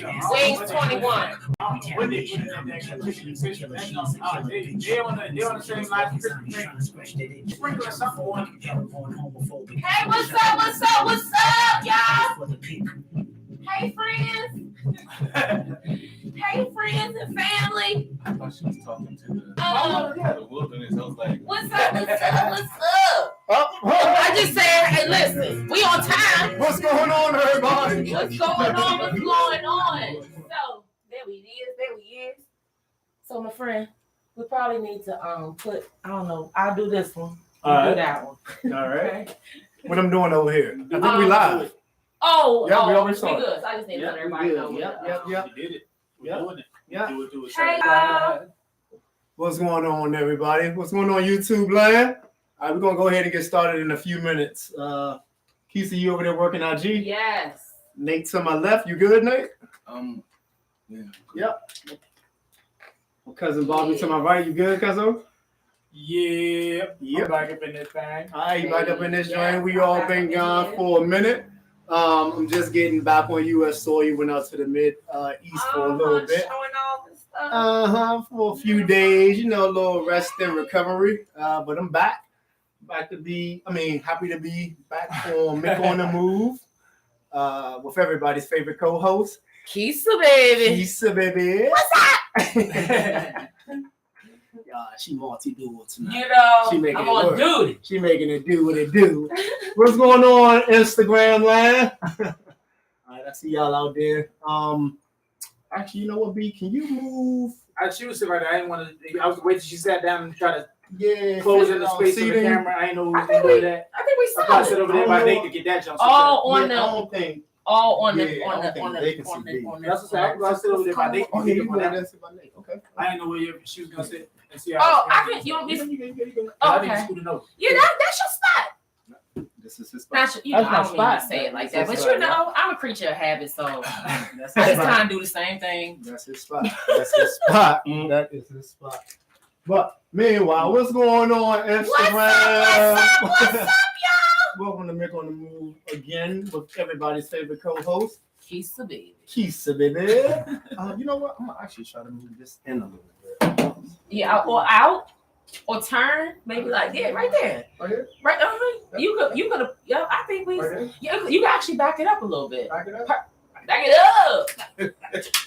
Wings 21. They on the same line. Sprinkling something on. Hey, what's up? What's up? What's up, y'all? Hey, friends. Hey, friends and family. I thought she was talking to the wilderness. I was like, What's up? What's up? What's up? I just said, hey, listen, we on time. What's going on, everybody? What's going on? What's going on? So there we is. So my friend, we probably need to put, I don't know, I'll do this one. All right. Do that one. All right. Okay. What I'm doing over here? I think we live. Oh, Yep, we already we started. good. So I just need to let everybody know. Yep. We did it. We're doing it. Yeah. Do it. Hey, y'all. What's going on, everybody? What's going on, YouTube land? All right, we're gonna go ahead and get started in a few minutes. Keisha, you over there working IG? Yes. Nate to my left. You good, Nate? yeah. Yep. My cousin Bobby to my right. You good, cousin? Yeah. Yep. I'm back up in this thing. All right, you back up in this Yeah, joint. We I'm all back been up in gone here. for a minute. I'm just getting back on U.S. soil. Went out to the mid east for a little bit. Showing off and stuff. For a few days, a little rest and recovery. But I'm back. Happy to be back on Mick on the Move with everybody's favorite co-host, Keisha, baby. Keisha, baby. What's up? She multi-dual tonight. You know, She making I'm it on work. duty. She making it do what it do. What's going on, Instagram land? All right, I see y'all out there. Actually, you know what, B? Can you move? She was sitting right there. I didn't want to. I was waiting till she sat down and try to close in the fit space of the seating. camera. I didn't know who was I going think to do we that. I saw sit it. over there by Nate to get that jump. All on I the, don't think. all on the, Yeah, I on don't the, on think they the, can on see the, me. on the. That's what I said. I sit over there by Nate. Oh, yeah, you go ahead and sit by Nate. Okay. I didn't know where she was going to sit and see how. Oh, I can. You want me to? You can. Oh, I didn't okay. scoot the nose. Yeah, that's your spot. This is his Not spot. your, I That's my don't mean to spot. say it like That's that, his but spot, I'm a creature of habit, so That's I his just spot. kind of do the same thing. That's his spot. That's his spot. That is his spot. But meanwhile, what's going on Instagram? What's up, Welcome to Mick on the Move again with everybody's favorite co-host, Keisha, baby. Keisha, baby. You know what? I'm gonna actually try to move this in a little bit. Yeah, or out, or turn, maybe like right there, Right here? right. You could, yeah. I think we, Right here? yeah, you can actually back it up a little bit. Back it up. Back it up.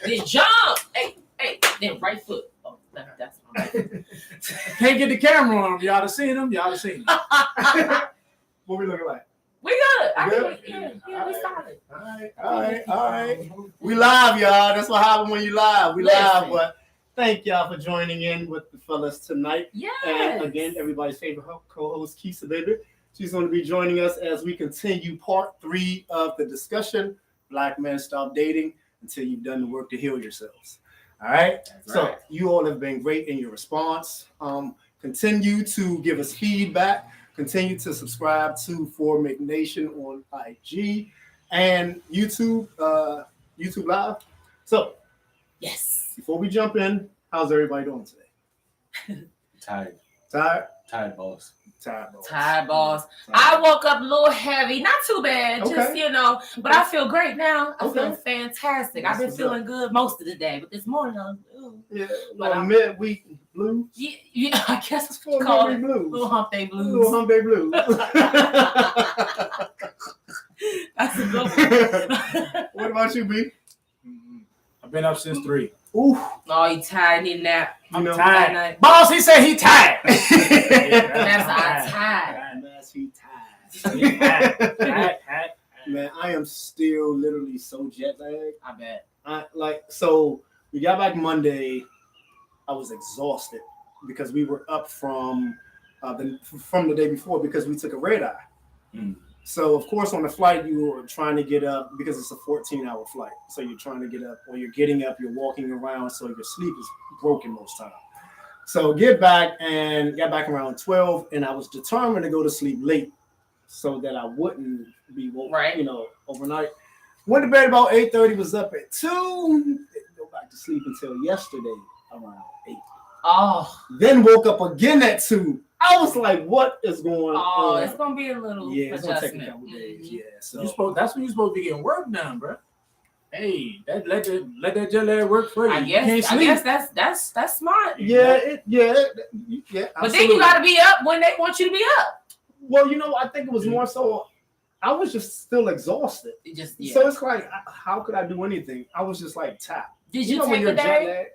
Then jump. Hey, then right foot. Oh, that's fine. Can't get the camera on them. Y'all have seen them. What we looking like? We good. I Good? think we solid. All right. We live, y'all. That's what happens when you live. We live, Listen. but thank y'all for joining in with the fellas tonight. Yes. And again, everybody's favorite co-host, Keisha, baby. She's going to be joining us as we continue part 3 of the discussion, Black Men Stop Dating Until You've Done the Work to Heal Yourselves. All right? So you all have been great in your response. Continue to give us feedback. Continue to subscribe to For Mick Nation on IG and YouTube, YouTube Live. So, Yes. before we jump in, how's everybody doing today? Tired, boss. Tired, boss. I woke up a little heavy, not too bad, just Okay. but I feel great now. I Okay. feel fantastic. That's I've been what's feeling good most of the day, but this morning I was, Yeah, But I'm- midweek blues. yeah, I guess it's Little called Hump Day blues. little hump day blues. Little Hump Day blues. That's a good one. What about you, B? I've been up since 3. Ooh, No, you tired, need a nap. I'm know, tired. Boss, he said he tired. That's I'm tired. That's he Tired. Man, I am still literally so jet lagged. I bet. So we got back Monday. I was exhausted because we were up from the day before because we took a red eye. Mm. So of course on the flight you were trying to get up because it's a 14-hour flight. So you're trying to get up, or you're getting up, you're walking around, so your sleep is broken most time. So got back around 12, and I was determined to go to sleep late so that I wouldn't be woke, Right. Overnight. Went to bed about 8:30, was up at 2, didn't go back to sleep until yesterday around 8. Oh, Then woke up again at 2. I was like, what is going on? it's gonna be a little Yeah, it's gonna take a adjustment. couple days. Yeah, so That's when you're supposed to be getting work done, bro. Hey, let that jet lag work for you. I You can't guess sleep. that's smart. Yeah. But then you got to be up when they want you to be up. Well, I think it was more so. I was just still exhausted. It just So it's like, how could I do anything? I was just like tapped. Did you when take you're a day? jet lagged?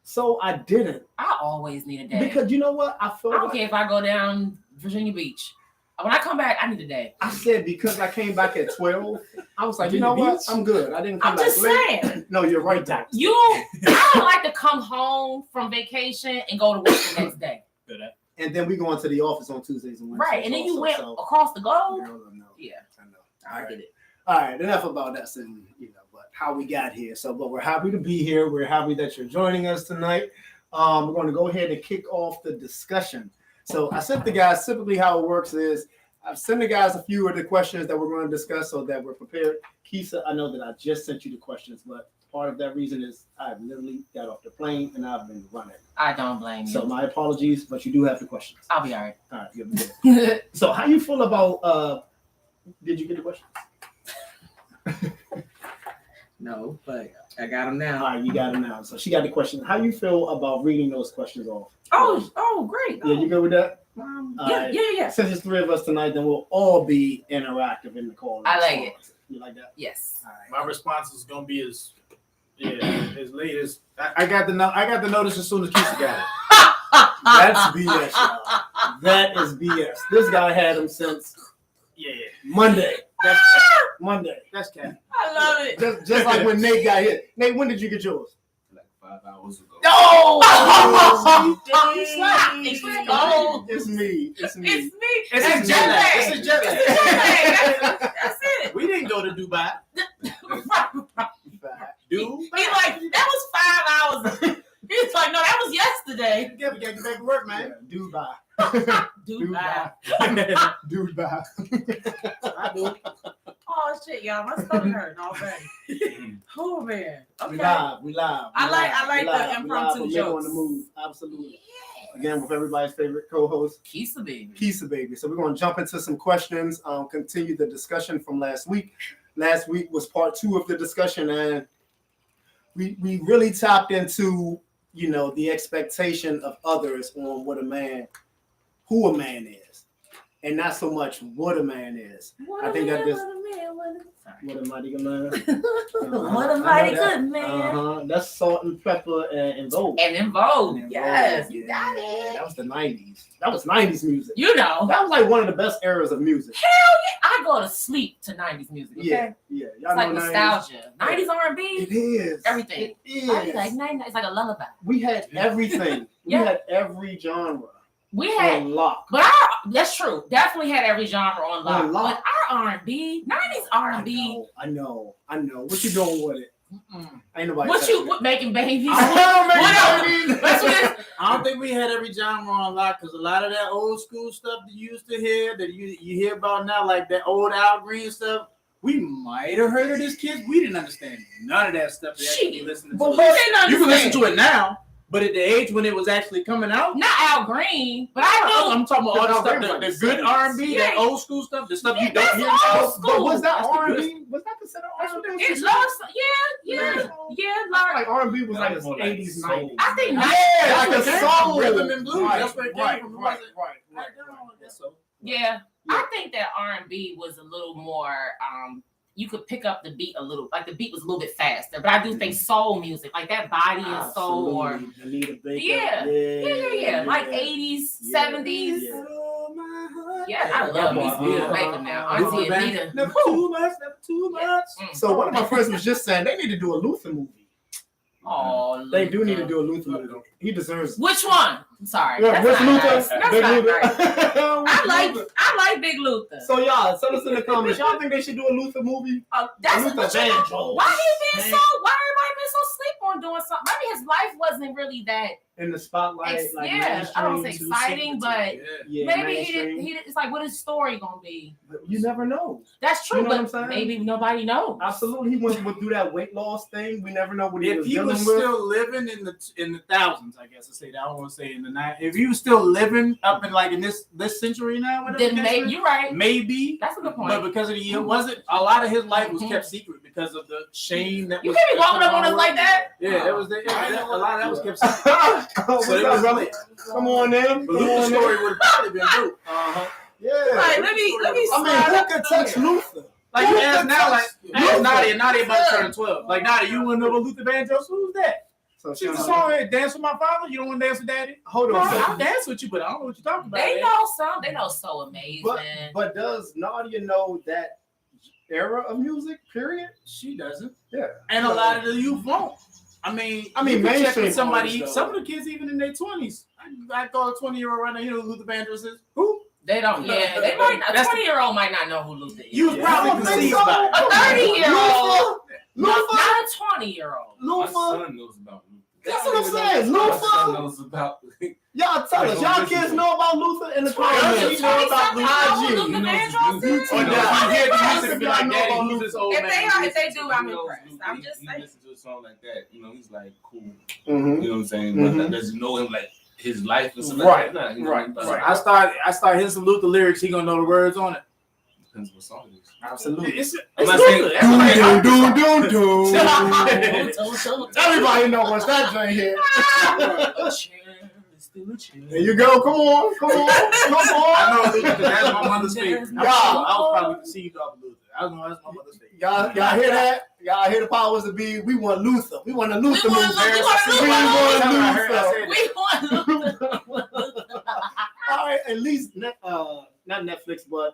So I didn't. I always need a day. Because you know what? I feel I don't like care if I go down Virginia Beach. When I come back, I need a day. I said because I came back at 12, I was like, you Virginia know what? Beach? I'm good. I didn't come I'm back just late. saying. No, you're right, Doc. I don't like to come home from vacation and go to work the next day. And then we go into the office on Tuesdays and Wednesdays. Right. And then you also, went so- across the globe. Girl, I know. Yeah. I know. I All get right. it. All right. Enough about that. And, but how we got here. But we're happy to be here. We're happy that you're joining us tonight. We're going to go ahead and kick off the discussion. So I sent the guys, typically how it works is I've sent the guys a few of the questions that we're going to discuss so that we're prepared. Keisha, I know that I just sent you the questions, but part of that reason is I've literally got off the plane and I've been running. I don't blame you. So my apologies, but you do have the questions. I'll be all right. All right, good. So how you feel about, did you get the questions? No, but I got them All now. right, you got them now. So she got the question. How you feel about reading those questions off? Oh, great. Yeah, you good with that? Yeah. Since it's three of us tonight, then we'll all be interactive in the call. I like it. You like that? Yes. All right. My response is gonna be as late as I got the notice as soon as Keisha got it. That's BS. Y'all. That is BS. This guy had him since Monday. That's Monday. That's cat. I love it. Just like when Nate got hit. Nate, when did you get yours? Like 5 hours ago. No! It's me. It's me. It's That's his jet lag. lag. It's his jet lag. That's it. We didn't go to Dubai. Dude, He's like, that was 5 hours. He's like, no, that was yesterday. we gotta get back to work, man. Dubai. Dubai. Dubai. I do. Oh shit, y'all, my stomach hurting already. Oh man. We Okay. live. I like the impromptu on jokes. the move. Absolutely. Again, with everybody's favorite co-host, Keisha baby. Keisha Baby. So we're going to jump into some questions. Continue the discussion from last week. Last week was part 2 of the discussion, and we really tapped into the expectation of others on who a man is, and not so much what a man is. I think that this. What a mighty good man. What a mighty good man. That's Salt and Pepper and Vogue. And in Vogue. And Yes, Vogue, you yeah. got it. That was the 90s. That was 90s music. You know. That was like one of the best eras of music. I go to sleep to 90s music. Okay? Yeah. It's Y'all like know 90s. nostalgia. 90s It R&B. is. Everything. It I be is. like, 90s. It's like a lullaby. We had everything. Yeah. We had every genre We had, on lock. but that's true. Definitely had every genre on lock. On lock. But our R&B, 90s R&B. I know. What you doing with it? Ain't nobody. What touching you it. making babies? That's what it- I don't think we had every genre on lock because a lot of that old school stuff that you used to hear, that you hear about now, like that old Al Green stuff, we might have heard it as kids. We didn't understand none of that stuff. That actually listening to But it. we didn't You can listen understand. to it now, but at the age when it was actually coming out, Not Al Green, but I know. I'm talking about all the Al stuff, Green the was good like R&B, that Yeah. old school stuff, the stuff you Yeah, don't that's hear old now. school. But was that That's the good R&B? Was that considered R&B? It's lost. Yeah. Like R&B was like That's more like 80s, soul. 90s. I think Yeah, not. like a That's where it came from, soul. rhythm and blues. Right, That's where it came right, from. It right, wasn't- right. Yeah. I think that R&B was a little more. You could pick up the beat a little, like the beat was a little bit faster. But I do think soul music, like that body and soul, or Absolutely. Anita Baker. yeah, like 80s, Yeah. 70s. Yeah. Yeah, I love me some Anita Baker now. Auntie Luther Band. Anita. Never too much, never too much. So one of my friends was just saying they need to do a Luther movie. Oh, They do need to do a Luther movie. He deserves. Which one? I'm sorry. Yeah, That's Rich not Luther. nice. That's Big not Luther. right. I like Big Luther. So y'all, tell us in the comments. Y'all think they should do a Luther movie? That's Luther what you know. Vandross. Why he been so? Why everybody been so sleep on doing something? Maybe his life wasn't really that. In the spotlight, like Yeah, I don't say mainstream, exciting, but yeah, maybe he didn't. mainstream. It's like, what is story gonna be? You never know. That's true, You know what I'm but saying? maybe nobody knows. Absolutely, he went through that weight loss thing. We never know what he If was he dealing was with. still living in the thousands, I guess I say that. I don't want to say in the 90s. If he was still living up in like in this century now, whatever Then the case maybe is, you're right. maybe. That's a good point. But because of the year, wasn't a lot of his life was kept secret because because of the shame that You was. can't be walking up on us like that. Yeah, that was a lot of that was kept. So What's it up, was brother? really, Come on, then. but Luther's story would have probably been dope. Yeah. Like, let me I mean, slide who up could through touch here. Luther? Like you ask now, like Luther. Nadia about to turn 12. Like Nadia, you wouldn't know what Luther Vandross? Who's that? So She's a song here, Dance with My Father. You don't want to dance with Daddy? Hold Bro, on. I'll dance with you, but I don't know what you're talking about. They man. know some. They know so amazing. But does Nadia know that era of music? Period. She doesn't. Yeah. And a lot of the youth won't. I mean, I mean, you can check mainstream with somebody, artists, some of the kids even in their 20s. I call a 20-year-old right now, you know who Luther Vandross is? Who? They don't. Yeah, they might not. A That's- 20-year-old might not know who Luther is. You was Yeah. probably I don't think conceived so. by it. A 30-year-old. Luther. Not a 20-year-old. My Luther. son knows about Luther. That's what I'm saying. My Luther. son knows about. Y'all tell us. Y'all kids know about Luther in the Twenty- comments. You know about twenty-something IG. know who Luther Vandross is? Or does he hear the music and be like, Y'all know Daddy, about who's this old If man? they are, if they do, I'm He knows impressed. Luther. I'm just He saying. listens to a song like that. You know, he's like cool. Mm-hmm. You know what I'm saying? Mhm. But does he know him like his life and stuff Right, like that? Nah, he know right, about right. it. I start hitting some Luther lyrics, he gonna know the words on it. Depends what song it is. Absolutely. It's I'm not Luther. saying- Everybody- Doom. Everybody know what's that joint here. There you go. Come on. I know Luther, 'cause that's my mother's favorite. Yeah. I was probably conceived off of Luther. I know that's my mother's favorite. Y'all hear that? Y'all hear the powers that be? We want Luther. We want a Luther We want movement. Luther. We want I heard- I Luther. said We want Luther. All right, at least not Netflix, but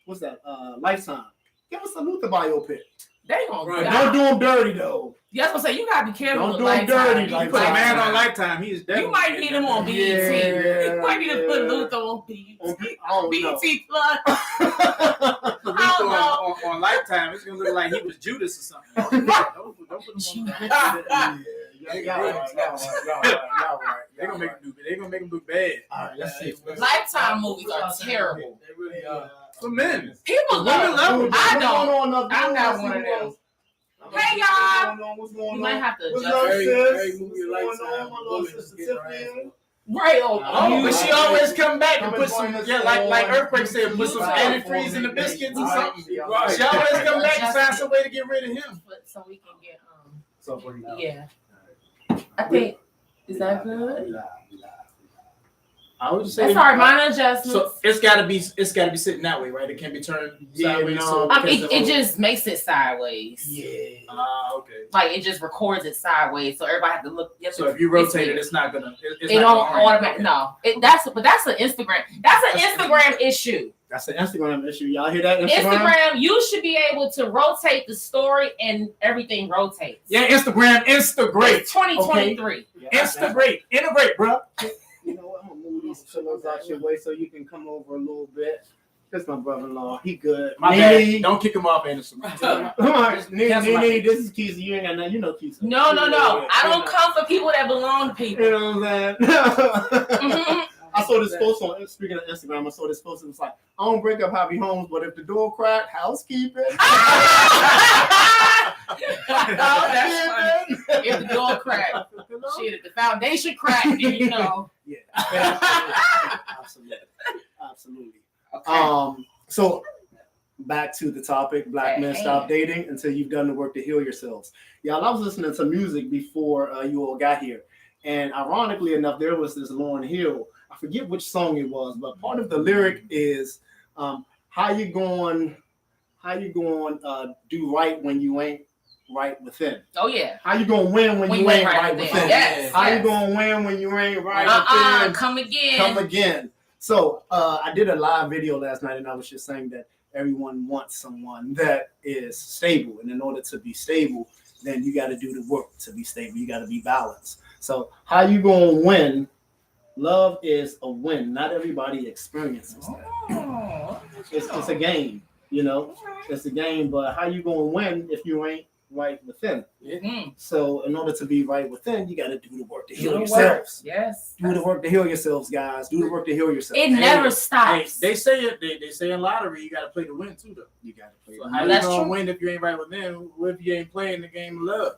what's that? Lifetime. Give us a Luther biopic. They gonna Right. die. Don't do him dirty though. Yeah, I was gonna say you gotta be careful. Don't with do 'em Lifetime. dirty, You like Put a might- man on Lifetime, he is You definitely. might need him on BET. Yeah, You might need to put yeah. Luther on BET. I don't know. BET Plus. Put Luther I don't on Lifetime, it's gonna look like he was Judas or something. Don't put him on that. Y'all right. They gonna make him look bad. All right, let's see. Lifetime movies are terrible. They really are. For men. People Women love love them. them. I don't. don't. I'm not one of them. Hey, y'all. What's You going might on? have to What's adjust. up, Very- sis? very movie What's Lifetime. going on, my little Women sister get their Tiffany? Right. Oh, but she always come back and Come put and join some, us yeah, like on Earthquake said, put some YouTube. antifreeze in the biscuits or All right. something. Right. She always come back and find some way to get rid of him. So we can get So for now. yeah. I think is that good? I would say. That's our minor adjustments. So it's gotta be sitting that way, right? It can't be turned Yeah, sideways. no. So it just makes it sideways. Yeah. okay. Like it just records it sideways, so everybody have to look. You have So to- if you rotate weird. it's not gonna. It's It not don't gonna automatically. No, that's an Instagram. That's an Instagram issue. That's an Instagram issue. Y'all hear that? Instagram? Instagram, you should be able to rotate the story and everything rotates. Yeah, Instagram, Instagram, It's 2023. Yeah, Instagram, integrate, bro. You know what? I'm gonna move these pillows out your way so you can come over a little bit. That's my brother-in-law. He good. My Nene. bad. Don't kick him off, Anderson. Nene, this is Keith. You ain't got nothing. You know Keith. No. I don't come for people that belong to people. You know what I'm saying? Mhm. I saw this post on, speaking of Instagram, I saw this post and it's like, I don't break up happy homes, but if the door crack, housekeeping. Oh, that's funny. If the door cracked, shit, if the foundation cracked, then you know. Yeah. Absolutely. Okay. So back to the topic, Black men Hey. stop dating until you've done the work to heal yourselves. Y'all, I was listening to music before you all got here. And ironically enough, there was this Lauryn Hill. I forget which song it was, but part of the lyric is how you going do right when you ain't right within. Oh yeah. How you gonna win when you ain't right within. within? Yes. How yes. you gonna win when you ain't right within? Come again. Come again. So I did a live video last night, and I was just saying that everyone wants someone that is stable, and in order to be stable, then you got to do the work to be stable. You got to be balanced. So how you gonna win? Love is a win. Not everybody experiences that. Oh, It's a game, you know. It's a game, but how you gonna win if you ain't right within? Mhm. So in order to be right within, you got to do the work to heal Do the work. yourselves. Yes. Do the work to heal yourselves, guys. Do the work to heal yourselves. It never stops. They say it. They say in lottery you got to play to win too, though. You got to play. So how you That's gonna true. win if you ain't right with them? What if you ain't playing the game of love?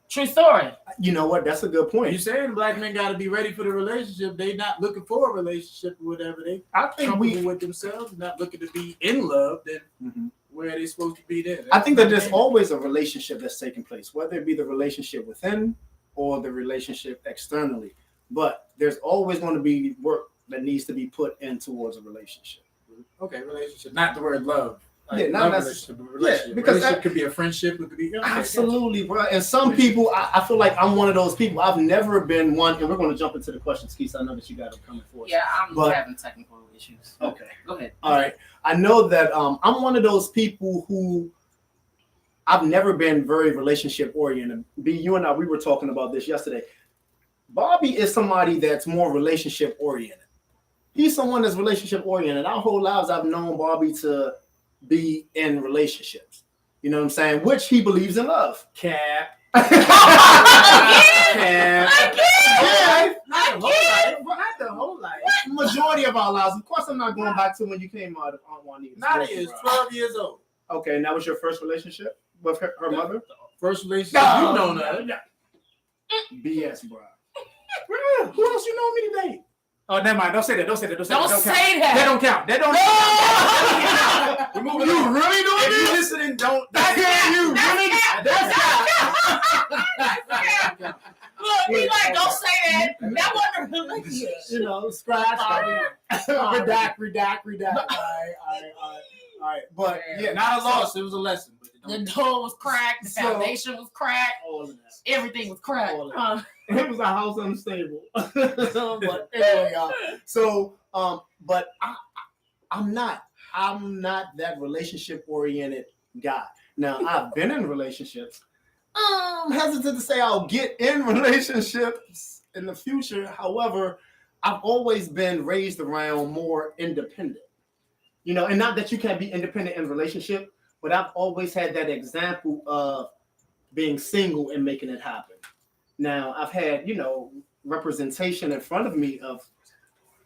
True story. You know what? That's a good You point. saying black men got to be ready for the relationship? They not looking for a relationship or whatever. They I think comfortable with themselves, not looking to be in love. Then where are they supposed to be there? I think that there's always a relationship that's taking place, whether it be the relationship within or the relationship externally. But there's always going to be work that needs to be put in towards a relationship. Okay, relationship, not the word love. Yeah, not love necessarily. relationship, but relationship. Yeah, because Relationship could be a friendship. It could be Absolutely, bro. And some people, I feel like I'm one of those people. I've never been one, and we're going to jump into the questions, Keith. I know that you got them coming for us. Yeah, I'm But- having technical issues. Okay. Go ahead. All right. I know that I'm one of those people who I've never been very relationship oriented. B, you and I, we were talking about this yesterday. Bobby is somebody that's more relationship oriented. He's someone that's relationship oriented. Our whole lives, I've known Bobby to be in relationships. You know what I'm saying? Which he believes in love. Cap. Cap. Again? Yeah, Not the whole life. Not the whole life. majority of our lives. Of course, I'm not going back to when you came out of Aunt Juanita's. Nadia is 12 years old. Okay, and that was your first relationship with her mother? First relationship you know her. BS, bro. Who else you know me today? Oh, never mind. Don't say that. Don't say that. Don't say Don't that. say That that. don't count. That don't count. We're moving You on. really doing If this? you listening, don't. That's you really? Look, he like, don't say that. That wasn't a relationship. You know, scratch. Redact. All right. But yeah, Not a loss. It was a lesson. But The door was cracked. The So- foundation was cracked. all of that. Everything was cracked. All of It was a house unstable. But anyway, y'all. So, but I'm not that relationship oriented guy. Now, I've been in relationships. I'm hesitant to say I'll get in relationships in the future. However, I've always been raised around more independent. You know, and not that you can't be independent in a relationship, but I've always had that example of being single and making it happen. Now, I've had, you know, representation in front of me of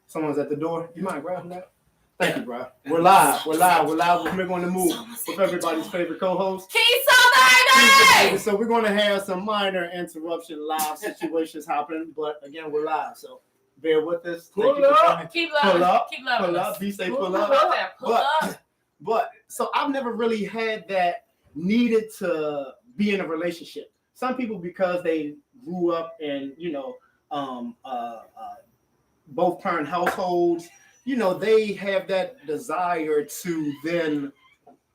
someone's at the door. You mind grabbing that? Thank you, bro. We're live. We're We're going to move with everybody's favorite co-host. Keith So we're going to have some minor interruption live situations happening, but again, we're live. So bear with us. Thank you for coming. Keep Pull loving. up. Keep loving. Pull us. up. Be safe. Pull Pull up. up. Pull up. But so I've never really had that needed to be in a relationship. Some people, because they grew up in, you know, both parent households, you know, they have that desire to then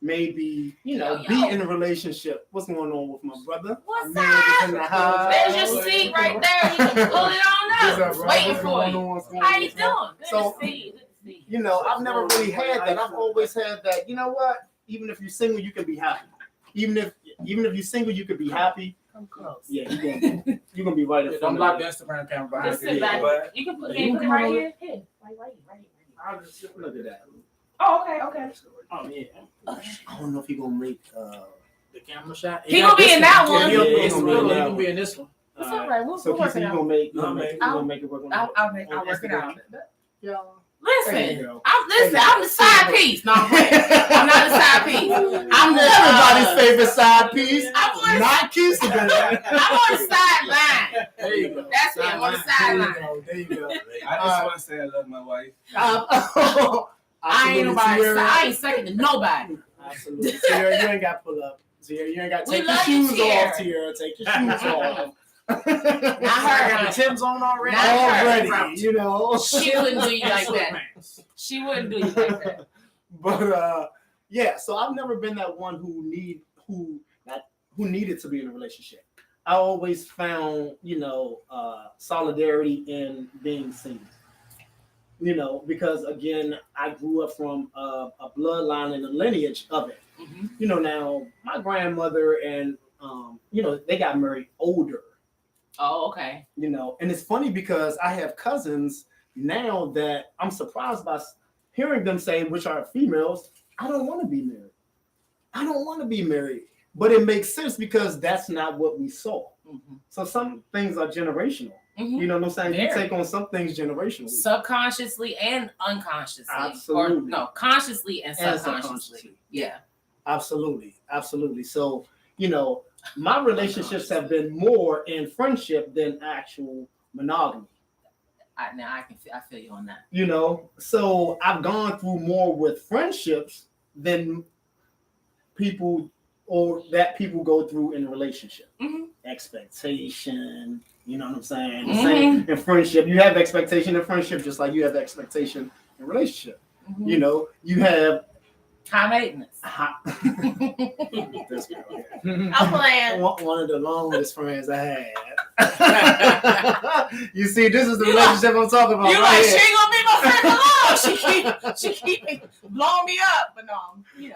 maybe, you know, be in a relationship. What's going on with my brother? What's My man is up? in the house. There's your seat right there. You can pull it What's on up, up. bro? Waiting What's for going you. on? What's going How on? you doing? Good So, to see you. Good to see you. you know, I've never really had that. I've always had that. You know what? Even if you're single, you can be happy. Even if you're single, you could be happy. Come close. Yeah, you're gonna be right in Don't front block of the me. Instagram camera behind Just you. sit back. But You can put, Yeah, can you you put it can right hold here. Here. Right. Look at that. Oh, okay. Oh yeah. I don't know if he's gonna make. the camera shot. He gonna be in that one. Yeah, Yeah, he's he gonna be in this one. It's all right. We'll So work Keith, it you out. gonna make? No, You gonna make it work on I'll work it out. Yeah. Listen, There you go. I'm the side piece. No, I'm playing. I'm not the side piece. I'm the Everybody's favorite side piece. I'm on the, Not Keith's. I'm on the sideline. There you go. That's it. I'm on the There you sideline. go. There you go. I just want to say I love my wife. I ain't nobody. Sierra. I ain't second to nobody. Absolutely. Sierra, you ain't got to pull up. Sierra, you ain't got to We take your love you, shoes Sierra. off, Sierra. Take your shoes off. Not I got her. the Tim's on already. Not her. Already, you know. She wouldn't do you like that. She wouldn't do you like that. But yeah, so I've never been that one who needed to be in a relationship. I always found, you know, solidarity in being single. You know, because again, I grew up from a bloodline and a lineage of it. Mhm. You know, now my grandmother and you know, they got married older. Oh, okay. You know, and it's funny because I have cousins now that I'm surprised by hearing them say, which are females, I don't want to be married. I don't want to be married. But it makes sense because that's not what we saw. Mhm. So some things are generational. Mhm. You know what I'm saying? You Very. take on some things generationally. Subconsciously and unconsciously. Absolutely. Or no, consciously and And subconsciously. subconsciously. Yeah. Absolutely. Absolutely. So, you know, my relationships have been more in friendship than actual monogamy. I feel you on that. You know, so I've gone through more with friendships than people or that people go through in a relationship. Mhm. Expectation, you know what I'm saying? The Mhm. same in friendship. You have expectation in friendship just like you have expectation in relationship. Mhm. You know, you have High maintenance. this girl here. I'm playing. One of the longest friends I had. You see, this is the relationship I'm talking about. You right like here. she ain't gonna be my friend alone. She keep blowing me up, but no, you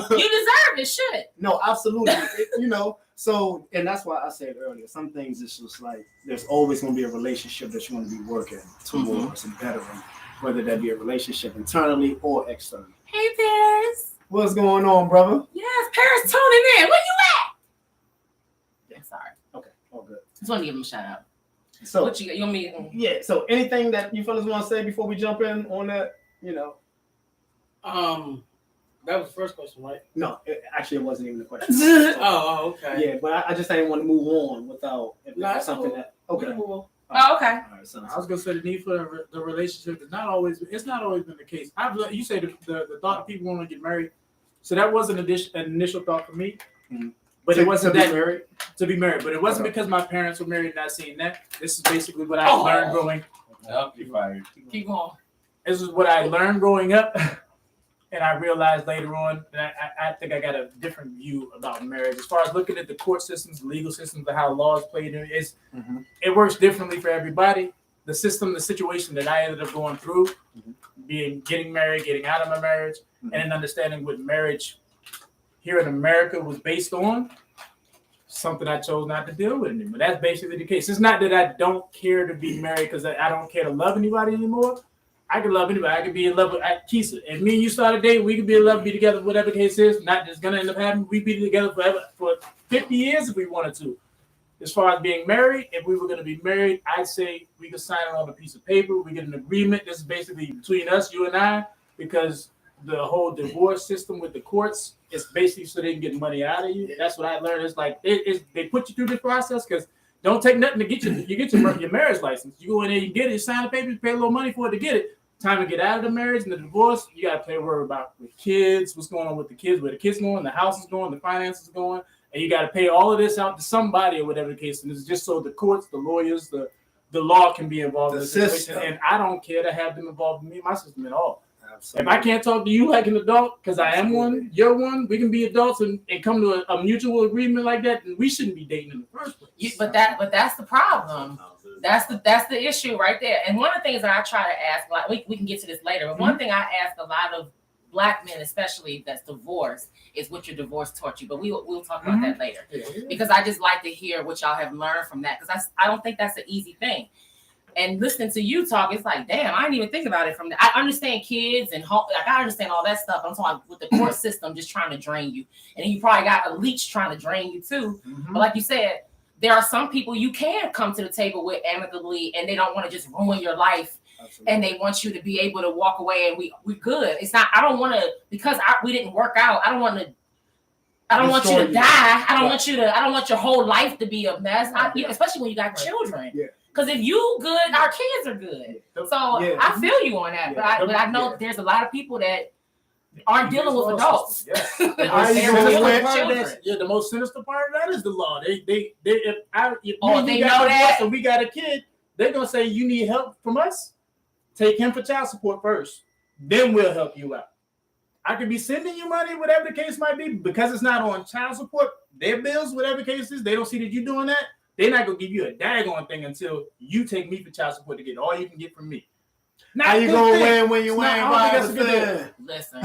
deserve it. Shit. No, absolutely. You know, so and that's why I said earlier, some things it's just like there's always going to be a relationship that you want to be working towards and bettering, whether that be a relationship internally or externally. Hey, Paris. What's going on, brother? Yes, Paris tuning in. Where you at? I'm sorry. Okay, all good. Just want to give him a shout out. So What you want me? yeah, so anything that you fellas want to say before we jump in on that, you know? That was the first question, right? No, actually it wasn't even a question. Oh, okay. Yeah, but I just didn't want to move on without if Nah, there's it's something cool. that okay. Oh, okay. All right, so I was gonna say the need for the relationship is not always. It's not always been the case. You say the thought of people want to get married, so that was an initial thought for me, but it wasn't to be that married. to be married. But it wasn't Okay. because my parents were married and I seen that. This is basically what I learned growing. Yep, you fired. Keep going. This is what I learned growing up, and I realized later on that I think I got a different view about marriage as far as looking at the court systems, the legal systems, and how laws played in it. It works differently for everybody. The system, the situation that I ended up going through, getting married, getting out of my marriage, and then understanding what marriage here in America was based on, something I chose not to deal with anymore. That's basically the case. It's not that I don't care to be married because I don't care to love anybody anymore. I can love anybody. I can be in love with Keisha. If me and you start a date, we can be in love, be together, whatever the case is. Not just gonna end up having. We be together forever for 50 years if we wanted to. As far as being married, if we were gonna be married, I'd say we could sign it on a piece of paper. We get an agreement. This is basically between us, you and I, because the whole divorce system with the courts is basically so they can get money out of you. That's what I learned. It's like they put you through this process because don't take nothing to get your marriage license. You go in there, you get it, you sign the papers, you pay a little money for it to get it. Time to get out of the marriage and the divorce, you got to worry about with kids, what's going on with the kids, where the kids going, the house is going, the finances are going, and you got to pay all of this out to somebody or whatever the case. And it's just so the courts, the lawyers, the law can be involved in the situation. And I don't care to have them involved in me, my system at all. Absolutely. If I can't talk to you like an adult, because I am one, you're one, we can be adults and come to a mutual agreement like that, and we shouldn't be dating in the first place. But that's the problem. That's the issue right there. And one of the things that I try to ask, like we can get to this later, but one thing I ask a lot of Black men, especially that's divorced, is what your divorce taught you. But we'll talk about that later, because I just like to hear what y'all have learned from that, because I don't think that's an easy thing. And listening to you talk, it's like, damn, I didn't even think about it from that. I understand kids and home, like I understand all that stuff. I'm talking with the court system just trying to drain you, and then you probably got a leech trying to drain you too. But like you said, there are some people you can come to the table with amicably, and they don't want to just ruin your life. Absolutely. And they want you to be able to walk away and we good. It's not, I don't want to, because we didn't work out. I don't want you to die. I don't want your whole life to be a mess. Especially when you got children. Yeah. Because if you good, our kids are good. So I feel you on that. Yeah. But I know there's a lot of people that aren't dealing with adults. Yeah. The the most sinister part of that is the law. If they know that, and we got a kid, they're gonna say you need help from us. Take him for child support first, then we'll help you out. I could be sending you money, whatever the case might be, because it's not on child support, their bills, whatever the case is. They don't see that you doing that. They're not gonna give you a daggone thing until you take me for child support to get all you can get from me. How you gonna win when you win? Listen.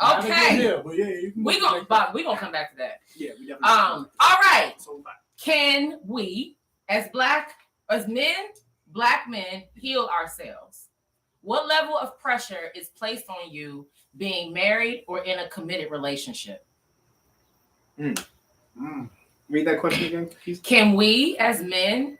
Okay. We're gonna come back to that. Yeah, we definitely. All right. Can we, as Black men, heal ourselves? What level of pressure is placed on you being married or in a committed relationship? Read that question again, please. Can we, as men,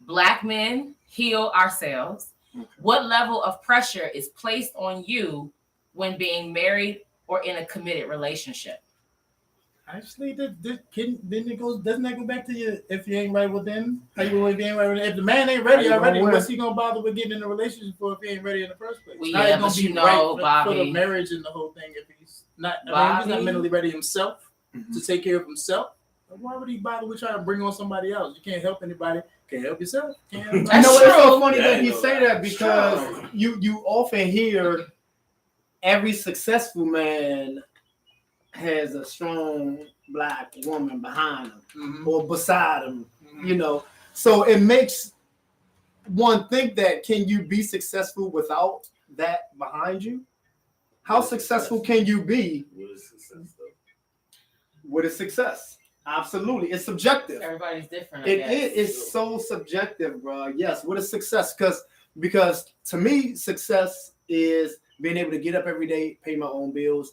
Black men, heal ourselves? What level of pressure is placed on you when being married or in a committed relationship? Actually, doesn't that go back to you? If you ain't right with them, how you going to be right with them? If the man ain't ready already, what's he gonna bother with getting in a relationship for if he ain't ready in the first place? Well, how yeah, gonna but be you know, right Bobby, for the marriage and the whole thing if he's he's Bobby. not mentally ready himself to take care of himself, why would he bother with trying to bring on somebody else? You can't help anybody. Can't help yourself. Can't help You know, it's so funny That that you ain't say no that because you often hear every successful man has a strong black woman behind him Mhm. or beside him, you know. So it makes one think that can you be successful without that behind you? How successful can you be What is success though? with a success? Absolutely. It's subjective. Everybody's different. I It guess. is so subjective, bro. Yes, what is success? Because to me, success is being able to get up every day, pay my own bills,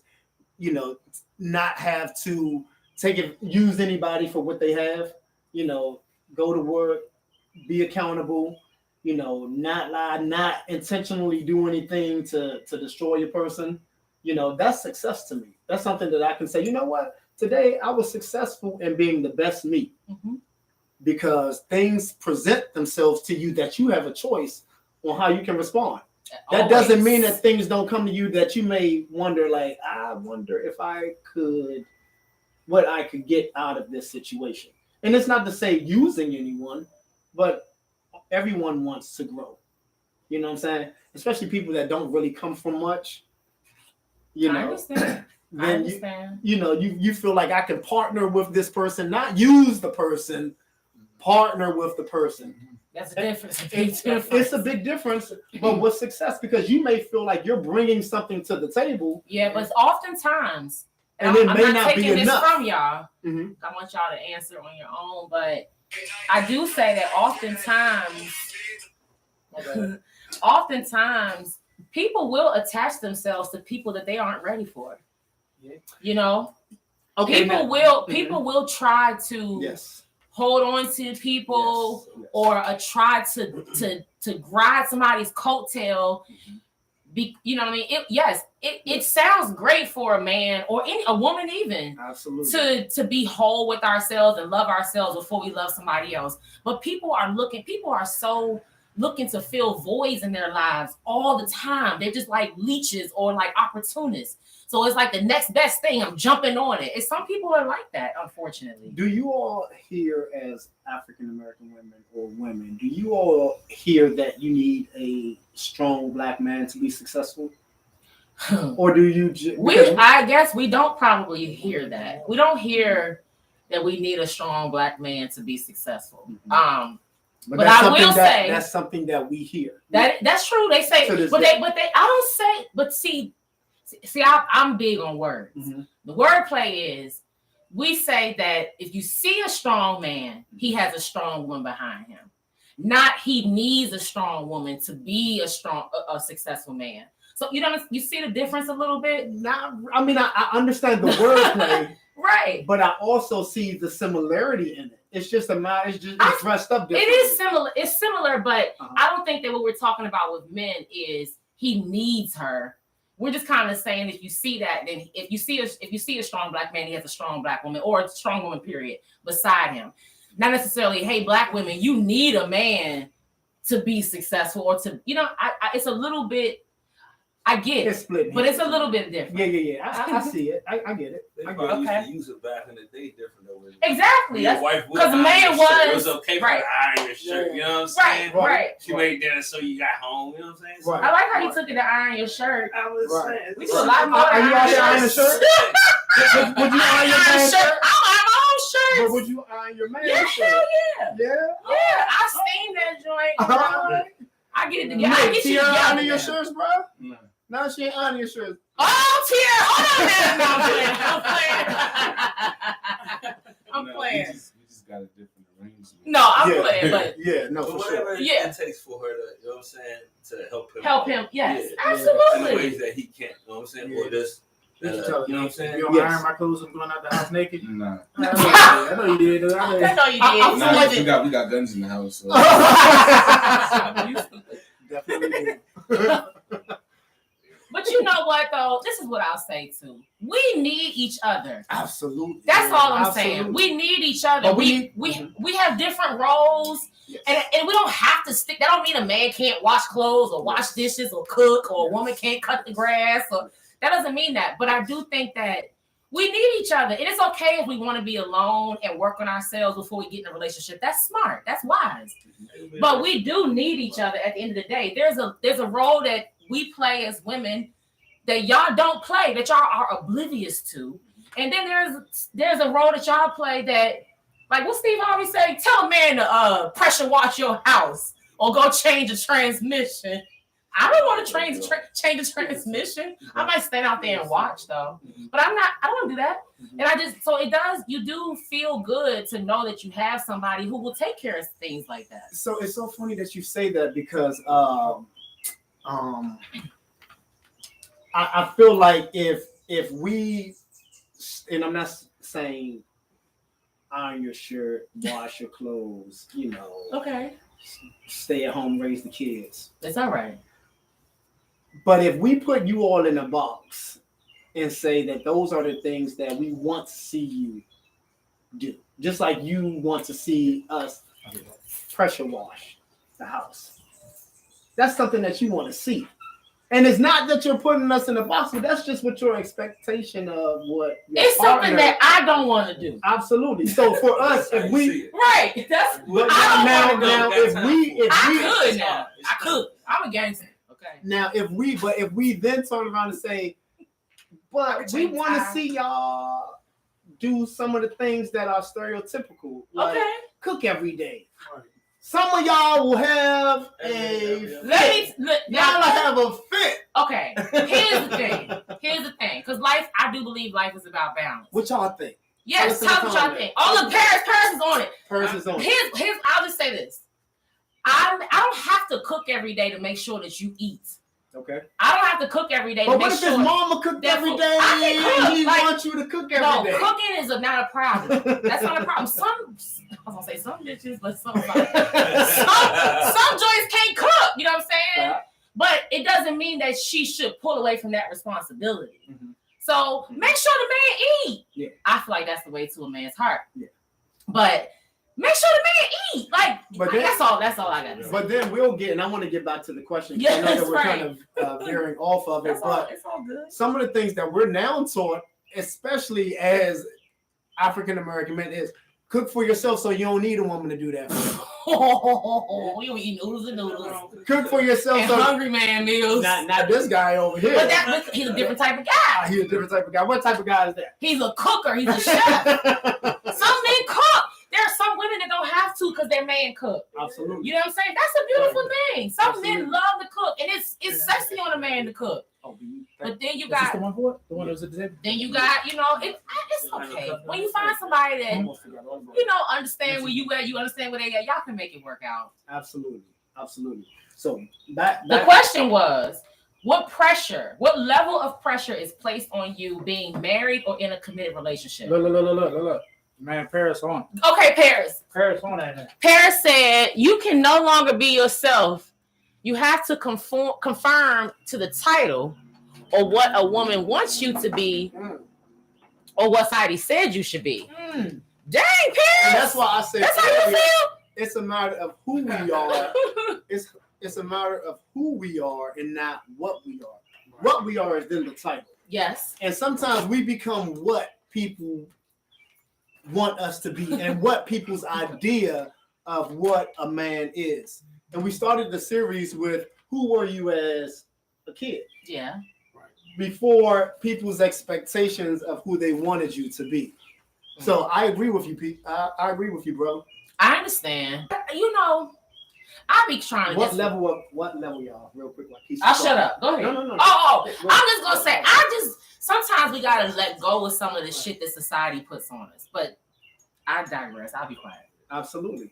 you know, not have to use anybody for what they have, you know, go to work, be accountable, you know, not lie, not intentionally do anything to destroy a person. You know, that's success to me. That's something that I can say, you know what? Today I was successful in being the best me. Mhm. Because things present themselves to you that you have a choice on how you can respond. That doesn't mean that things don't come to you that you may wonder, like, I wonder if what I could get out of this situation. And it's not to say using anyone, but everyone wants to grow. You know what I'm saying? Especially people that don't really come from much. You I know, understand. I then understand. you feel like I can partner with this person, not use the person, partner with the person. That's a difference. A big It's difference. a big difference, but with success, because you may feel like you're bringing something to the table. Yeah, but oftentimes, And it I'm may not not be taking this enough. from y'all. Mhm. I want y'all to answer on your own, but I do say that oftentimes people will attach themselves to people that they aren't ready for. Yeah. You know, Okay, people will try to Yes. hold on to people Yes. or try to ride somebody's coattail. You know what I mean? It sounds great for a man or a woman even Absolutely. to be whole with ourselves and love ourselves before we love somebody else. But people are so looking to fill voids in their lives all the time. They're just like leeches or like opportunists. So it's like the next best thing. I'm jumping on it. And some people are like that, unfortunately. Do you all hear, as African American women or women, do you all hear that you need a strong black man to be successful? Or do you I guess we don't probably hear that. We don't hear that we need a strong black man to be successful. Mhm. But I will say that's something that we hear. That's true. They say, To this but day. I don't say. But see, I'm big on words. Mhm. The wordplay is we say that if you see a strong man, he has a strong woman behind him. Not he needs a strong woman to be a successful man. So you see the difference a little bit, I understand the wordplay, right? but I also see the similarity in it. It's just it's dressed up It differently. is similar. It's similar, but Uh-huh. I don't think that what we're talking about with men is he needs her. We're just kind of saying if you see that, then if you see a strong black man, he has a strong black woman or a strong woman, period, beside him. Not necessarily, hey, black women, you need a man to be successful or to, it's a little bit. I get It's it, split but it's a hairs. little bit different. Yeah. I see it. I get it. They I get probably it. Okay. used to use it back in the day different though. Exactly. Your That's wife would 'cause the iron man your shirt. It was- was okay right. for iron your shirt. You know what I'm saying? right. She made dinner so you got home. You know what I'm saying? So Right. I like how you took it to iron your shirt. I was Right. saying. We do a lot more. Are you than out here iron ironing shirts. shirts? Would you iron your man's shirt? I iron my own But shirts. would you iron your man's Yeah, shirt? hell yeah. Yeah. Yeah, I steam that joint. I get it together. I Nick, get you Tiara together. ironing your now. shirts, bro? No. No, she ain't ironing your shirts. Oh, Tiara! Hold on, man. I'm No, playing. We just got a different arrangement. No, I'm Yeah. playing, but Yeah, no, But for whatever sure. Yeah. it takes for her to, you know what I'm saying, to help him. help him. Yes, Yeah. In the absolutely. ways that he can't, you know what I'm saying? Yeah. Or just, You should tell her, you know what I'm saying? You don't Yes. iron my clothes and going out the house naked. Nah. I know you did. I know you I did. know you I did. feel like we got guns in the house. So. Definitely did. But you know what, though? This is what I'll say, too. We need each other. Absolutely. That's all I'm saying. Absolutely. We need each other. But We have different roles, Yes. and we don't have to stick. That don't mean a man can't wash clothes or wash dishes or cook or a woman can't cut the grass. Or That doesn't mean that. But I do think that we need each other. And it's okay if we want to be alone and work on ourselves before we get in a relationship. That's smart. That's wise. But we do need each other at the end of the day. There's a role that we play as women that y'all don't play, that y'all are oblivious to. And then there's a role that y'all play that, like what Steve Harvey say, tell a man to pressure wash your house or go change a transmission. I don't want to change a transmission. I might stand out there and watch though, but I don't want to do that. And you do feel good to know that you have somebody who will take care of things like that. So it's so funny that you say that because I feel like if we, and I'm not saying iron your shirt, wash your clothes, Okay, stay at home, raise the kids. it's all right. But if we put you all in a box and say that those are the things that we want to see you do, just like you want to see us pressure wash the house, that's something that you want to see. And it's not that you're putting us in a box, but that's just what your expectation of what It's something that I don't want to do. Absolutely. So for us, if we Right, that's but I don't now wanna go. if we I could now. I could. I'm a gangster. Okay. now if we then turn around and say, but we want to see y'all do some of the things that are stereotypical, like Okay. cook every day. Some of y'all will have a y'all have a fit. Okay. Here's the thing. Because I do believe life is about balance. What y'all think? Yes, Tell us in tell the what y'all comments. think. Oh, look, Paris is on it. Persons on. Here's I'll just say this. I don't have to cook every day to make sure that you eat. Okay. I don't have to cook every day But to what make if sure. his mama cooked that every food- day I can cook, and he like- wants you to cook No, every day? cooking is not a problem. That's not a problem. I was gonna say some bitches, but some joints can't cook. You know what I'm saying? Right. But it doesn't mean that she should pull away from that responsibility. Mhm. So make sure the man eat. Yeah. I feel like that's the way to a man's heart. Yeah. But make sure the man eat. Like But then- that's all I got to say. But then we'll get, and I want to get back to the question. 'Cause I know Yes, that we're right. kind of veering off of it, That's all, but it's all good. some of the things that we're now taught, especially as African American men, is cook for yourself so you don't need a woman to do that for you. You eat noodles and noodles. Cook for yourself And so hungry man meals. not this guy over here. But he's a different type of guy. He's a different type of guy. What type of guy is that? He's a cooker. He's a chef. Some men cook. There are some women that don't have to because their man cook. Absolutely. You know what I'm saying? That's a beautiful thing. Some Absolutely. men love to cook, and it's sexy on a man to cook. Oh, But then you Is this got, the one for it? The one that was at the table? it's okay when you find somebody that understand where you at, you understand where they at. Y'all can make it work out. Absolutely. Absolutely. So that The question was, what level of pressure is placed on you being married or in a committed relationship? Look. Man, Paris on. Okay, Paris. Paris on that. Paris said, you can no longer be yourself. You have to confirm to the title or what a woman wants you to be or what society said you should be. Dang, Paris. And that's why I said That's how you earlier, feel? it's a matter of who we are. It's a matter of who we are and not what we are. What we are is in the title. Yes. And sometimes we become what people want us to be and what people's idea of what a man is. And we started the series with who were you as a kid Yeah. before people's expectations of who they wanted you to be. So I agree with you, Pete. I agree with you, bro. I understand. I be trying to What level, y'all? Real quick, like he's I'll shut up. Go ahead. No. Oh, I'm just gonna say, sometimes we gotta let go of some of the shit that society puts on us. But I digress. I'll be quiet. Absolutely.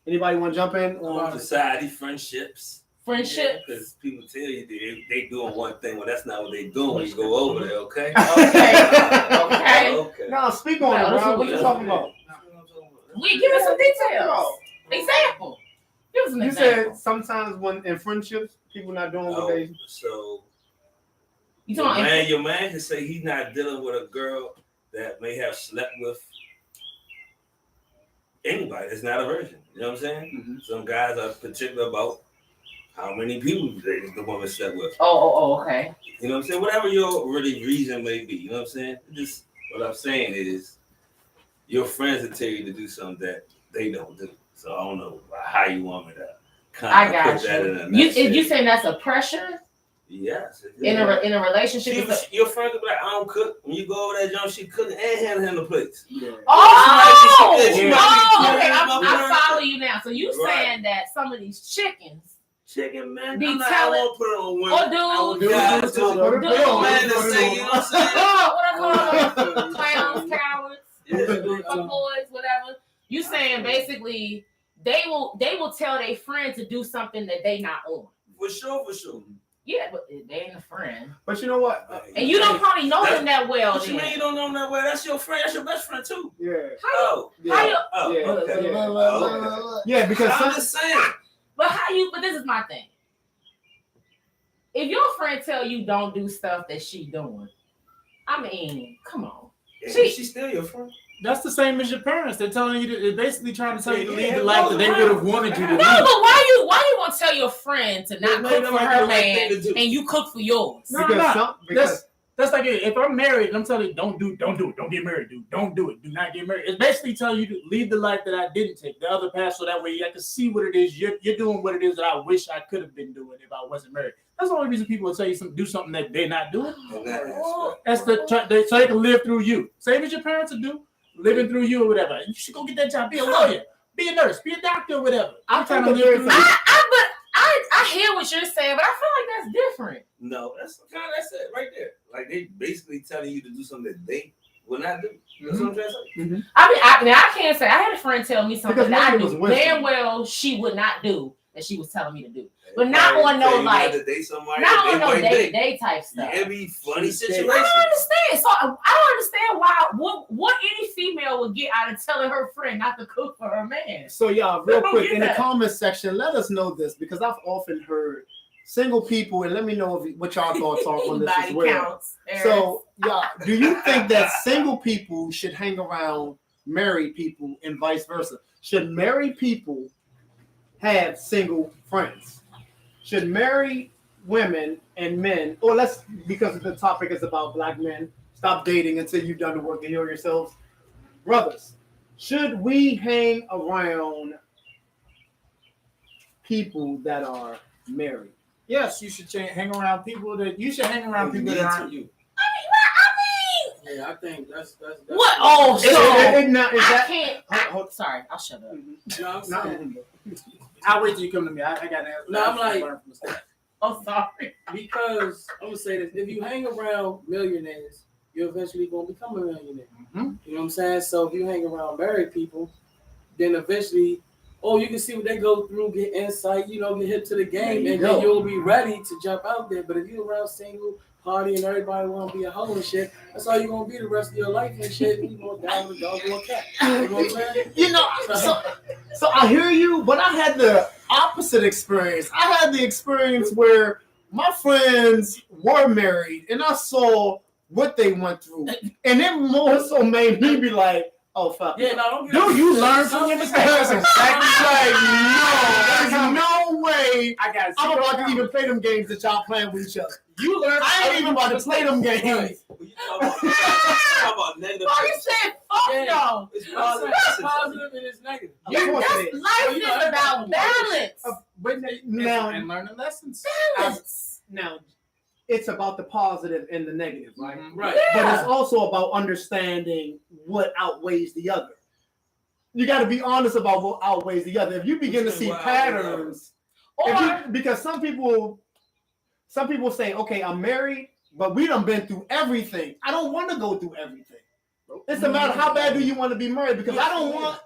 Anybody want to jump in on Society, friendships. Friendship. Because people tell you they doing one thing. Well, that's not what they doing when you go over there, okay? Okay. No, speak on it, bro. What you talking about? We give us some details. Example. Give us an You example. said sometimes when in friendships, people not doing what they. So You your talking? man can say he's not dealing with a girl that may have slept with anybody that's not a virgin. You know what I'm saying? Mhm. Some guys are particular about how many people the woman slept with. Okay. You know what I'm saying? Whatever your really reason may be, you know what I'm saying? Just what I'm saying is your friends will tell you to do something that they don't do. So I don't know how you want me to I kind of got put that in a you. nutshell. You saying that's a pressure Yes. in a relationship? Your friend will be like, I don't cook. When you go over that jump, she cooking and handling the plates. Yeah. Oh, She okay. might be- I follow you now. So you Right. saying that some of these chickens Chicken, man. Be I'm not, I telling- won't put it on women. or dudes, Yeah, Dudes, just put it dudes, on. man to say, you know what I'm saying? what I call them? Clowns, cowards, Yeah. fuckboys, whatever. You saying basically they will tell their friend to do something that they not on. For sure. Yeah, but they ain't a friend, But you know what? and you don't probably know them that well. What you then. mean you don't know them that way? That's your friend. That's your best friend too. Yeah. Oh, How you? oh, Yeah. okay. Yeah. Oh, Yeah, because I'm some, just saying. But how you? But this is my thing. If your friend tell you don't do stuff that she doing, I mean, come on. She's still your friend. That's the same as your parents. They're telling you, they're basically trying to tell you to lead Yeah, the life that they would have wanted you to No, lead. but why you gonna tell your friend to not They cook made for them her the right man thing to do. and you cook for yours? No, because no. some because That's like if I'm married and I'm telling you, don't do it. Don't get married, dude. Don't do it. Do not get married. It's basically telling you to lead the life that I didn't take, the other path, so that way I can see what it is. You're doing what it is that I wish I could have been doing if I wasn't married. That's the only reason people will tell you do something that they're not doing. That's so they can live through you. Same as your parents would do, living through you or whatever. You should go get that job. Be a lawyer. Be a nurse. Be a doctor or whatever. I'm trying to live through you. I hear what you're saying, but I feel like that's different. No, that's it right there. Like they basically telling you to do something that they will not do. That's what I'm trying to say. I can't say I had a friend tell me something Because that I maybe it knew was wisdom. damn well she would not do that she was telling me to do. But not on no Tell you like to date somebody not that on no they might day to date. day type stuff. It'd be funny I situations. don't understand. So I don't understand why what any female would get out of telling her friend not to cook for her man. So y'all, real I don't quick, get in the that. comment section, let us know this because I've often heard single people, and let me know what y'all thoughts are on this as Body well. counts. So, y'all, do you think that single people should hang around married people and vice versa? Should married people have single friends? Should married women and men, or because the topic is about black men, stop dating until you've done the work to heal yourselves. Brothers, should we hang around people that are married? Yes, you should hang around people that you should hang around people that aren't you. Yeah, I think that's What? Oh, so Now, is I that? can't. hold- Sorry, I'll shut up. No, I'm No, saying, I'll wait till you come to me. I got to answer. No, I'm like- I'm sorry. because I'm gonna say this: if you hang around millionaires, you're eventually gonna become a millionaire. Mhm. You know what I'm saying? So if you hang around married people, then eventually, you can see what they go through, get insight, get hip to the game, There you and go. then you'll be ready to jump out there. But if you're around single, party, and everybody want to be a hoe and shit, that's all you're gonna be the rest of your life and shit. You gonna die with a dog or a cat. You know what I'm saying? You know, so I hear you, but I had the opposite experience. I had the experience where my friends were married, and I saw what they went through, and it more so made me be like, "Oh fuck." Yeah, no, don't Dude, you learn from your mistakes. That's exactly Like, right. no, there's no way I got I'm about to even play them games that y'all playing with each other. You learn. I ain't even about to play them games. Right. When you talk about negative. Oh, you said fuck Yeah. no. It's I'm positive. saying positive and it's negative. Of course That's it is. life You is know, about balance. But now, and learning lessons. Balance. now, it's about the positive and the negative, right? Right. But it's also about understanding what outweighs the other. You got to be honest about what outweighs the other. If you begin to see What outweighs the patterns, Or because some people say, "Okay, I'm married, but we done been through everything. I don't want to go through everything." It's a matter how bad do you want to be married? Because I don't want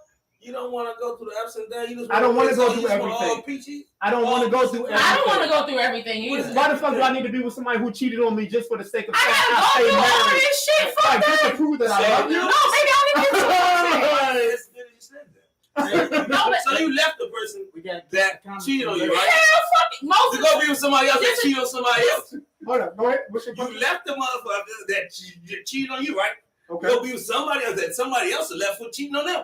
You don't want to go through the ups and downs. You just I don't want wanna to go you through just want everything. all peachy. I don't want to go through everything. I don't want to go through everything either. Why the fuck do I need to be with somebody who cheated on me just for the sake of I saying gotta go I through all stay married? this shit. Fuck Like, just that. to prove that I Say love it. you? No, maybe I don't need to. It's good you said that. No, but So you left the person We got that cheated on you, hell, right? fuck it. Most To of go be with somebody else that cheated on somebody else. Hold up, go ahead. What's your You question? left the motherfucker that cheated on you, right? Okay. Go be with somebody else that somebody else left for cheating on them.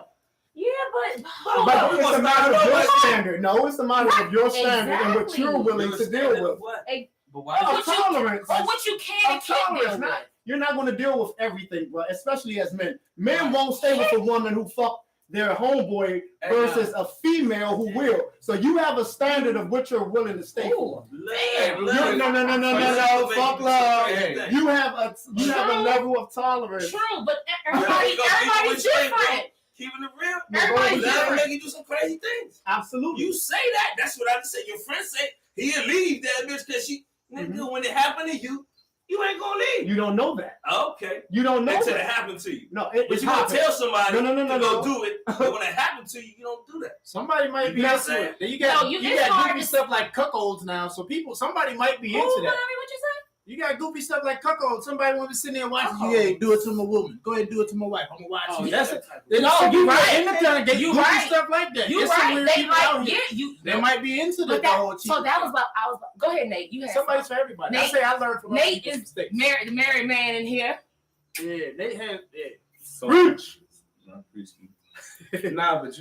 Yeah, but hold But on. it's a matter of your Right. standard. No, it's a matter of your standard and what Exactly. you're willing to deal with. What? Hey, But why? Oh, what you- tolerance. Or what you can and Of can't tolerance, deal not- with. You're not going to deal with everything, bro, especially as men. Men Right. won't stay with a woman who fucked their homeboy versus a female who will. So you have a standard of what you're willing to stay for. Love, You- no, fuck love. You have a level of tolerance. True, but you gonna keep everybody's it straight, bro? different. Keeping it real. Everybody's Let him different. make you do some crazy things. Absolutely. You say that. That's what I just said. Your friend said he'll leave that bitch because she, nigga, when it happened to you, you ain't gonna leave. You don't know that. Okay. You don't know Until it that. happened to you. No, But it's you gonna happened. tell somebody No, to go no. do it. But when it happened to you, you don't do that. Somebody might be You know what into I'm saying? it. Then you got No, you it's got hard goofy to- stuff like cuckolds now. So somebody might be Ooh, into that. honey, what you say? You got goofy stuff like cuckolds. Somebody want to sit there and watch Uh-oh. you. Hey, do it to my woman. Go ahead, and do it to my wife. I'm gonna watch Oh, you. yeah, That's that it. type of- There's No, some you people right. in the town get You goofy right. stuff like that. You There's some right. weird They people out like, here. yeah, you. They might be into But the whole that, so that was like, I was. Go ahead, Nate. You had somebody's for everybody. I Nate- say I learned from other Nate people's is mistakes. the married man in here. Yeah, they had. Yeah. So, Preach. Not preaching. Nah, but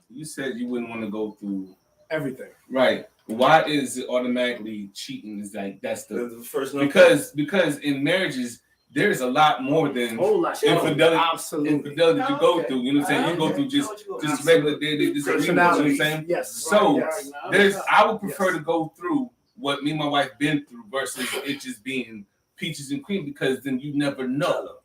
you said you wouldn't want to go through Everything. right. Why is it automatically cheating? Is like that's the The first number. because in marriages there's a lot more than Whole lot. Infidelity- Absolutely. infidelity you go Okay. through. You know what I'm saying? You go through just regular day-to-day disagreements. You know what I'm saying? Yes. So yes. I would prefer to go through what me and my wife been through versus it just being peaches and cream because then you never know.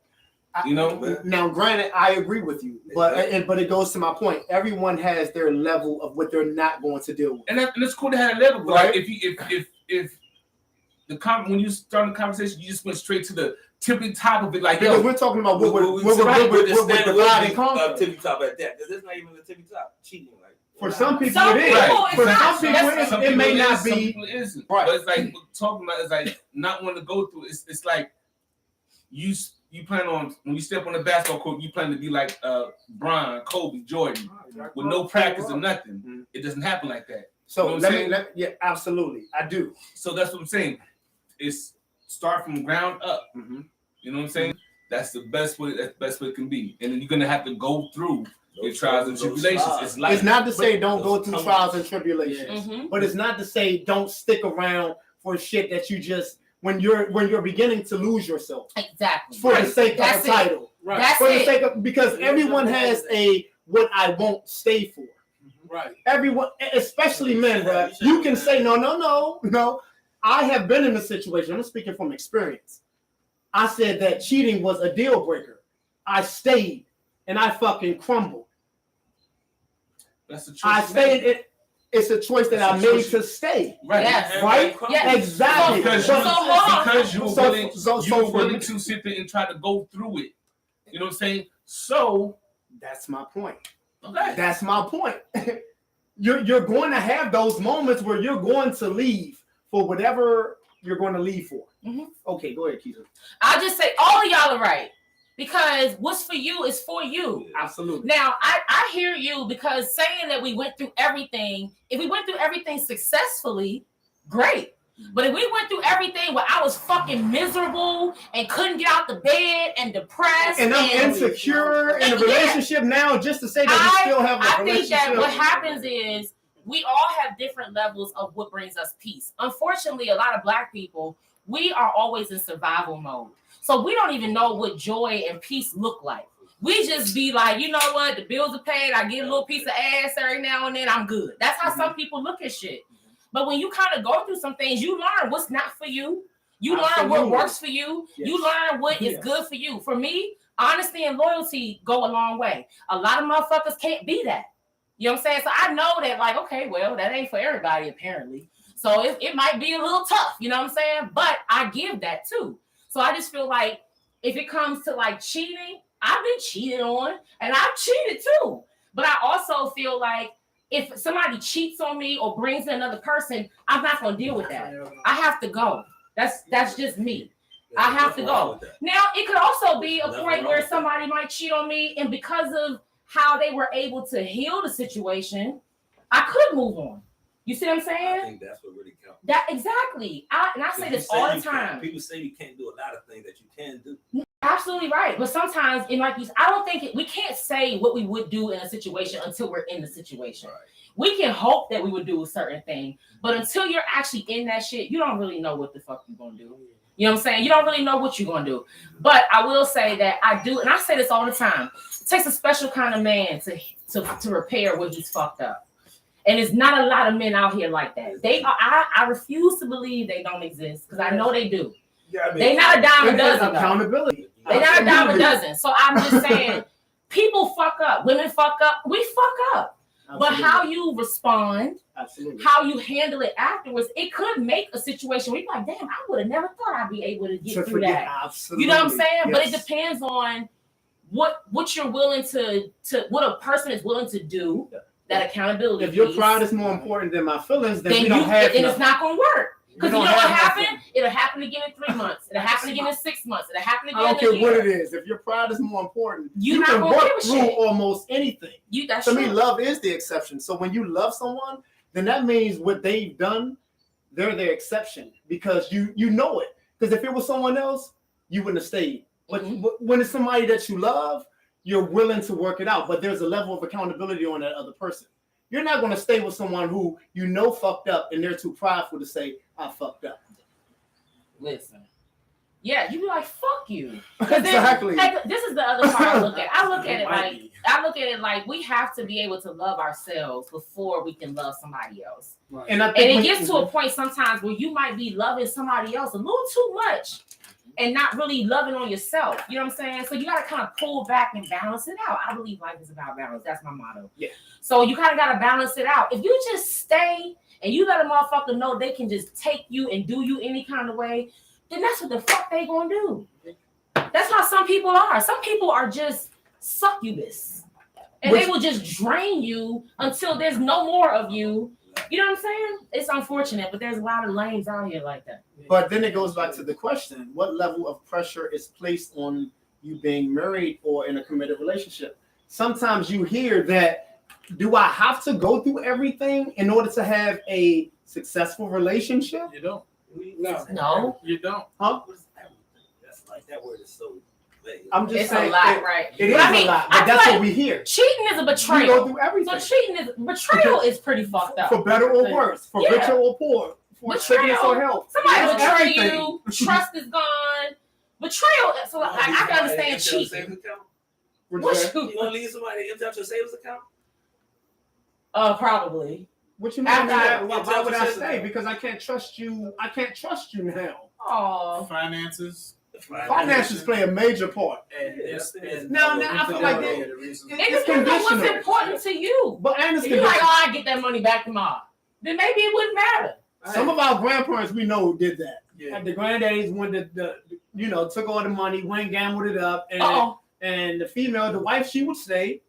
You know? Now, granted, I agree with you, but it goes to my point. Everyone has their level of what they're not going to deal with. And it's cool to have a level, but Right. like if when you start the conversation, you just went straight to the tippy top of it, like Because yo, we're talking about what we're the dividing conquer. tippy top at that. Because it's not even the tippy top. Cheating, like For some people, Some it is. people, Right. it's For not. some people, That's- it may not some be. people it isn't. Right. But it's like talking about it's like not wanting to go through. It's like you plan on when you step on the basketball court, you plan to be like Bron, Kobe, Jordan, with no practice or nothing. It doesn't happen like that. So You know what I'm let me, yeah, absolutely, I do. So that's what I'm saying. It's start from ground up. Mhm. You know what I'm saying? That's the best way. That's the best way it can be. And then you're gonna have to go through your trials and tribulations. It's like It's not to say don't go through trials and tribulations, Mhm. but it's not to say don't stick around for shit that you just when you're beginning to lose yourself Exactly. for the sake of That's a it. title. Right. That's For the it. sake of because everyone has a what I won't stay for. Right. Everyone, especially men, bro. You can say no. I have been in a situation. I'm speaking from experience. I said that cheating was a deal breaker. I stayed and I fucking crumbled. that's the choice. I you stayed. make. It's a choice that I That's a made choice. to stay. Right. Yes. Right? Yes. Exactly. Because So hold on. you were So- willing, so- you so were for willing me- to sit there and try to go through it. You know what I'm saying? So That's my point. okay. That's my point. You're going to have those moments where you're going to leave for whatever you're going to leave for. Mhm. Okay, go ahead, Keisha. I'll just say all of y'all are right. Because what's for you is for you. Absolutely. Now, I hear you because saying that we went through everything, if we went through everything successfully, great. But if we went through everything where I was fucking miserable and couldn't get out the bed and depressed And I'm insecure in a Yeah. relationship now, just to say that we still have a I think relationship. that what happens is we all have different levels of what brings us peace. Unfortunately, a lot of Black people, we are always in survival mode. So we don't even know what joy and peace look like. We just be like, you know what? The bills are paid. I get a little piece of ass every now and then. I'm good. That's how some people look at shit. But when you kind of go through some things, you learn what's not for you. You learn what Absolutely. works for you. Yes. You learn what is Yes. good for you. For me, honesty and loyalty go a long way. A lot of motherfuckers can't be that. You know what I'm saying? So I know that, like, okay, well, that ain't for everybody, apparently. So it might be a little tough, you know what I'm saying? But I give that too. So I just feel like if it comes to like cheating, I've been cheated on and I've cheated too. But I also feel like if somebody cheats on me or brings in another person, I'm not going to deal with that. I have to go. That's just me. I have to go. Now, it could also be a Nothing point wrong where with somebody might cheat on me, and because of how they were able to heal the situation, I could move on. You see what I'm I saying? think that's what really counts. That exactly. I say this all the time. People say you can't do a lot of things that you can do. Absolutely right. But sometimes, in like you, I don't think we can't say what we would do in a situation until we're in the situation. Right. We can hope that we would do a certain thing, but until you're actually in that shit, you don't really know what the fuck you're gonna do. You know what I'm saying? You don't really know what you're gonna do. But I will say that I do, and I say this all the time. It takes a special kind of man to repair what he's fucked up. And it's not a lot of men out here like that. They are. I refuse to believe they don't exist because I know they do. They not a dime a dozen. Accountability. They not a dime a dozen. So I'm just saying, people fuck up. Women fuck up. We fuck up. But how you respond, how you handle it afterwards, it could make a situation where you're like, damn, I would have never thought I'd be able to get through that. Absolutely. You know what I'm saying? Yes. But it depends on what you're willing to what a person is willing to do. That accountability. If your piece, pride is more important than my feelings, then we then don't have and it's not gonna work. Because you know what happened? It'll happen again in 3 months. It'll happen again in 6 months. It'll happen again I don't care in a what year. it is. If your pride is more important, You're you not can gonna work give a through shit. almost anything. That's To true. me, love is the exception. So when you love someone, then that means what they've done, they're the exception because you know it. Because if it was someone else, you wouldn't have stayed. But when it's somebody that you love, you're willing to work it out. But there's a level of accountability on that other person. You're not going to stay with someone who you know fucked up and they're too prideful to say, I fucked up. Listen. Yeah, you be like, fuck you. Then, Exactly. like, this is the other part I look at. I look at it like we have to be able to love ourselves before we can love somebody else. Right. And it gets to a point sometimes where you might be loving somebody else a little too much and not really loving on yourself. You know what I'm saying? So you got to kind of pull back and balance it out. I believe life is about balance. That's my motto. Yeah. So you kind of got to balance it out. If you just stay and you let a motherfucker know they can just take you and do you any kind of way, then that's what the fuck they gonna do. That's how some people are. Some people are just succubus. And they will just drain you until there's no more of you. You know what I'm saying? It's unfortunate, but there's a lot of lames out here like that. But then it goes back to the question, what level of pressure is placed on you being married or in a committed relationship? Sometimes you hear that, do I have to go through everything in order to have a successful relationship? You don't. No. You don't. Huh? That's like that word is so vague. I'm just It's saying a lot, right? It is But I mean, a lot, I but that's feel what we hear. Cheating is a You go betrayal. through everything. So betrayal is pretty fucked up. For better or worse, for Yeah. richer or poor, for Betrayal. sickness or health. Somebody It's betray everything. you, trust is gone. Betrayal, so like, I can understand cheating. What You gonna leave somebody empty out your savings account? Probably. What you mean? After Why would I stay? Because I can't trust you. I can't trust you now. Oh, Finances. Finances play a major part. And Now, I feel like it it's depends on what's conditional. important to you. But and it's If you're like, conditional. oh, I get that money back tomorrow, then maybe it wouldn't matter. Some of our grandparents we know did that. Yeah. Like the granddaddies when the took all the money, went and gambled it up, and the female, the wife, she would stay.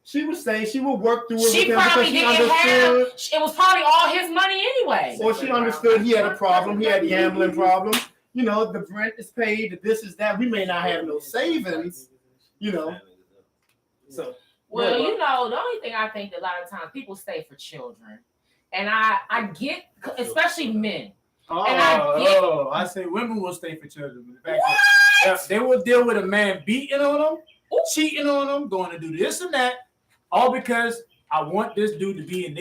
She would work through it. She with him probably because didn't have. understood, It was probably all his money anyway. or she understood he had a problem. He had gambling problem. You know, the rent is paid. The this is that. We may not have no savings. You know, so. Well, you know, the only thing I think that a lot of times people stay for children, and I get, especially men. And I say women will stay for children. In fact, yeah, they will deal with a man beating on them, cheating on them, going to do this and that, all because I want this dude to be in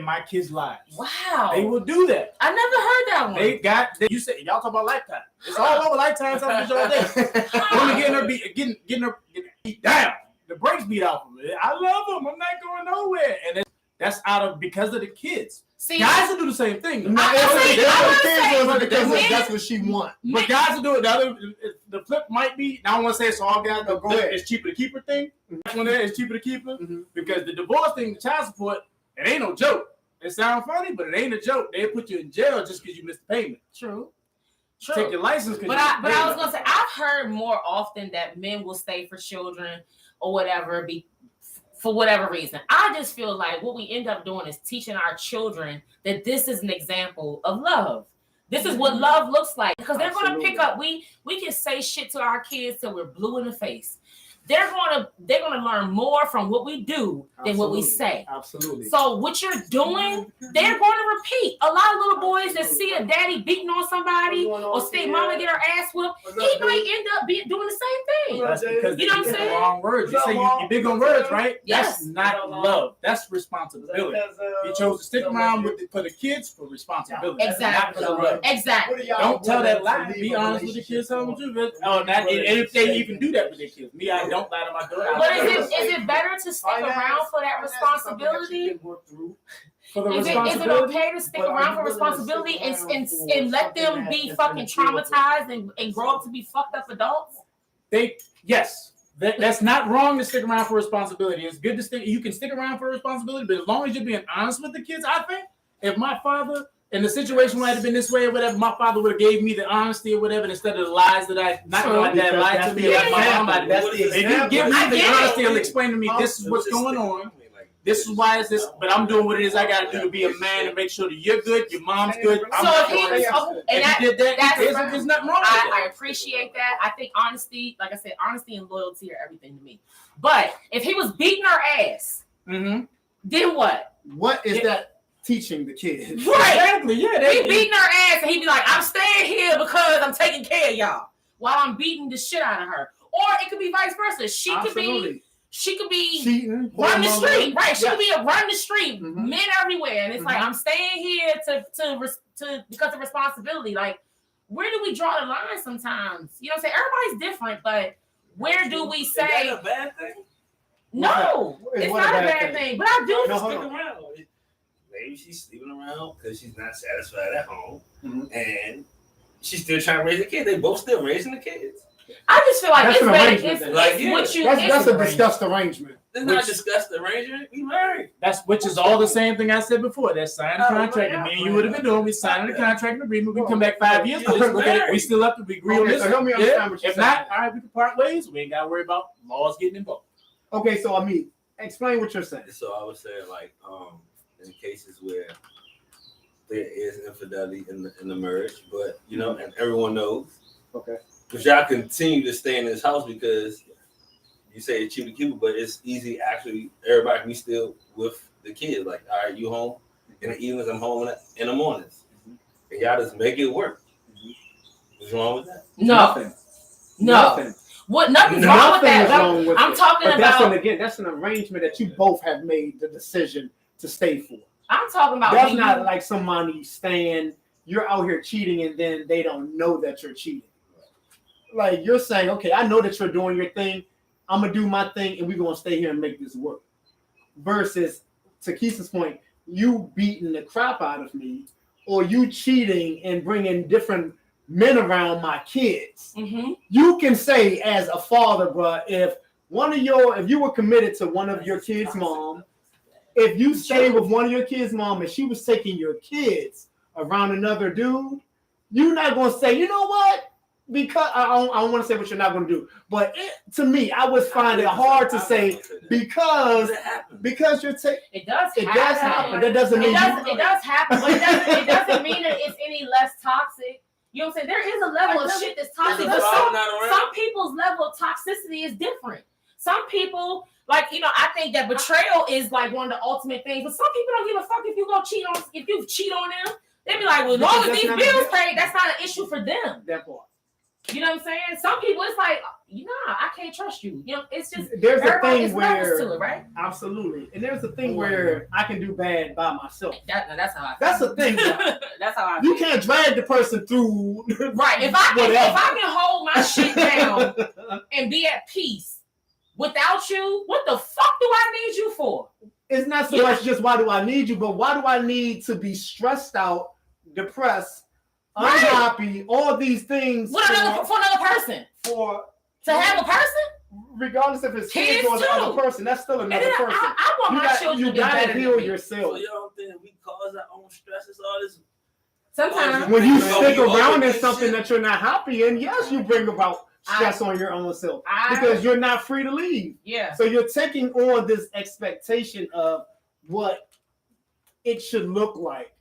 my kids' lives. Wow. They will do that. I never heard that one. You said y'all talk about Lifetime. It's all over Lifetime. Something all day. Women getting her beat down. The brakes beat off of it. I love them. I'm not going nowhere. And that's because of the kids. See, Guys will do the same thing. That's what she wants. But guys will do it. The flip might be. Now I want to say it's all guys. But go ahead. It's cheaper to keep her thing. That's when it's cheaper to keep her because the divorce thing, the child support, it ain't no joke. It sounds funny, but it ain't a joke. They put you in jail just because you missed the payment. True. Take your license. But I was gonna say I've heard more often that men will stay for children or whatever for whatever reason. I just feel like what we end up doing is teaching our children that this is an example of love. This is what love looks like because they're going to pick up. We can say shit to our kids till we're blue in the face. they're gonna learn more from what we do than what we Absolutely. say. Absolutely. So what you're doing, they're going to repeat. A lot of little boys that see a daddy beating on somebody or see mama get her ass whooped, he might end up doing the same thing. That's because You know what I'm they get the saying? wrong words. You say you're big on words, right? Yes. That's not love. That's responsibility. You chose to stick around for the kids for responsibility. Exactly. Not for love. Exactly. Don't tell that lie. Be honest with the kids. Tell them the truth. And if they even do that with their kids, me, I don't lie to my daughter. But is it better to stick around for that responsibility? For the Is it responsibility? okay to stick around for responsibility and let them be fucking traumatized and grow up to be fucked up adults? Yes. That's not wrong to stick around for responsibility. It's good to stick. You can stick around for responsibility, but as long as you're being honest with the kids, I think if my father and the situation might have been this way or whatever, my father would have gave me the honesty or whatever instead of the lies that my dad lied to me. Like my mom lied to me. If you give me the honesty, he'll explain to me this is what's going on. This is why it's this, but I'm doing what it is I got to do to be a man and make sure that you're good, your mom's good. So if he did that, there's nothing wrong with I appreciate that. I think honesty, like I said, honesty and loyalty are everything to me. But if he was beating her ass, then what? What is that teaching the kids? Right. Exactly. Yeah. He beating her ass and he'd be like, I'm staying here because I'm taking care of y'all while I'm beating the shit out of her. Or it could be vice versa. She could be cheating, run the street, right? She Yeah. could be a run the street, Mhm. men everywhere, and it's like I'm staying here to because of responsibility. Like, where do we draw the line sometimes? You know what I'm saying? Everybody's different, but where do we Is that say a bad thing? no? It's What not a bad thing, but I do. No, Stick hold on. around. Maybe she's sleeping around because she's not satisfied at home, and she's still trying to raise the kids. They both still raising the kids. I just feel like That's it's an better. arrangement It's then. Like, it's yeah. what you. That's a it's- discussed arrangement. It's not discussed arrangement. We married. Which is all the same thing I said before. That signed contract, and me and you would have been doing. We signed the contract and agreement. We come back 5 years. Let's look at it. We still have to agree on Okay, this. so help me understand what you're If not, saying. all right, we can part ways. We ain't got to worry about laws getting involved. Okay, so I mean, explain what you're saying. So I would say, like, in cases where there is infidelity in the marriage, but you know, and everyone knows. Okay. But y'all continue to stay in this house because you say it's cheap to keep it, but it's easy. Actually, everybody can be still with the kids. Like, all right, you home in the evenings, I'm home in the mornings, and y'all just make it work. What's wrong with that? No, Nothing. no. Nothing. What? Nothing's wrong with Nothing is that. wrong with I'm it. talking But about. that's an arrangement that you both have made the decision to stay for. I'm talking about. That's when not you- like somebody staying, you're out here cheating and then they don't know that you're cheating. Like you're saying, okay, I know that you're doing your thing. I'm gonna do my thing and we're gonna stay here and make this work. Versus to Keisha's point, you beating the crap out of me or you cheating and bringing different men around my kids. Mhm. You can say as a father, bro, if you were committed to one of your kids' mom, if you stayed with one of your kids' mom and she was taking your kids around another dude, you're not gonna say, you know what? Because I don't want to say what you're not gonna do, but to me, I would find it hard to say because you're taking. It does. It does happen. That doesn't mean It does happen, but it doesn't mean that it's any less toxic. You know what I'm saying? There is a level of shit that's toxic, but some people's level of toxicity is different. Some people, like, you know, I think that betrayal is like one of the ultimate things, but some people don't give a fuck if you cheat on them. They be like, well, as long as these bills paid, that's not an issue for them. That part. You know what I'm saying? Some people, it's like, I can't trust you. You know, it's just There's a everybody thing is levels where to it, right? absolutely, and there's a thing where I can do bad by myself. That's how I feel. That's the thing. That's how I You feel. can't drag the person through. Right. If I whatever. can hold my shit down and be at peace without you, what the fuck do I need you for? It's not so much just why do I need you, but why do I need to be stressed out, depressed, Right. unhappy, all these things For another person. for To have a person? regardless if it's Kids kids or the too. other person, that's still And another then person. I want my children you to be gotta better heal than me. yourself. So y'all think we cause our own stresses, all this? Sometimes. When you So stick you around in always something shit. that you're not happy in, yes, you bring about stress on your own self because you're not free to leave. Yeah. So you're taking on this expectation of what it should look like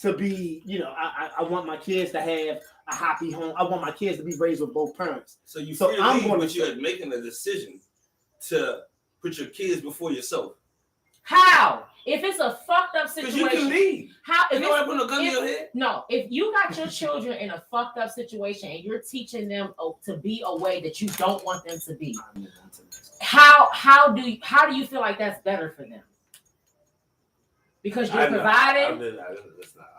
to be, you know, I want my kids to have a happy home. I want my kids to be raised with both parents. So you So feel I'm leave, gonna but you're say- making a decision to put your kids before yourself. How? If it's a fucked up Because you can situation, leave. how? You If know it's, I put no gun in if- your head. no, if you got your children in a fucked up situation and you're teaching them to be a way that you don't want them to be, how do you feel like that's better for them? Because you're providing.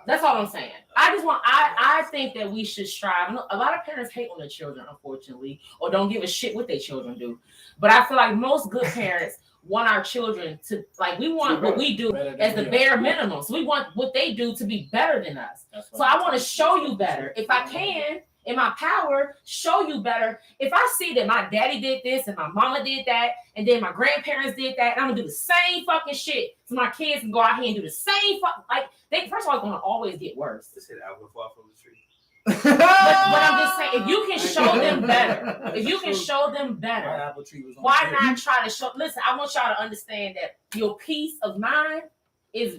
That's all I'm saying. I think that we should strive. A lot of parents hate on their children, unfortunately, or don't give a shit what their children do. But I feel like most good parents want our children to, like, we want what we do as the bare minimum. So we want what they do to be better than us. So I want to show you better. If I can, in my power, show you better. If I see that my daddy did this and my mama did that, and then my grandparents did that, and I'm gonna do the same fucking shit so my kids can go out here and do the same they first of all, it's gonna always get worse. Just hit apple fall from the tree. But I'm just saying, if you can show them better, if you can show them better, why not try to show? Listen, I want y'all to understand that your peace of mind it's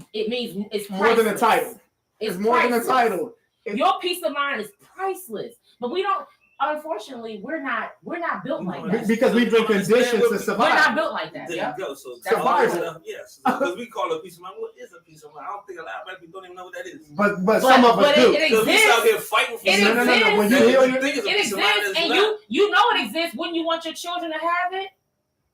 more than a priceless. title. It's more than a priceless. title. Your peace of mind is priceless, but we don't. Unfortunately, we're not built like that. Because we've been conditioned to We're not survive. built like that. There Yeah. you go. So That's all this survival. stuff, yes. Because we call it peace of mind. What is a peace of mind? I don't think a lot of black people don't even know what that is. But some of us do. It Because we out exists. here fighting for It something. exists. When you heal your, think it's a It peace of mind, exists, it's and not. you know it exists. Wouldn't you want your children to have it?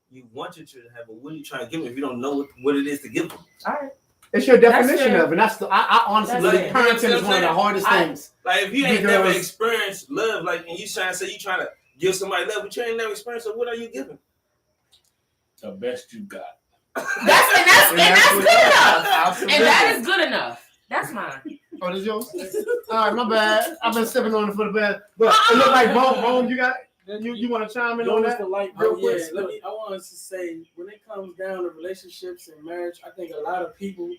You want your children to have, but what are you trying to give them if you don't know what it is to give them? All right. it's your That's definition fair. of it. And that's I honestly That's believe fair. parenting is one of the hardest things. Like if you Big ain't never girls. experienced love, like and you trying to say you trying to give somebody love, but you ain't never experienced it, what are you giving? The best you got. That's good enough. Absolutely. And that is good enough. That's mine. Oh, this yours? All right, my bad. I've been sipping on it for the bad. But it look like Rome, you got you want to chime in on that? The light, Real yeah, quick. I wanted to say, when it comes down to relationships and marriage, I think a lot of people,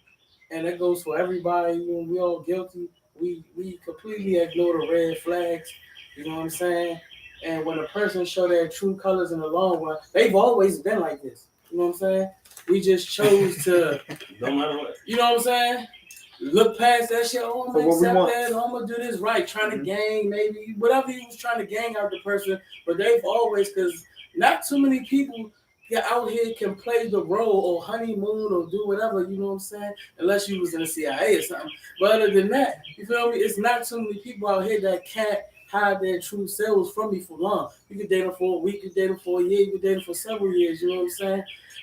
and that goes for everybody, you know, we all guilty. We completely ignore the red flags. You know what I'm saying? And when a person show their true colors in the long run, they've always been like this. You know what I'm saying? We just chose to, No matter what. you know what I'm saying? Look past that shit. Oh, I'm For gonna what we accept want. that. Oh, I'm gonna do this right. Trying to Mhm. gang, maybe whatever he was trying to gang out the person. But they've always, because not too many people get out here can play the role or honeymoon or do whatever. You know what I'm saying? Unless you was in the CIA or something. But other than that, you feel me? It's not too many people out here that can't hide their true selves from me for long. You could date them for a week, you could date them for a year, you could date them for several years. You know what I'm saying?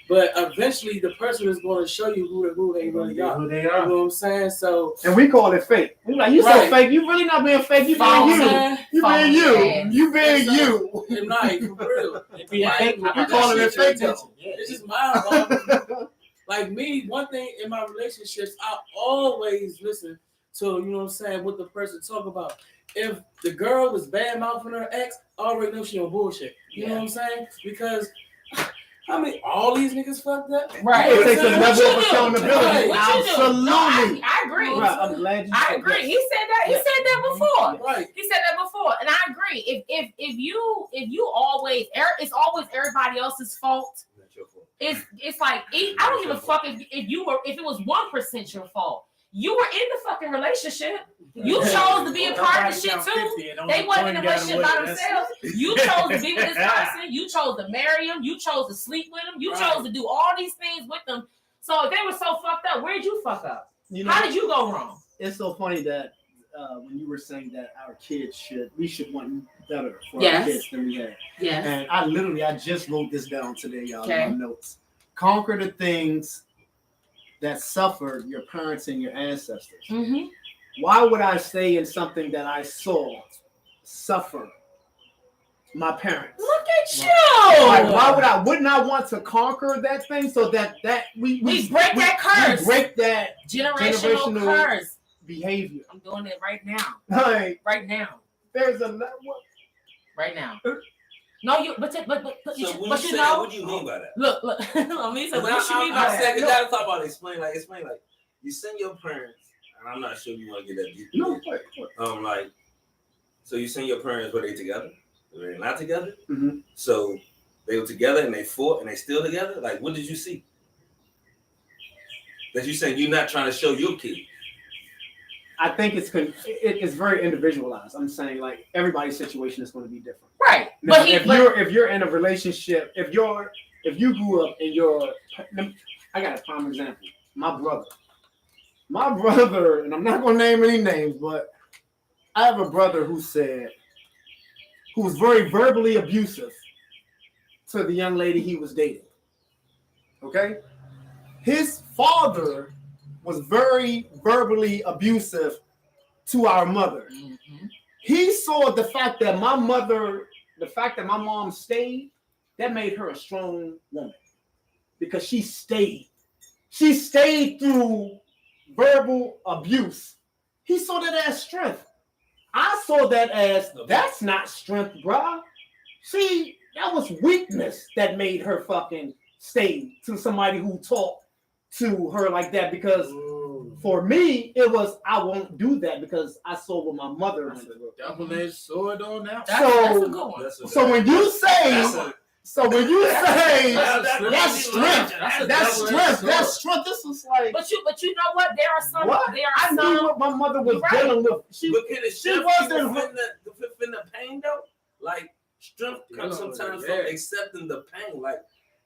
But eventually, the person is going to show you who they really are. Who they You know are. what I'm saying? So, And we call it fake. We're like, you so Right. fake. You really not being fake. You False. being you. man, You False being you. ass. You being That's you. and like for real, Be a fake. we We calling it fake though. It's just mind-boggling. Like me, one thing in my relationships, I always listen to, you know what I'm saying, what the person talk about. If the girl was bad mouthing her ex, I already know she on bullshit. You know what I'm saying? Because I mean, all these niggas fucked up. Right. It takes a What level you of do? accountability. Right. What you do? Absolutely. No, I agree. Right, I'm glad you I said agree. that. He said that. He said that before. Right. He said that before, and I agree. If you always, it's always everybody else's fault. Not your fault. It's like I don't give a fuck if it was 1% your fault. You were in the fucking relationship. You chose to be a part of the shit too. They wasn't in a relationship by themselves. You chose to be with this person. You chose to marry him. You chose to sleep with him. You chose to do all these things with them. So if they were so fucked up, where did you fuck up? You know, How did you go wrong? it's so funny that when you were saying that our kids we should want better for Yes. our kids than we had. Yes. And I just wrote this down today, y'all, Okay. in my notes. Conquer the things that suffered your parents and your ancestors. Mm-hmm. Why would I stay in something that I saw suffer my parents? Look at you. Like, wouldn't I want to conquer that thing so that we break that curse. We break that Generational curse. behavior. I'm doing it right now. Like, Right now. there's a Right now. No, you. But So you when you but say you that, know. what do you mean by that? Look. Let me say. What you mean by I said, that? you gotta talk about it. Explain like you send your parents, and I'm not sure you want to get that deep. no. Like, so you send your parents, were they together? Were they not together? Mm-hmm. So they were together and they fought and they still together? Like, what did you see? That you saying you're not trying to show your kid. I think it's very individualized. I'm saying everybody's situation is going to be different. Right. Now, But if you're in a relationship, if your if you grew up in your, I got a prime example. My brother, and I'm not gonna name any names, but I have a brother who was very verbally abusive to the young lady he was dating. Okay, his father was very verbally abusive to our mother. Mhm. He saw the fact that my mom stayed, that made her a strong woman because she stayed. She stayed through verbal abuse. He saw that as strength. I saw that as that's not strength, bruh. See, that was weakness that made her fucking stay to somebody who talked to her like that because for me, it was I won't do that because I saw what my mother went through. Double-edged sword on that. That's a good one. So when you say That's strength, that's strength. This was like, But you know what? There are some. what? There are I knew some. what my mother was You're right. dealing with. But can it she strength wasn't- keep within the pain though? Like strength comes sometimes from accepting the pain. Like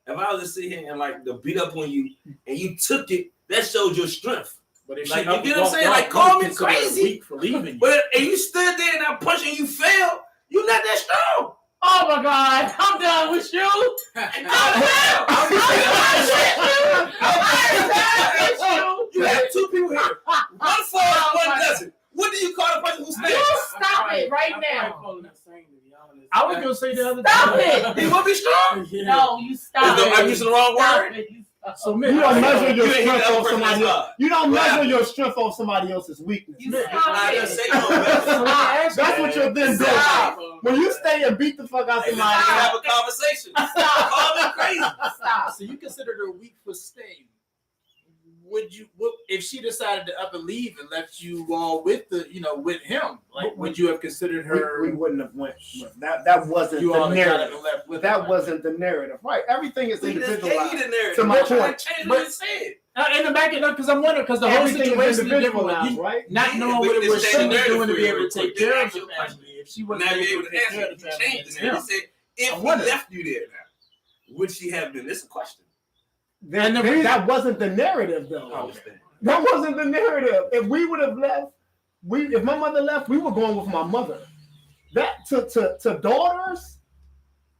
if I was to sit here and like to beat up on you and you took it, that shows your strength. But if Like, she you get what I'm saying? Like, call me crazy. weak for leaving. But and you stood there and I punched and you fell, you not that strong. Oh my God! I'm done with you. You have two people here. One falls, one doesn't. What do you call the person who stands? You stop it right now. I was gonna say the other Stop it. He will be strong. No, you stop it. I'm using the wrong Stop word. it. You stop. So You don't measure your You ain't strength the other off person somebody that's else. God. You don't Right. measure your strength off somebody else's weakness. You Nah, stop just it. say no. That's what you're then doing. Stop. When you stay and beat the fuck out Hey, let's somebody, have a conversation. Stop. Call me crazy. Stop. So you considered her weak for staying. Would you, if she decided to up and leave and left you all with with him? Like, would you have considered her? we wouldn't have went. That wasn't You the all got narrative. up and left with That her. wasn't the narrative, right? Everything is We just individualized. gave you the narrative. To my We're trying point. to change But- what you said. And the back end up because I'm wondering because the whole Everything is situation is different. individualized, You right? not Yeah, knowing but what it it's was changing she was narrative doing to for be you able real to take quick. care Then of ask the your family. question. If she wasn't Now you're able able to to take answer care it. of the You family, changed it's it. You him. said, if I we wonder. left you there now, would she have been? This is a question. That wasn't the narrative, though. I understand. That wasn't the narrative. If we would have left, if my mother left, we were going with my mother. That to daughters,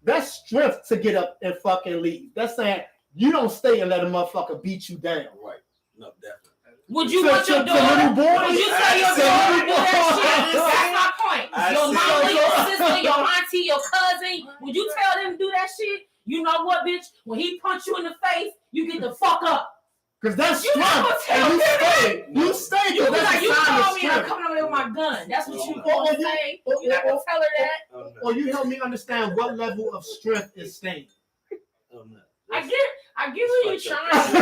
that's strength to get up and fucking leave. That's saying you don't stay and let a motherfucker beat you down. Right. No, definitely. Would you To- want your to daughter? little boys? Would you tell your To daughter to little do that boys. shit? That's my point. I Your see. mama, your sister, your auntie, your cousin. Would you tell them to do that shit? You know what, bitch? When he punch you in the face, you get the fuck up. Because that's You never strength. tell And you them stay. You stay You because be that's like, you a sign of told me I'm strength. coming over there with my gun. That's what you Or gonna say. You not gonna tell her that. Oh, no. Or you help me understand what level of strength is staying. Oh, no. I get where you trying to go.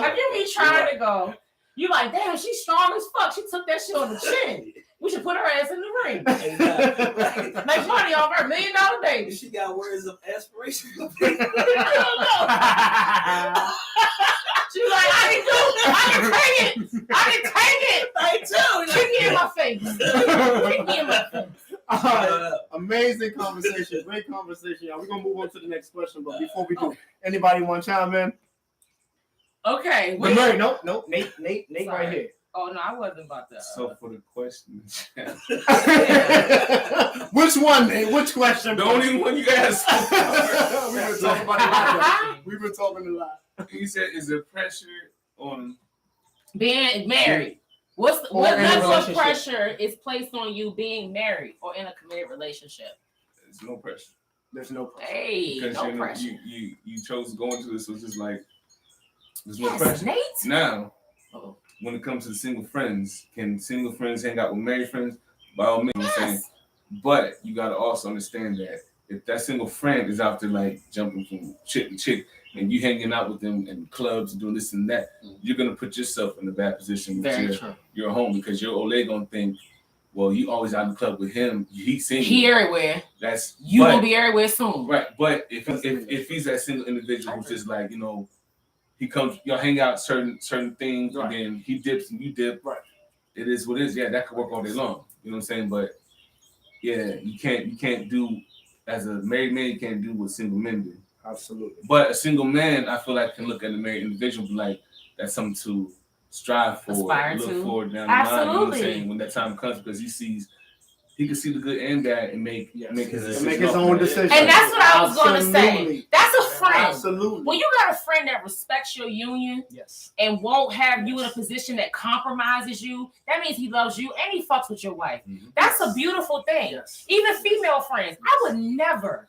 I get where you trying to go. You like, damn, she's strong as fuck. She took that shit on the chin. We should put her ass in the ring. Exactly. Make money off her $1 million baby. She got words of aspiration. She like, I can take it. I tell Kick me in my face. Kick me in my face. All right. Amazing conversation. Great conversation, y'all. We're gonna move on to the next question, but before we do, anybody want to chime in? Okay. Wait, no, Nate right here. Oh no, I wasn't about to. So for the question, Which one, Nate? Which question? the only one you asked. We've been talking about a lot. We've been talking a lot. He said, "Is there pressure on?" Being married. What Or in a level of relationship. pressure is placed on you being married or in a committed relationship? There's no pressure There's no pressure. Hey, because no you know, pressure. you chose to go into this, so it's just like there's no Yes, pressure. Nate. Now, Oh. when it comes to the single friends, can single friends hang out with married friends? By all means, you know what I'm saying. Yes. But you gotta also understand that if that single friend is out there like jumping from chick to chick, and you hanging out with them in clubs and doing this and that, you're gonna put yourself in a bad position with Very true. your home because your old lady gonna think, well, you always out in the club with him. He's single. He everywhere. That's You but- gonna be everywhere soon. right. But if he's that single individual who's just like, you know, he comes, y'all hang out certain things, Right. and then he dips and you dip. Right. It is what it is. Yeah, that could work all day long. You know what I'm saying? But yeah, you can't do as a married man. You can't do what single men do. Absolutely. But a single man, I feel like, can look at a married individual and be like, that's something to strive for, Aspire look to. forward down the line. You know what I'm Absolutely. saying? When that time comes, because he can see the good and bad and make his Make decision his off own of that. decision. And that's what I was going to say. Absolutely. That's a friend. Absolutely. When you got a friend that respects your union Yes. and won't have you in a position that compromises you, that means he loves you and he fucks with your wife. Mhm. That's a beautiful thing. Yes. Even female friends, I would never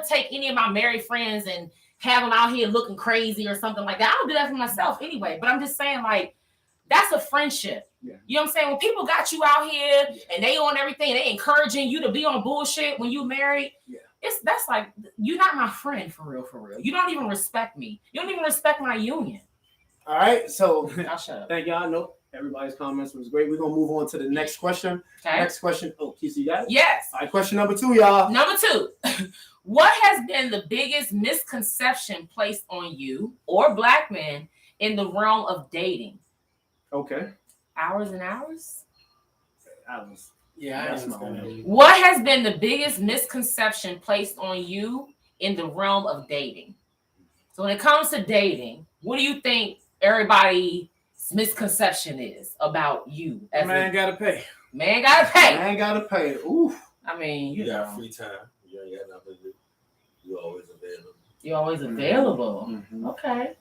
take any of my married friends and have them out here looking crazy or something like that. I don't do that for myself anyway. But I'm just saying, like, that's a friendship. Yeah. You know what I'm saying? When people got you out here and they on everything, they encouraging you to be on bullshit when you married. Yeah. That's like, you're not my friend for real, for real. You don't even respect me. You don't even respect my union. All right. So I'll shut up. thank y'all. Nope. Everybody's comments was great. We're gonna move on to the next question. Okay. Next question. Oh, Keisha, you got it? Yes. All right, question number 2, y'all. Number 2, what has been the biggest misconception placed on you or black men in the realm of dating? Okay. Hours and hours? Yeah, I That's understand. my that. What has been the biggest misconception placed on you in the realm of dating? So when it comes to dating, what do you think everybody's misconception is about you? As Man a gotta pay. man gotta pay. Man gotta pay. Ooh. I mean, You you got know, free time. You ain't got nothing to do. You always available. you're always available. Mhm. Okay.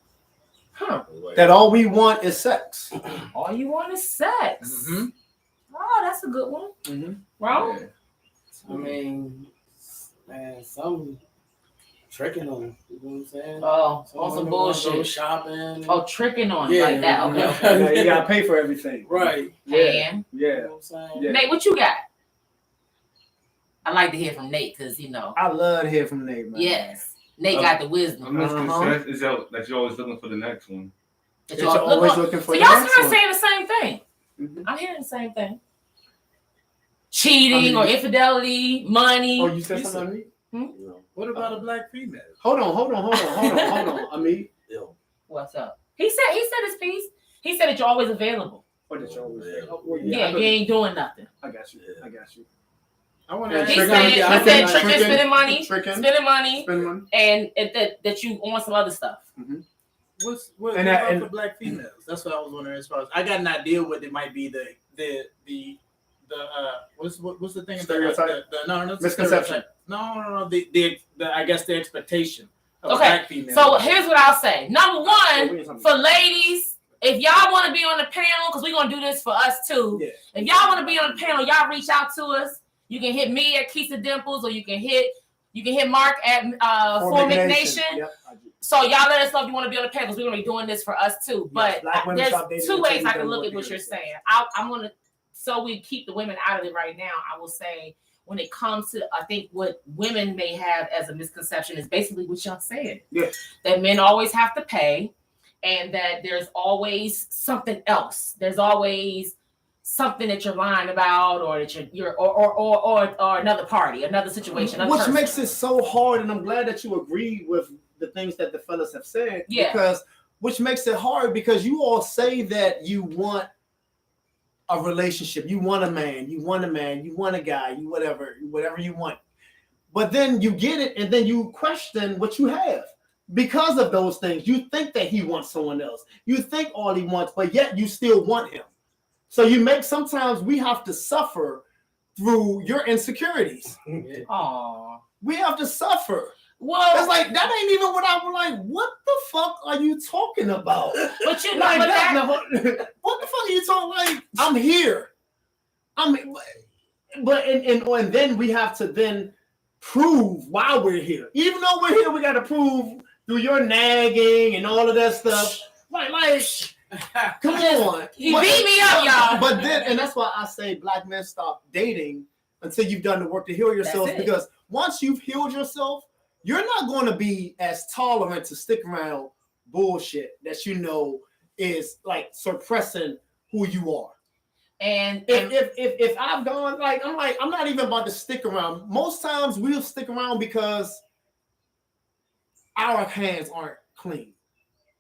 Huh. That all we want is sex. All you want is sex. Mm-hmm. Oh, that's a good one. Mhm. Wrong? Yeah. I mean, man, some tricking on them. You know what I'm saying? Oh, Some on some women wanna go bullshit. shopping. Oh, tricking on Yeah, like that. Okay. yeah. okay. Yeah, you gotta pay for everything. Right. Yeah. And You Yeah. know what I'm saying? Yeah. Nate, what you got? I like to hear from Nate because I love to hear from Nate, man. yes, Nate got the A wisdom misconception is that you're always looking for the next one. that That you're y'all look always on. looking for So the y'all next kind of one. saying the same thing. Mhm. I'm hearing the same thing. Cheating I or mean- infidelity, money. Oh, you said You something on me? You know, What about a black female? Hold on. I mean, yo, What's up? He said his piece. He said that you're always available. what did you always say? Yeah. Oh, well, Yeah, I you ain't doing nothing. got you. Yeah. I got you. I want Yeah, to He tricking, said, tricking, tricking, spending money, tricking. spending money, Spend money. and that you want some other stuff. What And about that- for black females? That's what I was wondering. As far as I got an idea what it might be the what's the thing? Stereotype? No, Misconception. stereotype. No. The I guess the expectation of Okay, black females. So here's what I'll say. Number Yeah, one, we ain't for ladies, if y'all want to be on the panel, because we're gonna do this for us too. Yeah. If y'all want to be on the panel, y'all reach out to us. You can hit me at Keisha Dimples, or you can hit Mark at Formic Nation. Yep, I do. So y'all let us know if you want to be on the panel, because we're gonna be doing this for us too. But Black women stop there's dating two until ways you I done can look what at what you you're said. saying. I'm gonna, so we keep the women out of it right now. I will say, when it comes to, I think what women may have as a misconception is basically what y'all said. Yeah. That men always have to pay, and that there's always something else. There's always something that you're lying about, or that you're or another party, another situation, another Which person. makes it so hard, and I'm glad that you agree with the things that the fellas have said. Yeah. Because which makes it hard because you all say that you want a relationship, you want a man, you want a guy, you whatever you want. But then you get it, and then you question what you have. Because of those things, you think that he wants someone else. You think all he wants, but yet you still want him. So sometimes we have to suffer through your insecurities. Aw. We have to suffer. Well, It's like that ain't even what I'm like. What the fuck are you talking about? but you know, Like but that, that, no, what the fuck are you talking? Like I'm here. But then we have to then prove why we're here. Even though we're here, we got to prove through your nagging and all of that stuff. Like, come on. he beat me up, y'all. But then, and that's why I say black men stop dating until you've done the work to heal yourself. That's it. Because once you've healed yourself, you're not going to be as tolerant to stick around bullshit that you know is like suppressing who you are. and If I've gone I'm not even about to stick around. Most times we'll stick around because our hands aren't clean.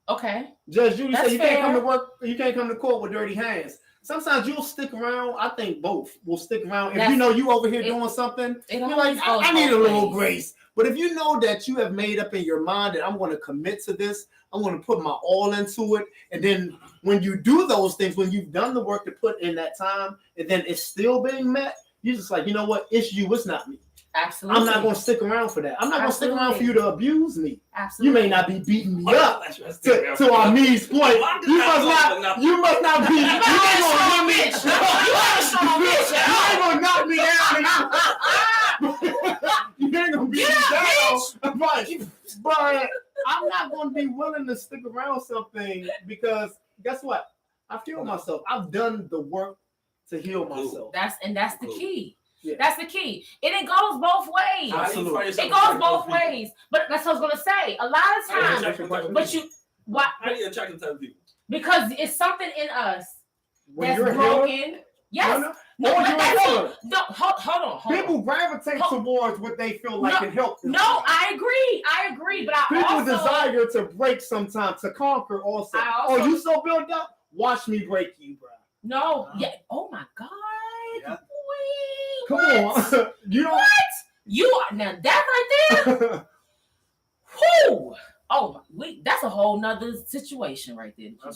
okay, Judge Judy That's said you can't fair. come to work, you can't come to court with dirty hands. Sometimes you'll stick around. I think both will stick around. If you know you over here doing something, it you're always like, goes I need a both little ways. grace. But if you know that you have made up in your mind that I'm going to commit to this, I'm going to put my all into it, and then when you do those things, when you've done the work to put in that time, and then it's still being met, you're just like, you know what? It's you. It's not me. Absolutely. I'm not going to stick around for that. I'm not going to stick around for you to abuse me. Absolutely. You may not be beating me up to Amiz's point. You must not be. You ain't gonna knock me. You ain't gonna knock me down. You ain't gonna beat me down. But I'm not gonna be willing to stick around something because guess what? I feel myself. I've done the work to heal myself. That's the key. Yeah. That's the key. And it goes both ways. Absolutely. It goes both ways. But that's what I was gonna say. A lot of times, but you what? How do you attract the type of people? Because it's something in us When that's you're a healer, broken. Yes. No, but you're a that's healer. it. No, hold on. People gravitate towards what they feel like can help them. No, I agree. But People also desire to break sometimes, to conquer also. Oh, you so built up? Watch me break you, bro. No, yeah. Oh my God. Yeah. Wait, Come what? on. You don't. What? You are now that right there. Whoo! Oh, that's a whole nother situation right there. But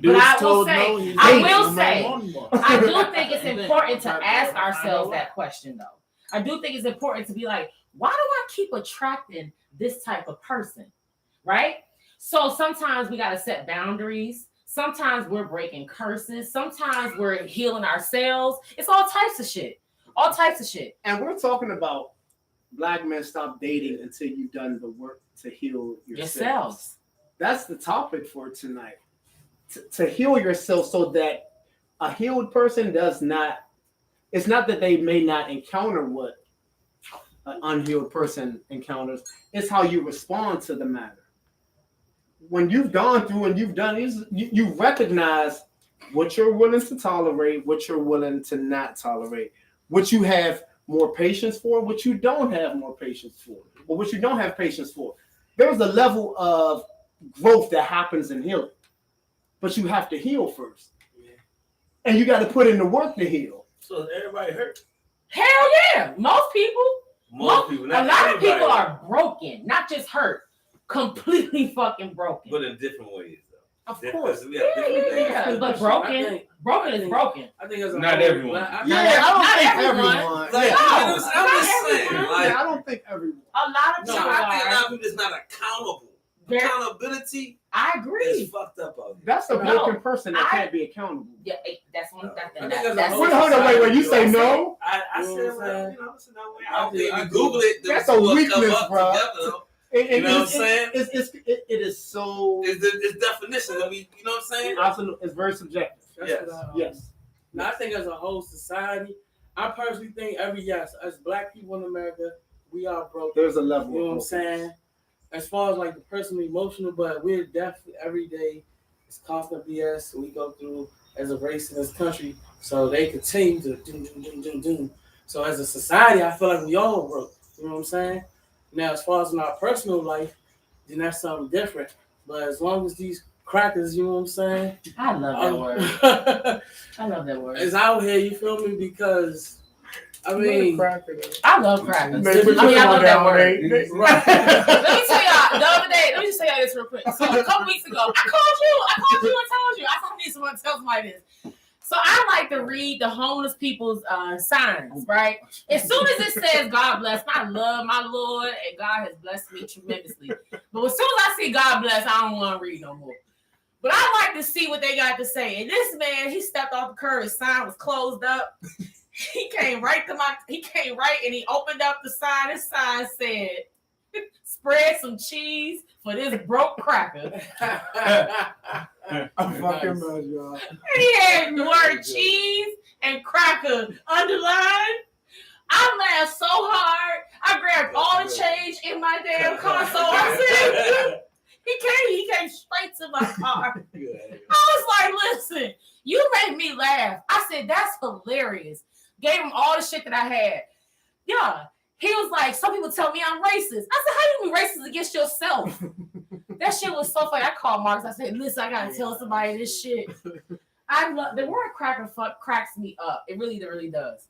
I will say, I do think it's important to ask ourselves that question, though. I do think it's important to be like, why do I keep attracting this type of person, right? So sometimes we got to set boundaries. Sometimes we're breaking curses. Sometimes we're healing ourselves. It's all types of shit. All types of shit. And we're talking about Black men stop dating until you've done the work to heal yourselves. That's the topic for tonight. To heal yourself so that a healed person does not, it's not that they may not encounter what an unhealed person encounters, it's how you respond to the matter. When you've gone through and you've done these, you recognize what you're willing to tolerate, what you're willing to not tolerate, what you have more patience for, what you don't have more patience for, or what you don't have patience for. There's a level of growth that happens in healing, but you have to heal first. And you got to put in the work to heal. So everybody hurt? Hell yeah. Most people. A lot of people are broken, not just hurt. Completely fucking broken. But in different ways, though. Of course. We have different things. Yeah. But broken is broken. I think it's Not everyone. I don't think everyone. A lot of people I think a are. lot of people is not accountable. Accountability I agree. is fucked up out here. That's a broken person that can't be accountable. Yeah, that's one. Wait, you say no? I said, You know well, what you know, listen, that way. I I don't think do. you Google it. That's a weakness, bro. You know what I'm saying? It is so. It's definition. I mean, you know what I'm saying? Absolutely, it's very subjective. Yes. Now, I think as a whole society, I personally think as Black people in America, we are broke. There's a level. You know what I'm saying? As far as like the personal emotional, but we're definitely every day it's constant BS we go through as a race in this country. So they continue to do. So as a society, I feel like we all broke. You know what I'm saying? Now, as far as in our personal life, then that's something different. But as long as these crackers, you know what I'm saying? I love that word. I love that word. It's out here, you feel me? Because I mean, I love crackers. I love that word. Right. Let me tell y'all, the other day, let me just tell y'all this real quick. So a couple weeks ago, I called you and told you. I thought I need someone to tell somebody this. So I like to read the homeless people's signs, right? As soon as it says God bless, I love my Lord and God has blessed me tremendously. But as soon as I see God bless, I don't want to read no more. But I like to see what they got to say. And this man, he stepped off the curb, his sign was closed up. He came right and he opened up the sign. His sign said, spread some cheese for this broke cracker. I'm fucking mad, y'all. And he had the word cheese and cracker underlined. I laughed so hard. I grabbed all the change in my damn console. I said, he came straight to my car. I was like, listen, you made me laugh. I said, that's hilarious. Gave him all the shit that I had. Yeah. He was like, some people tell me I'm racist. I said, how you be racist against yourself? That shit was so funny. I called Marcus. I said, listen, I gotta tell somebody this shit. I love the word cracker fuck cracks me up. It really does.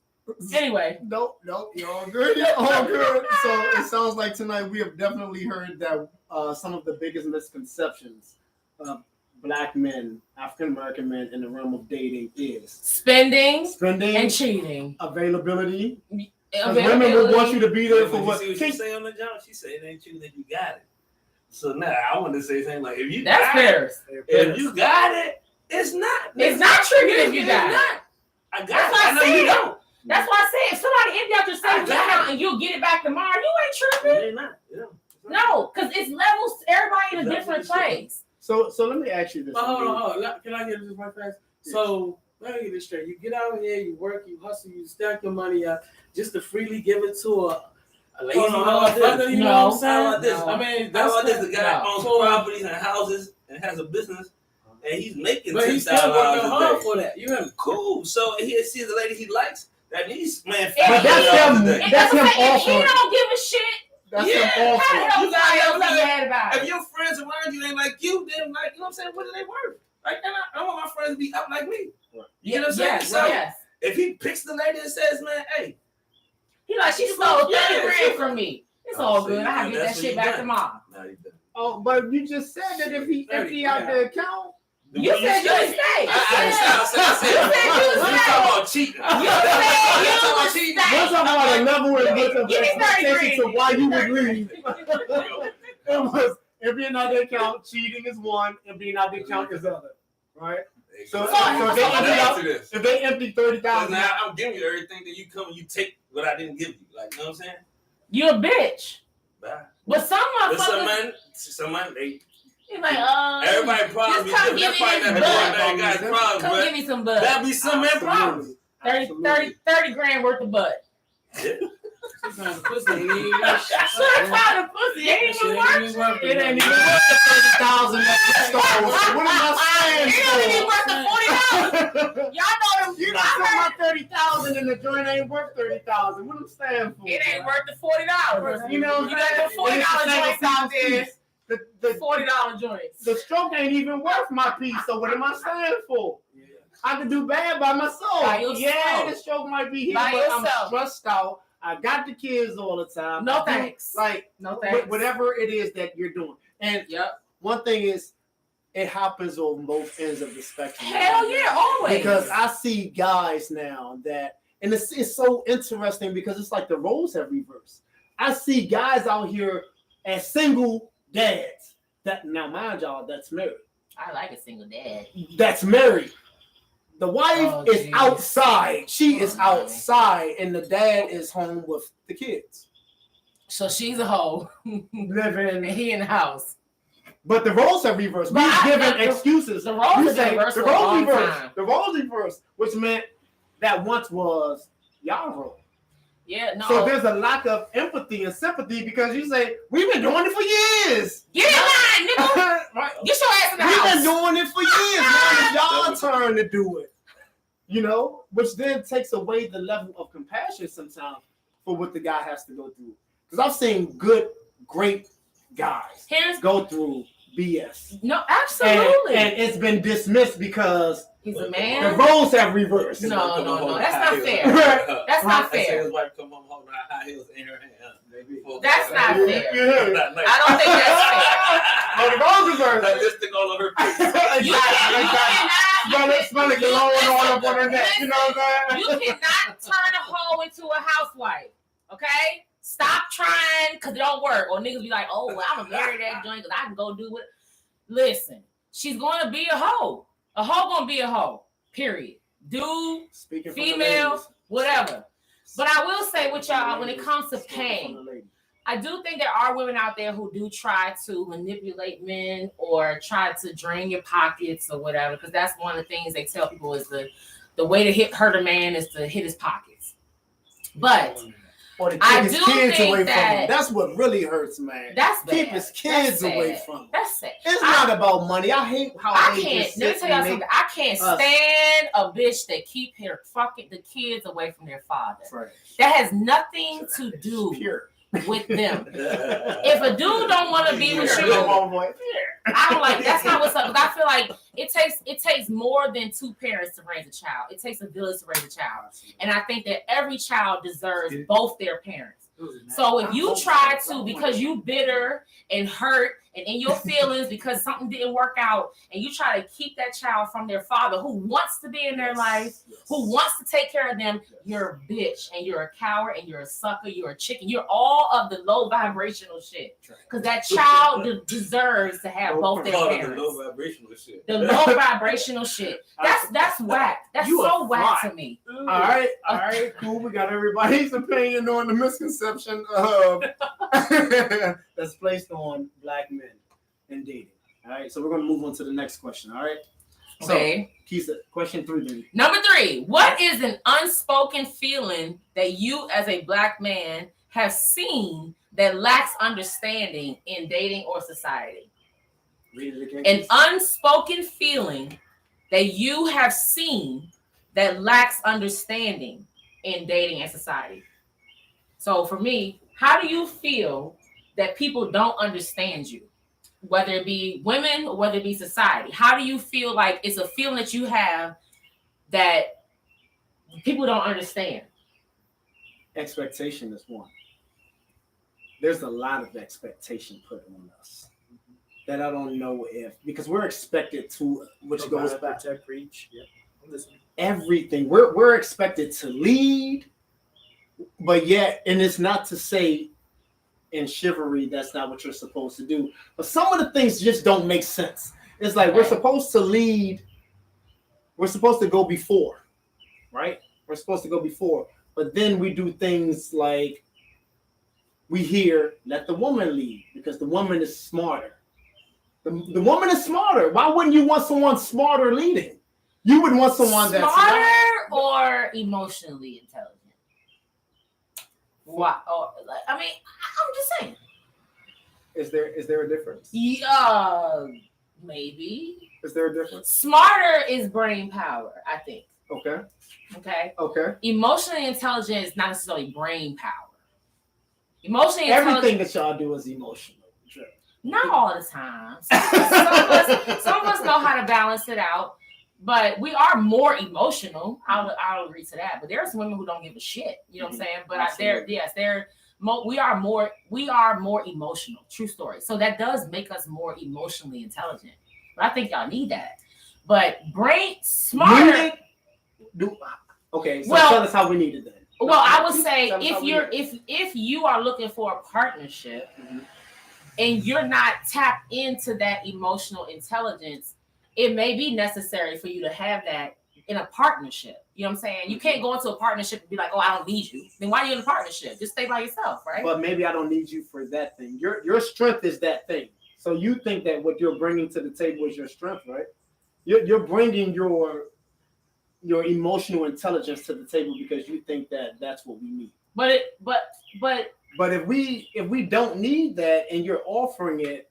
Anyway, Nope, you're all good. You're all good. So it sounds like tonight we have definitely heard that some of the biggest misconceptions of Black men, African American men in the realm of dating is spending spending, and cheating. availability. 'Cause women will want you to be there for But what? you see what she say on the jump? She said it ain't you that you got it. So now I want to say something like if you That's got Paris. if you got it, it's not. It's not triggered if you got it. I got That's it. what I I know you said. don't. That's why I said if somebody empty out your savings I got account and you'll get it back tomorrow, you ain't tripping. You're not. You know. No, because it's levels. Everybody in a Levels different of shit. place. So let me ask you this. But hold on. Can I get this right fast? So let me get this straight. You get out here, you work, you hustle, you stack your money up just to freely give it to a lazy Hold on, how about motherfucker. this? You No. know what I'm saying? How about this? No. I mean, How that's about this? The guy No. owns So- properties and houses and has a business, and he's making but he's $10,000 still working a hard day. for that. You hear me? Cool. So he sees a lady he likes. That means man, But that's $5,000 him. a day. It That's doesn't him say if he offering. don't give a shit. That's Yeah, him How the offering. hell You somebody else gotta- be mad about If it? your friends around you ain't like you, then like you know what I'm saying, what are they worth? Like I want my friends to be up like me. You know what I'm saying? Yes, So yes. if he picks the lady and says, man, hey, He like she stole 30 Yeah, grand she- from me. It's Oh, all so good. you I have to done- get that that's what shit you back done. tomorrow. nah, you done. Oh, but you just said that if he empty out the account, You said you would stay. I said, You said you you would talking about cheating. You said you would cheating. stay. we're talking about a level and width of Give me 30 expectation to grand. why you would leave. It was emptying out the account, cheating is one, emptying out the account is other, right? So they empty out. to this. If they empty 30,000, Now I'm giving you everything that you come and you take what I didn't give you. Like, you know what I'm saying? You a bitch. Bye. But some But motherfuckers, some man, they he's like, everybody problems be just come different. give That's me probably this not the bud. ordinary guy's problems, Come give but me some bud. that be some man problems. 30 grand worth of bud. Sometimes the pussy ain't even Sure, found a pussy. It ain't even worth. it ain't even worth the 30,000 that you stole. What am I It ain't even saying worth the $40. Y'all know them. You not took my 30,000 and the joint ain't worth 30,000. What I'm saying for? It ain't worth the $40. You know what You I'm saying? got the $40 joints out there. The $40 joints. the stroke ain't even worth my piece. So what am I saying for? I could do bad by myself. By yourself. Yeah, the stroke might be here, By but yourself. I'm stressed out. I got the kids all the time. No I do, thanks. Like No thanks. whatever it is that you're doing. And Yep. one thing is, it happens on both ends of the spectrum. Hell yeah, always. Because I see guys now that, and it's so interesting because it's like the roles have reversed. I see guys out here as single dads. That now, mind y'all, that's married. I like a single dad. That's married. The wife Oh, is geez. outside. She is Oh, outside, and the dad is home with the kids, So she's a hoe. And living. he in the house. But the roles have reversed. But We've I- given the- excuses. the roles You have been say reversed the for a roles long reversed. time. The roles reversed, which meant that once was y'all role. Yeah, no. So there's a lack of empathy and sympathy because you say we've been doing it for years. Get in line, nigga. Right? Get your ass in the We've house. been doing it for years. Now it's y'all turn to do it. You know, which then takes away the level of compassion sometimes for what the guy has to go through. Because I've seen good, great guys Here's go through BS. no, absolutely. And it's been dismissed because He's a the man. roles have reversed. No, that's not fair. Right. That's not I said fair. his wife come home holding her high heels in her hand. That's not Yeah. fair. Yeah. I don't think that's fair. Oh, the roles reversed. That lipstick all over her face. You cannot. Smell it cologne all up on her neck. You know what I'm You saying? cannot turn a hoe into a housewife. Okay? Stop trying because it don't work. Or niggas be like, oh, well, I'm gonna marry that joint because I can go do it. Listen, she's gonna be a hoe. A hoe gonna be a hoe. Period. Dude, Speaking for the female, ladies. whatever. But I will say with y'all, when it comes to Speaking pain, for the ladies. I do think there are women out there who do try to manipulate men or try to drain your pockets or whatever, because that's one of the things they tell people is the way to hurt a man is to hit his pockets. But Or to I keep his do kids think away from that- him. That's what really hurts, man. that's bad. Keep his kids That's away sad. from him. That's sad. It's I- not about money. I hate how I they can't. just Let me sit tell y'all and something. I can't us- stand a bitch that keep her fucking the kids away from their father. Trash. That has nothing to do Pure. with them. If a dude don't want to be with you, I'm like, that's not what's up. Because I feel like it takes more than two parents to raise a child. It takes a village to raise a child, and I think that every child deserves both their parents. So if you try to, because you bitter and hurt and in your feelings because something didn't work out, and you try to keep that child from their father who wants to be in their life, who wants to take care of them, you're a bitch and you're a coward and you're a sucker, you're a chicken, you're all of the low vibrational shit. Because that child deserves to have both their parents. The low vibrational shit. The low vibrational shit. That's whack. That's You so a whack fly. to me. All right, cool. We got everybody's opinion on the misconception of that's placed on black men in dating. All right, so we're gonna move on to the next question. All right. Okay. So, Keisha, question 3, then. Number 3, what is an unspoken feeling that you as a black man have seen that lacks understanding in dating or society? Read it again. An unspoken feeling that you have seen that lacks understanding in dating and society. So for me, how do you feel that people don't understand you? Whether it be women or whether it be society. How do you feel like it's a feeling that you have that people don't understand? Expectation is one. There's a lot of expectation put on us that I don't know if, because we're expected to, which goes back protect, preach. Yeah, I'm listening. everything. We're expected to lead, but yet, and it's not to say in chivalry that's not what you're supposed to do, but some of the things just don't make sense. It's like we're supposed to lead, we're supposed to go before, right? We're supposed to go before, but then we do things like we hear let the woman lead because the woman is smarter. The woman is smarter. Why wouldn't you want someone smarter leading? You would want someone that's smarter or emotionally intelligent. Why? I mean, I'm just saying. Is there a difference? Yeah, maybe. Is there a difference? Smarter is brain power, I think. Okay. Okay. Emotionally intelligent is not necessarily brain power. Emotionally Everything intelligent. that y'all do is emotional. Sure. Not all the time. Some of us know how to balance it out, but we are more emotional. I'll agree to that. But there are some women who don't give a shit. You know what I'm saying? But we are more emotional. True story. So that does make us more emotionally intelligent. But I think y'all need that. But brain smarter. Okay. So Well, tell us how we need it then. Well, I would say Tell us how if you are looking for a partnership and you're not tapped into that emotional intelligence, it may be necessary for you to have that in a partnership. You know what I'm saying? You can't go into a partnership and be like, oh, I don't need you. Then why are you in a partnership? Just stay by yourself, right? But maybe I don't need you for that thing. Your strength is that thing. So you think that what you're bringing to the table is your strength, right? You're bringing your emotional intelligence to the table because you think that that's what we need. But if we don't need that and you're offering it,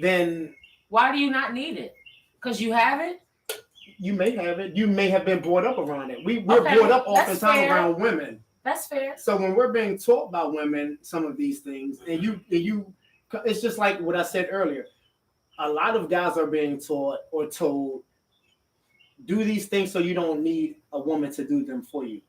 then why do you not need it? Because you have it? You may have it. You may have been brought up around it. We're Okay, brought up that's oftentimes fair. around women. That's fair. So when we're being taught by women some of these things, and you, it's just like what I said earlier. A lot of guys are being taught or told, do these things so you don't need a woman to do them for you.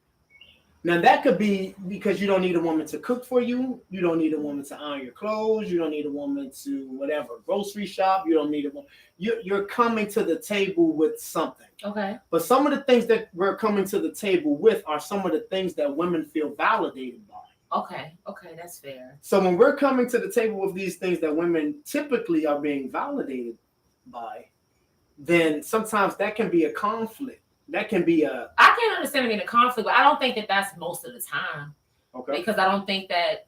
Now that could be because you don't need a woman to cook for you. You don't need a woman to iron your clothes. You don't need a woman to whatever, grocery shop. You don't need a woman. You're coming to the table with something. Okay. But some of the things that we're coming to the table with are some of the things that women feel validated by. Okay, that's fair. So when we're coming to the table with these things that women typically are being validated by, then sometimes that can be a conflict. That can be a... I can understand it being a conflict, but I don't think that that's most of the time. Okay. Because I don't think that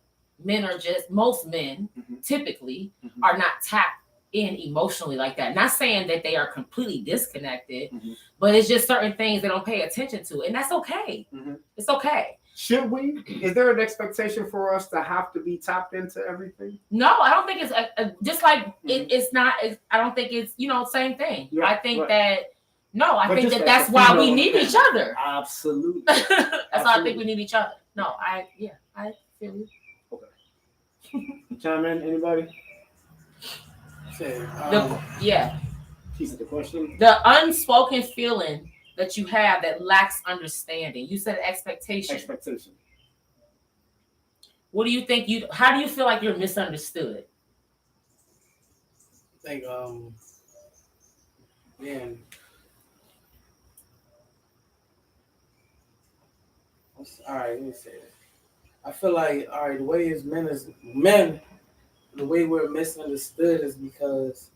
most men typically are not tapped in emotionally like that. Not saying that they are completely disconnected, but it's just certain things they don't pay attention to. And that's okay. It's okay. Should we? Is there an expectation for us to have to be tapped into everything? No, I don't think it's just like it's not. I don't think it's same thing. Yeah, I think right. I think that's why we need each other. Absolutely. That's why I think we need each other. No, I feel you. Chime in, anybody? Yeah, Piece of the question. the unspoken feeling that you have that lacks understanding. You said expectation. Expectation. What do you think how do you feel like you're misunderstood? I think man. All right, let me say it. I feel like the way is men, the way we're misunderstood is because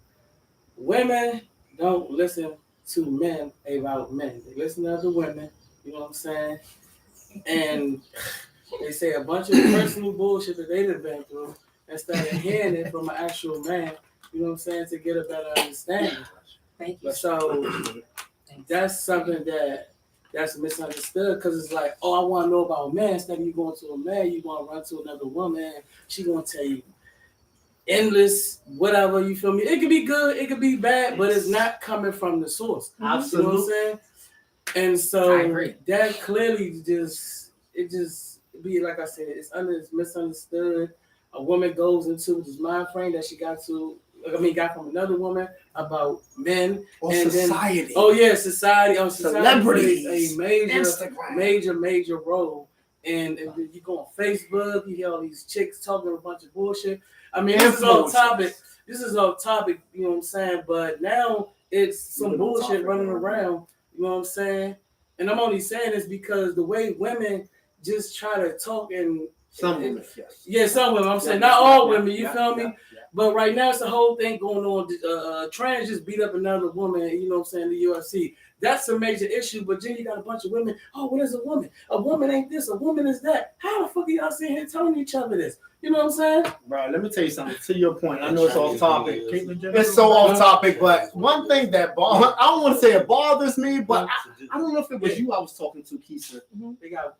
women don't listen to men about men. They listen to other women, you know what I'm saying? And they say a bunch of personal bullshit that they've been through instead of hearing it from an actual man, you know what I'm saying, to get a better understanding. Thank you. So that's something that's misunderstood because it's like, oh, I want to know about men. Instead of you going to a man, you want to run to another woman. She going to tell you endless whatever, you feel me? It could be good, it could be bad, but it's not coming from the source. Absolutely. You know what I'm saying? And I so agree. that clearly just be like I said, it's misunderstood. A woman goes into this mind frame that she got from another woman about men Or and society. Then, society. Celebrities. Plays a major, Instagram. major role. And then you go on Facebook, you hear all these chicks talking a bunch of bullshit. I mean, this is off topic. You know what I'm saying? But now it's some bullshit running around. You know what I'm saying? And I'm only saying this because the way women just try to talk and Some women, yes. yeah, some women. I'm saying not all women. You feel me? But right now it's the whole thing going on. Trans just beat up another woman. You know what I'm saying? The UFC. That's a major issue. But then you got a bunch of women. Oh, what is a woman? A woman ain't this. A woman is that. How the fuck are y'all sitting here telling each other this? You know what I'm saying? Bro, let me tell you something. To your point, I know it's off topic. It's so off topic, but one thing that I don't want to say it bothers me, but I don't know if it was you I was talking to, Keisha. They got.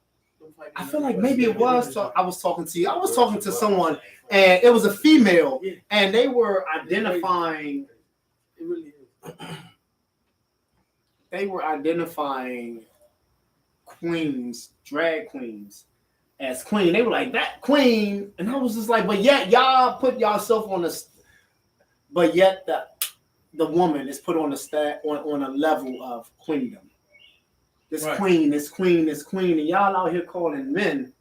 I feel like maybe it was. I was talking to you. I was talking to someone, and it was a female, and they were identifying. It really is. They were identifying queens, drag queens, as queen. They were like that queen, and I was just like, but yet y'all put yourself on the. But yet the woman is put on a level of queendom. This queen, and y'all out here calling men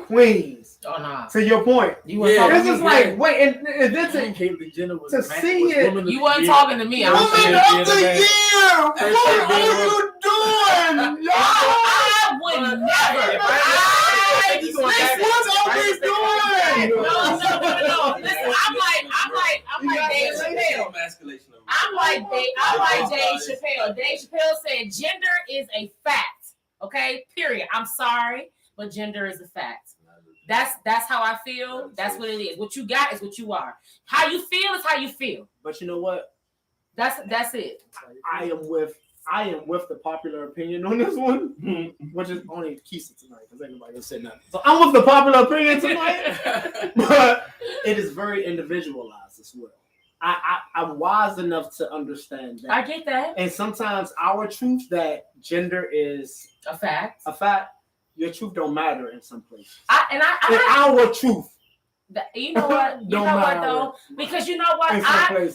queens. Oh no. To your point, it's just like wait, and this is Caitlyn Jenner was to see it. You weren't talking to me. Woman of the year. What are you doing? I would never. What are we doing? No. Listen, I'm like Dave Chappelle. I'm like Dave Chappelle. Dave Chappelle said gender is a fact. Okay, period. I'm sorry, but gender is a fact. That's how I feel. That's what it is. What you got is what you are. How you feel is how you feel. But you know what? That's it. I am with the popular opinion on this one, which is only Keisha tonight because ain't nobody gonna say nothing. So I'm with the popular opinion tonight, but it is very individualized as well. I'm wise enough to understand that. I get that. And sometimes our truth that gender is A fact. Your truth don't matter in some places. Our truth. You know what? You know what though? Because you know what?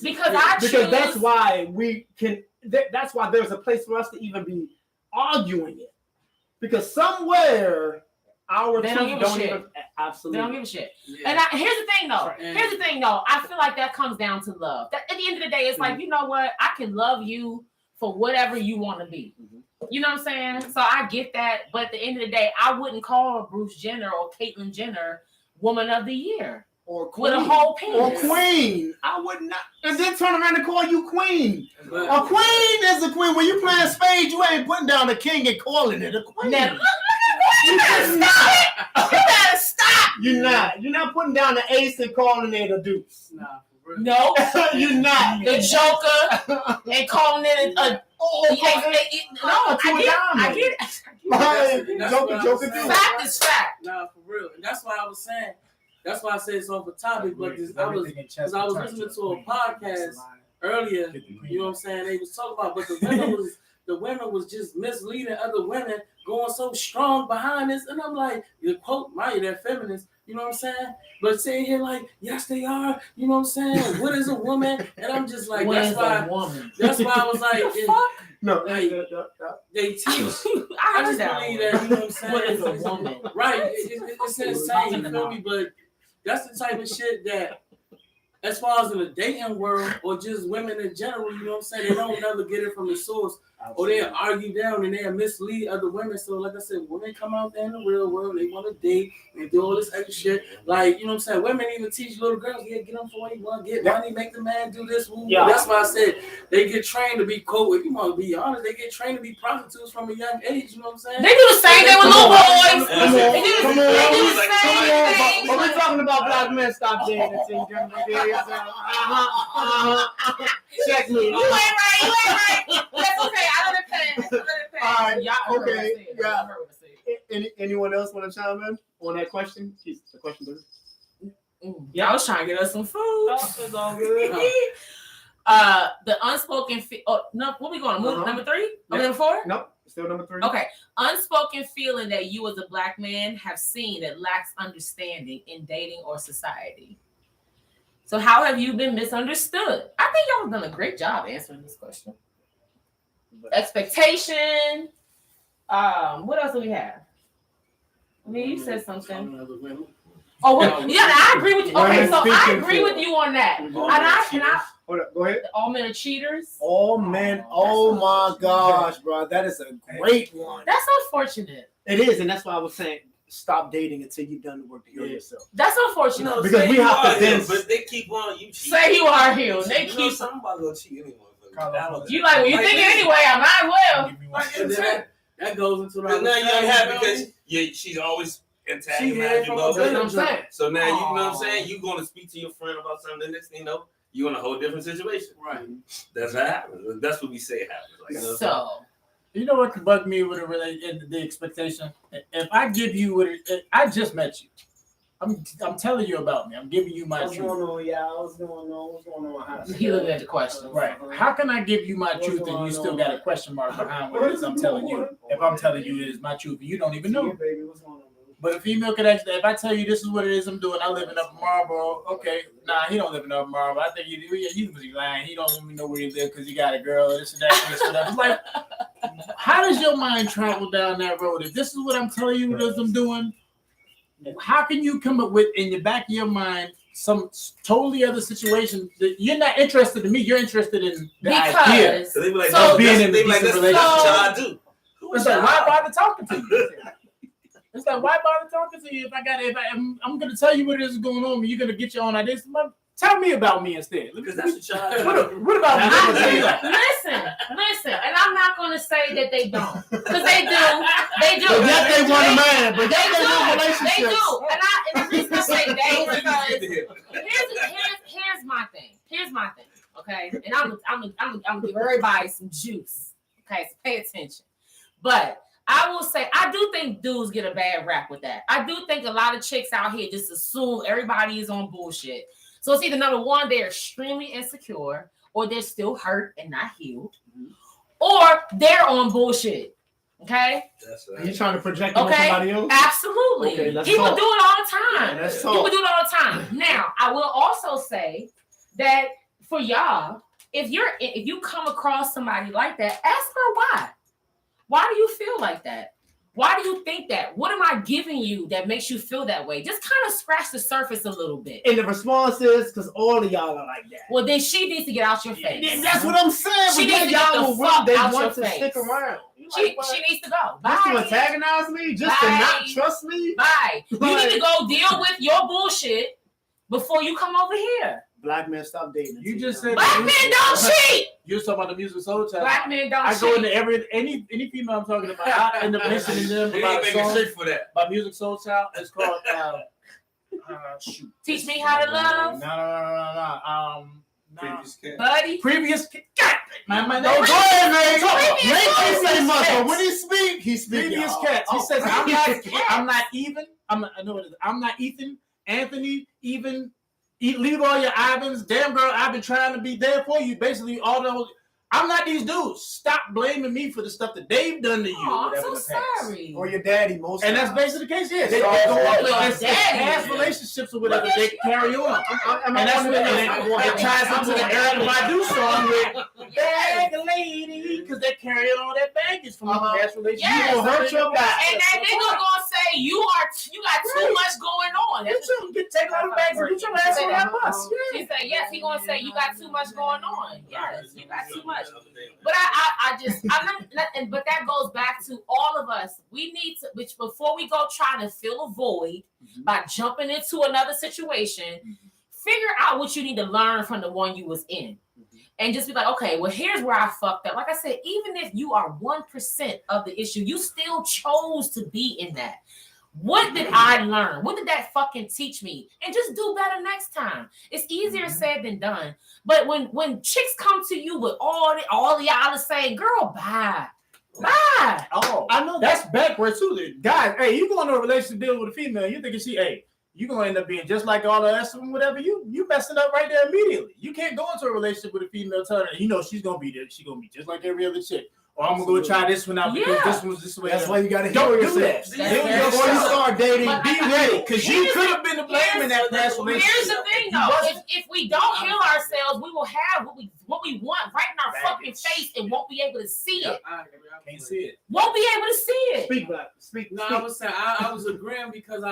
Because that's why we can. That's why there's a place for us to even be arguing it. Because somewhere our they truth don't give a shit. Absolutely. They don't give a shit. Yeah. And here's the thing though. I feel like that comes down to love. At the end of the day, it's like, you know what? I can love you for whatever you want to be. You know what I'm saying? So I get that. But at the end of the day, I wouldn't call Bruce Jenner or Caitlyn Jenner Woman of the Year. Or queen. With a whole penis. Or queen. I would not. And then turn around and call you queen. A queen is a queen. When you playing spades, you ain't putting down a king and calling it a queen. Now, you better stop it. You better stop. You're not putting down the ace and calling it a deuce. Nah, for real. No. You're not. The Joker and calling it a I get it. Joker. Fact is fact. Nah, for real. And that's why I was saying. That's why I said it's off the topic. But I was listening to a podcast earlier. You know what I'm saying? They was talking about, but the women was the women was just misleading other women, going so strong behind this. And I'm like, you quote Maya, they're feminists, you know what I'm saying? But sitting here like, yes, they are, you know what I'm saying? What is a woman? And I'm just like, What that's is why a woman? that's why I was like, No, Hey, they teach. I I just that believe one. that, you know what I'm saying? What is a woman? Right, it's insane, you feel me? But that's the type of shit that, as far as in the dating world or just women in general, you know what I'm saying? They don't never get it from the source, or they'll argue down and they'll mislead other women. So, like I said, when they come out there in the real world, they want to date and do all this extra shit. Like, you know what I'm saying? Women even teach little girls, yeah, get them for what you want, get money, make the man do this. Woo. Yeah. That's why I said they get trained to be if you want to be honest, they get trained to be prostitutes from a young age, you know what I'm saying? They do the same thing with little boys. Come on, They do come the on, they do the come same on, thing. But we're talking about black men stop dating. Check me. You ain't right. You ain't right. That's okay. I let it pass. I let it pass. All right, Y'all heard what I okay, said. yeah. Y'all heard what I said. Anyone else want to chime in on that question? Keith, the question is. Y'all was trying to get us some food. It's all good. The unspoken. No, what we going to move? Uh-huh. Number 3? Yeah. Number 4? Nope, still number 3. Okay. Unspoken feeling that you as a black man have seen that lacks understanding in dating or society. So how have you been misunderstood? I think y'all have done a great job answering this question. Expectation. What else do we have? I mean, you said something. Oh, well, yeah, I agree with you. Okay, so I agree with you on that. And I Hold up, go ahead. all men are cheaters. Oh man, oh my gosh, bro, that is a great one. That's unfortunate. It is, and that's why I was saying stop dating until you've done the work to heal yourself. That's unfortunate. No, Because say we you have to are then- healed, but they keep on you cheat. Say you are healed. They You know, keep somebody gonna cheat anyway. you like when you think it anyway. I might as well. Like, you know, That goes into the because now you ain't happy because she's always antagonizing had you. from Know, a That's what I'm saying. so now you know what I'm Aw. saying. You gonna speak to your friend about something. The next thing you know, you in a whole different situation. Right. That's what happens. That's what we say happens. Like, you know what I'm saying? So You know what could bug me with the expectation? If I give you I just met you. I'm telling you about me. I'm giving you my What's truth. going on, y'all? What's going on? What's going on? he looking at the question. Right. How can I give you my What's truth and going you still on? got a question mark behind what it is I'm telling you? If I'm telling you it is my truth and you don't even know. Baby, what's going on? But a female could actually, if I tell you this is what it is I'm doing, I live in Upper Marlboro. Okay, nah, he don't live in Upper Marlboro. I think he must be lying. He don't even know where he lives because he got a girl. This and that, this and that. It's like, how does your mind travel down that road? If this is what I'm telling you, what I'm doing, how can you come up with in the back of your mind some totally other situation that you're not interested in me? You're interested in the idea. Because So they be like, So- that's, Being in a they be like, that's decent what relationship. y'all do. Who It's is like, y'all? why bother talking to you? It's like, why bother talking to you if I'm gonna tell you what it is going on and you're gonna get your own ideas? Tell me about me instead. Because that's what y'all do. What about me? I What do. about me? Listen, and I'm not gonna say that they don't, because they do. But yet they want a man. But They yet they want do. relationships. They do. And the reason I say they is because Get to here. here's my thing. Here's my thing. Okay, and I'm gonna give everybody some juice. Okay, so pay attention. But I will say I do think dudes get a bad rap with that. I do think a lot of chicks out here just assume everybody is on bullshit. So it's either number one, they're extremely insecure, or they're still hurt and not healed, or they're on bullshit. Okay. That's Are you trying to project on Okay. somebody else? Absolutely. Okay, let's People talk. do it all the time. Yeah, let's People talk. do it all the time. Now, I will also say that for y'all, if you come across somebody like that, ask her why. Why do you feel like that? Why do you think that? What am I giving you that makes you feel that way? Just kind of scratch the surface a little bit. And the response is because all of y'all are like that. Well, then she needs to get out your face. That's what I'm saying. She But needs then to get y'all the will fuck they out want your to face. stick around. You She like, what? she needs to go. Just to Bye. antagonize me? Just to Bye. not trust me? Bye. You Like- need to go deal with your bullshit before you come over here. Black men, stop dating. You just said Black men don't cheat. You was talking about the music soul child. Black men don't I go cheat. into any female I'm talking about. I end up listening to them They about ain't a making song shit for that. by Music Soul Child. It's called shoot. Teach me how to love, No. Previous cat. buddy. Previous God, my No, go ahead, man. Previous Nate can't say cats. much, but when he speak, he speaks. Previous cats. He says I'm not even. I know what it is. I'm not Ethan, Anthony, even leave all your Ivans. Damn girl, I've been trying to be there for you. Basically, all those. I'm not these dudes. Stop blaming me for the stuff that they've done to you. Oh, I'm whatever so in the past. sorry. Or your daddy most And that's times. basically the case. Yeah, they It's go all up bad. with this past relationships or whatever. Look at They carry on. And And that's what it ties into the Erykah Badu song with "Bag Lady" because they're carrying all that baggage from the past relationship. Yes. You gonna hurt your back. And that nigga gonna say you got too much going on. You too. You take all the bags and get your ass on that bus. She said yes. He gonna say you got too much going on. Yes, you got too much. But but that goes back to all of us. We need to, which before we go trying to fill a void by jumping into another situation, figure out what you need to learn from the one you was in. And just be like, okay, well, here's where I fucked up. Like I said, even if you are 1% of the issue, you still chose to be in that. What did I learn? What did that fucking teach me? And just do better next time. It's easier said than done. But when chicks come to you with all y'all is saying, girl, bye. Bye. Oh, I know that's backwards too. Guys, hey, you go into a relationship dealing with a female, you thinking you gonna end up being just like all the rest of them, whatever. You messing up right there immediately. You can't go into a relationship with a female telling her, she's gonna be there. She's gonna be just like every other chick. Or I'm gonna go try this one out because this one's this way. That's why you gotta Don't heal do yourself. that. Before you start dating, But be ready because you could have been to blame in that past relationship. Here's the thing, though. If we don't heal ourselves, we will have what we want right in our fucking face and won't be able to see it. Can't see it. Won't be able to see it. Speak, Black. Speak. No, I was saying I was agreeing because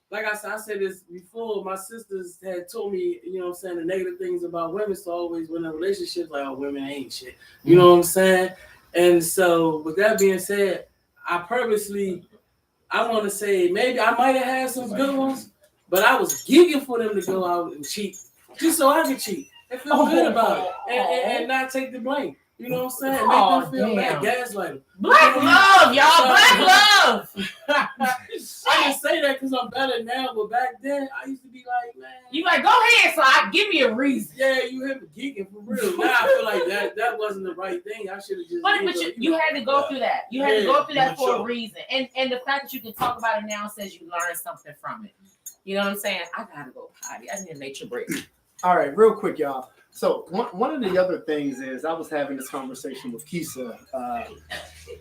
like I said this before, my sisters had told me, the negative things about women. So always when in relationships, like, oh, women ain't shit. You know what I'm saying? And so with that being said, I want to say maybe I might have had some good ones, but I was geeking for them to go out and cheat just so I could cheat and feel good about it and not take the blame. You know what I'm saying? Make them feel bad, gaslight them. Black love, y'all. Black love. I didn't say that because I'm better now, but back then I used to be like, man. You like, go ahead, so give me a reason. Yeah, you hit me geeking for real. Now I feel like that wasn't the right thing. I should have just. But you had to go through that. You had to go through that for a reason. And the fact that you can talk about it now says you learned something from it. You know what I'm saying? I gotta go potty. I need a nature break. All right, real quick, y'all. So one of the other things is I was having this conversation with Kisa.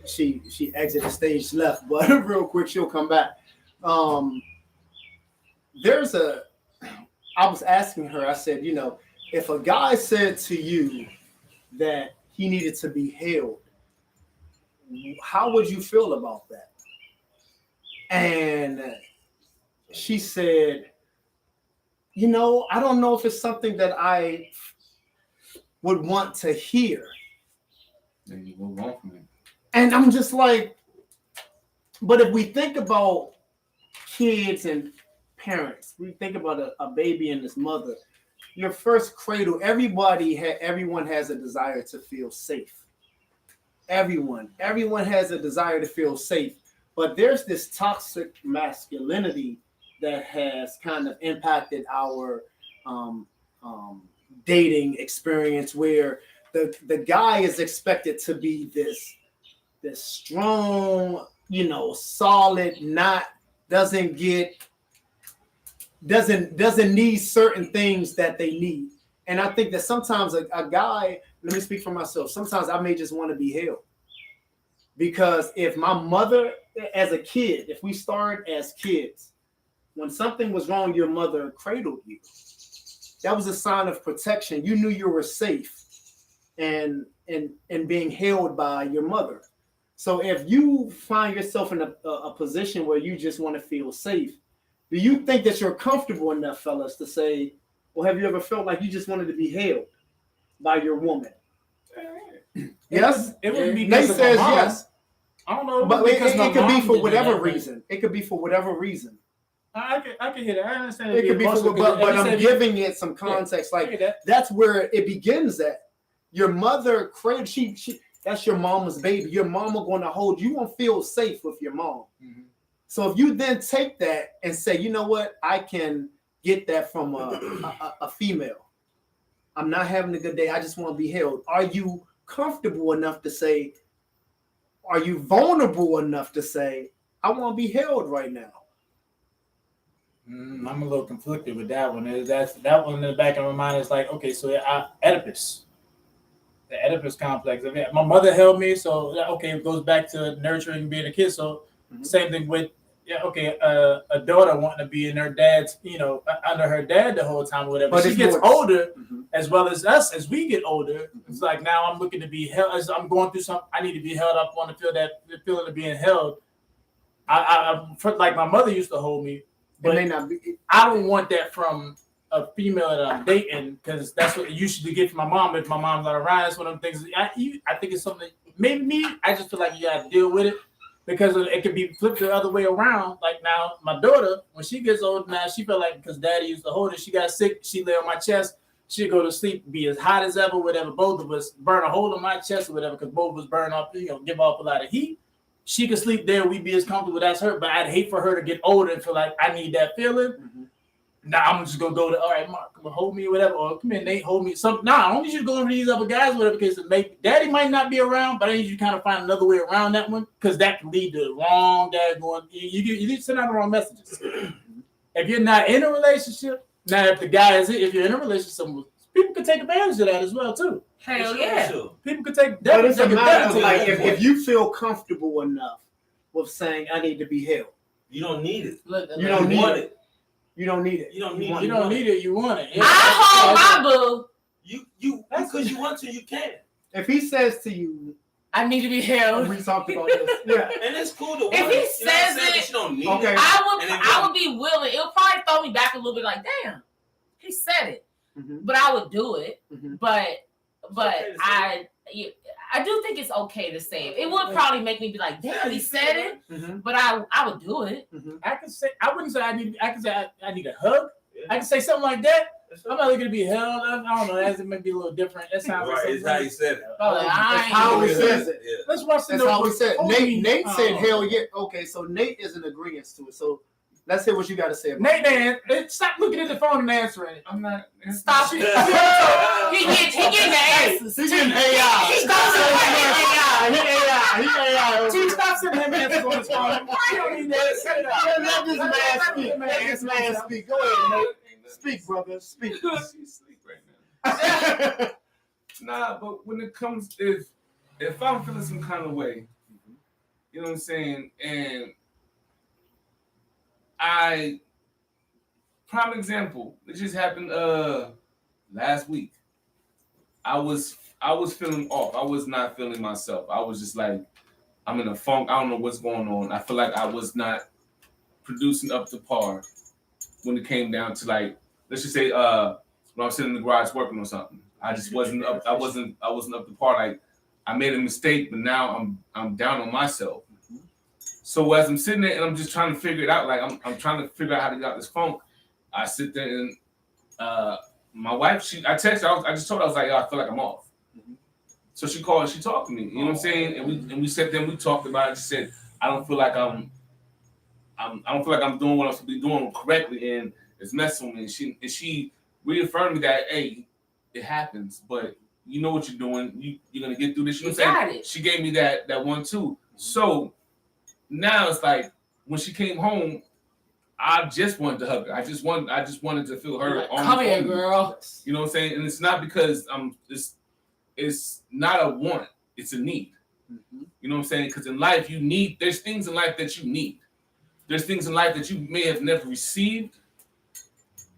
She exited stage left, but real quick she'll come back. I was asking her. I said, if a guy said to you that he needed to be held, how would you feel about that? And she said, I don't know if it's something that I would want to hear. Then you move on from it. And I'm just like, but if we think about kids and parents, we think about a baby and his mother, your first cradle, everyone has a desire to feel safe. Everyone has a desire to feel safe, but there's this toxic masculinity that has kind of impacted our dating experience, where the guy is expected to be this strong, solid, doesn't need certain things that they need. And I think that sometimes a guy, let me speak for myself, sometimes I may just want to be held. Because if my mother, as a kid, if we started as kids, when something was wrong, your mother cradled you. That was a sign of protection. You knew you were safe and being held by your mother. So if you find yourself in a position where you just want to feel safe, do you think that you're comfortable enough, fellas, to say, well, have you ever felt like you just wanted to be held by your woman? Yes? It would be. Nate says yes. I don't know. But it could be for whatever reason. It could be for whatever reason. I can hear that. I understand. It could be for, but I'm giving it some context. Like that's where it begins. At your mother cradled. She that's your mama's baby. Your mama going to hold you. Won't feel safe with your mom. Mm-hmm. So if you then take that and say, you know what, I can get that from a female. I'm not having a good day. I just want to be held. Are you comfortable enough to say? Are you vulnerable enough to say, I want to be held right now? I'm a little conflicted with that one. That one in the back of my mind is like, okay, so Oedipus. the Oedipus complex. I mean, my mother held me, so okay, it goes back to nurturing being a kid. So same thing with a daughter wanting to be in her dad's, under her dad the whole time or whatever. But she it's gets more- older, as well as us, as we get older. It's like now I'm looking to be held. As I'm going through something, I need to be held up. Want to feel that feeling of being held. I like my mother used to hold me, It but may not be. I don't want that from a female that I'm dating, because that's what you should get from my mom. If my mom's not around, that's one of them things. I think it's something. Maybe me. I just feel like you got to deal with it, because it could be flipped the other way around. Like now, my daughter, when she gets old now, she felt like because daddy used to hold her, she got sick. She lay on my chest. She'd go to sleep, be as hot as ever, whatever. Both of us burn a hole in my chest or whatever, because both of us burn off, give off a lot of heat. She could sleep there, we'd be as comfortable as her, but I'd hate for her to get older and feel like I need that feeling. Now I'm just gonna go to, all right, Mark, come on, hold me, or whatever, or come here, Nate, hold me. I don't need you to go over these other guys, whatever, because daddy might not be around, but I need you to kind of find another way around that one, because that can lead to the wrong dad going. You need to send out the wrong messages. If you're not in a relationship, now if you're in a relationship, people can take advantage of that as well too. Hell yeah. People could take But it's a definitely take matter advantage of of like that. if you feel comfortable enough with saying I need to be held, You don't need it. Look, You don't You need want it. You don't need it. You don't need You don't need it, you want it. I hold my boo. You because you want to, you can. If he says to you, I need to be and held. we talked about this, yeah, And it's cool to want If he it. You know what I'm says saying? it- But you don't need okay. it. I would be willing. It'll probably throw me back a little bit, like, damn, he said it, Mhm. but I would do it. Mhm. But okay to say I do think it's okay to say it. It would probably make me be like, damn, he said it, Mhm. but I would do it. I wouldn't say I need a hug. I can say something like that. I'm not looking to be held. I don't know. That may be a little different. That sounds like Right, it's how you said it. Probably, That's I how ain't he says it. Yeah. Let's watch the That's how we said. Homie, Nate said, oh. "Hell yeah." Okay, so Nate is in agreement to it. So let's hear what you got to say about Nate, stop looking at the phone and answering it. I'm not. Stop it. He getting the answers. He's getting AI. He stop Stop sending him answers on his phone. You don't need that. Set it up. Let this man speak. Let this man speak. Go ahead, Nate. Speak, brother. Speak. She's asleep right now. Nah, but when it comes, if I'm feeling some kind of way, you know what I'm saying, and prime example, it just happened last week. I was feeling off. I was not feeling myself. I was just like, I'm in a funk. I don't know what's going on. I feel like I was not producing up to par when it came down to, like, let's just say when I was sitting in the garage working on something. I just wasn't up. I wasn't up to par. Like, I made a mistake, but now I'm down on myself. So as I'm sitting there and I'm just trying to figure it out, like I'm trying to figure out how to get out this funk. I sit there and my wife, I texted her. I just told her, I was like, yo, I feel like I'm off. So she called and she talked to me. You know what I'm saying? And we sat there and we talked about it. She said, I don't feel like I don't feel like I'm doing what I'm supposed to be doing correctly, and it's messing with me. And she reaffirmed me that, hey, it happens, but you know what you're doing. You're gonna get through this. You know what I'm saying? She gave me that one too. So now it's like when she came home, I just wanted to hug her. I just wanted to feel her. Come here, girl. You know what I'm saying? And it's not because it's not a want, it's a need. You know what I'm saying? Because in life, there's things in life that you need. There's things in life that you may have never received.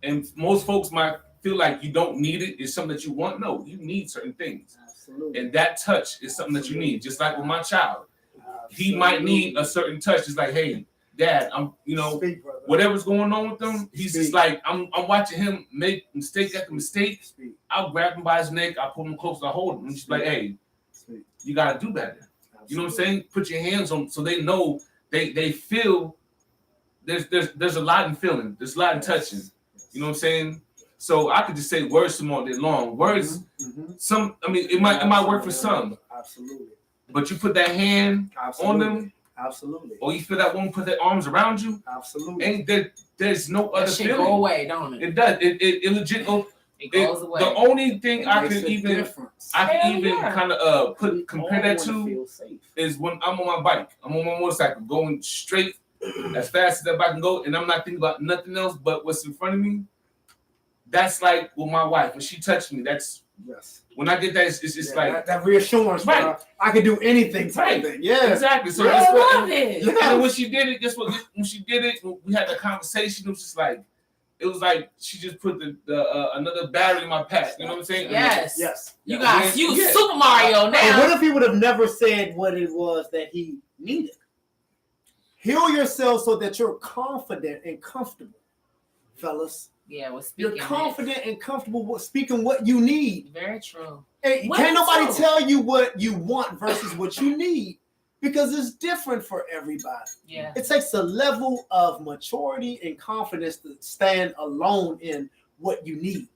And most folks might feel like you don't need it. It's something that you want. No, you need certain things. Absolutely. And that touch is something that you need. Just like with my child. He might need a certain touch. It's like, hey, Dad, Speak, brother. whatever's going on with him, he's just like, I'm watching him make mistake after mistake. Speak. I'll grab him by his neck, I'll pull him close, I'll hold him. And she's like, hey, Speak. you gotta do better. You know what I'm saying? Put your hands on so they know they feel there's a lot in feeling, there's a lot in touching. You know what I'm saying? So I could just say words to them all day long. Words, it might work for some. Absolutely. But you put that hand on them, Absolutely. or you feel that one put their arms around you, Absolutely. and there's no other That shit feeling. go away, don't it? It does. It legit goes. It goes away. The only thing I Makes can a even difference. Hell yeah. kind of compare that All to wanna feel safe. is when I'm on my bike. I'm on my motorcycle going straight as fast as I can go, and I'm not thinking about nothing else but what's in front of me. That's like with my wife. When she touched me, that's Yes. When I get that, it's just Yeah, like that reassurance, Right. bro. I can do anything type Right. thing. Yeah. exactly. So I that's what. love it. Yeah. And then when she did it, guess what? When she did it, we had the conversation. It was just like, it was like she just put the another battery in my pack. You know what I'm saying? Yes. Yes. You Yeah. guys, you Yeah. Super Mario And now. what if he would have never said what it was that he needed? Heal yourself so that you're confident and comfortable, fellas. Yeah, we're You're speaking. confident and comfortable with speaking what you need. Very true. Hey, What can't is nobody true? tell you what you want versus what you need because it's different for everybody. Yeah. It takes a level of maturity and confidence to stand alone in what you need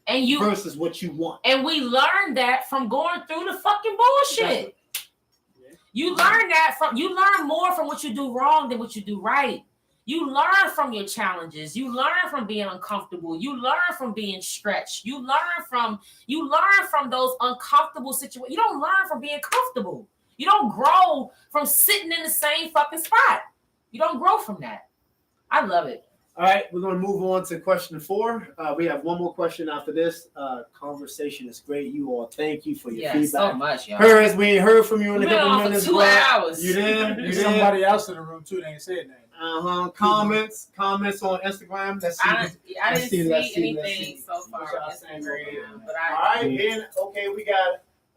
And you versus what you want. and we learned that from going through the fucking bullshit. You learn more from what you do wrong than what you do right. You learn from your challenges. You learn from being uncomfortable. You learn from being stretched. You learn from those uncomfortable situations. You don't learn from being comfortable. You don't grow from sitting in the same fucking spot. You don't grow from that. I love it. All right, we're going to move on to question 4. We have one more question after this. Conversation is great. You all, thank you for your Yeah, feedback. so much, y'all. Harris, we ain't heard from you in a We've been couple on for minutes. 2 bro. hours. You did? You There's did? somebody else in the room too. They ain't said nothing. Comments on Instagram. Let's see. I didn't see let's see. anything so far What y'all on saying, Instagram, but All I right, then. Okay, we got.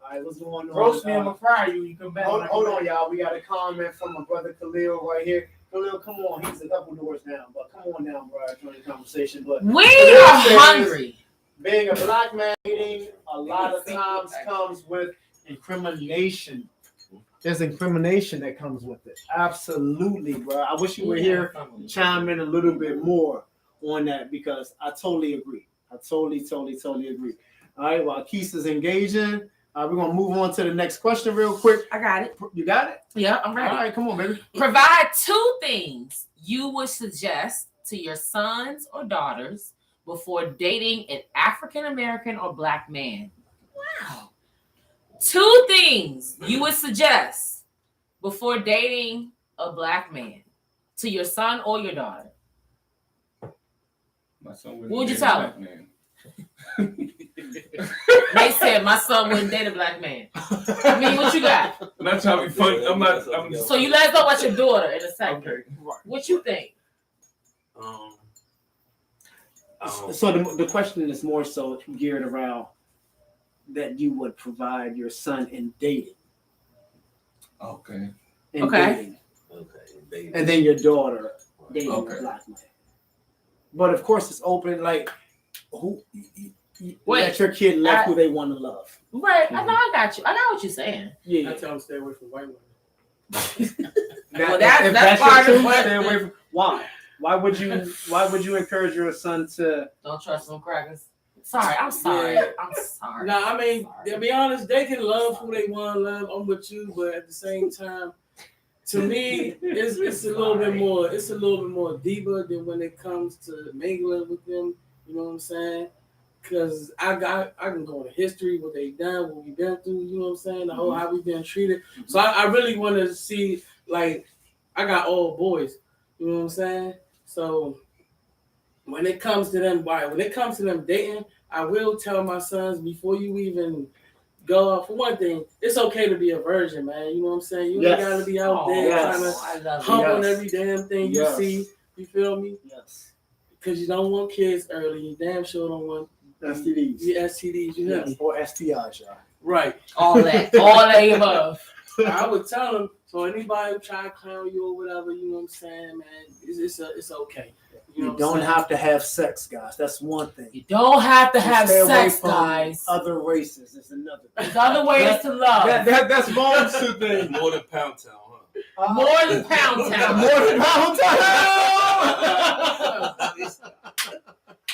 All right, what's going on? Roast me, I'm gonna fry you. You come back. Hold on, y'all. We got a comment from my brother Khalil right here. Khalil, come on. He's a couple doors down, but come on down, bro. Join the conversation. But we Khalil are says, hungry. being a black man dating a lot of times comes with incrimination. There's incrimination that comes with it. Absolutely, bro. I wish you were here to chime in a little bit more on that because I totally agree. I totally agree. All right, while Keith is engaging, we're going to move on to the next question real quick. I got it. You got it? Yeah, I'm ready. All right, come on, baby. Provide 2 things you would suggest to your sons or daughters before dating an African American or black man. Wow. 2 things you would suggest before dating a black man to your son or your daughter. My son What would you tell him? Man. They said my son wouldn't date a black man. I mean, what you got? I'm not trying to be funny. I'm not. I'm So you let us know about your daughter in a second. okay. What you think? So the question is more so geared around that you would provide your son in dating. Okay. In Okay. dating. Okay. And then your daughter dating Okay. a black man. But of course, it's open. Like, who? Wait, let your kid love who they want to love. Right. I know I got you. I got what you're saying. Yeah. I tell them stay away from white women. Well, that's if part your of the truth, question. stay away from. Why? Why would you encourage your son to? Don't trust them crackers. Sorry, I'm sorry. Yeah. I'm sorry. Now, I mean, Sorry. to be honest, they can love who they want to love. I'm with you, but at the same time, to me, it's a little bit more. It's a little bit more deeper than when it comes to mingling with them. You know what I'm saying? Because I can go into history, what they done, what we been through. You know what I'm saying? The whole how we been treated. So I really want to see, like, I got all boys. You know what I'm saying? So when it comes to them, when it comes to them dating, I will tell my sons before you even go out. For one thing, it's okay to be a virgin, man. You know what I'm saying? You Yes. ain't gotta be out Oh, there yes. trying to I love hump it. on Yes. every damn thing you Yes. see. You feel me? Yes. Because you don't want kids early. You damn sure don't want STDs. STDs. You hear Yes. me? Or STIs, y'all. Right. All that. All that above. I would tell them. So anybody who try to clown you or whatever, you know what I'm saying, man? It's okay. You know what don't I'm saying? have to have sex, guys. That's one thing. You don't have to have Stay away sex, from guys. Other races is another thing. There's other ways to love. That's Bones' two things. More than Pound Town, huh? More than Pound Town. More than Pound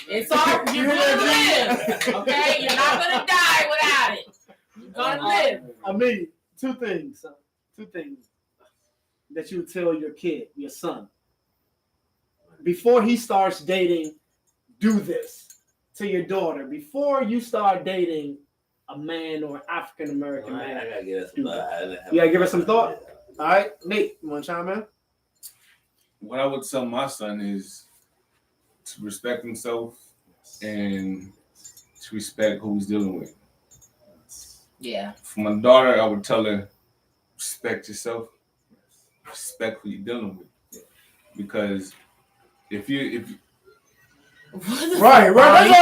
It's all you're gonna live. Okay? You're not gonna die without it. You're gonna live. I mean, two things that you would tell your kid, your son, before he starts dating. Do this to your daughter before you start dating a man or an African American man. I gotta give it some thought. You gotta give it some thought? All right, Nate, you want to chime in? What I would tell my son is to respect himself and to respect who he's dealing with. Yeah. For my daughter, I would tell her, respect yourself, respect who you're dealing with, because if you Right. Why you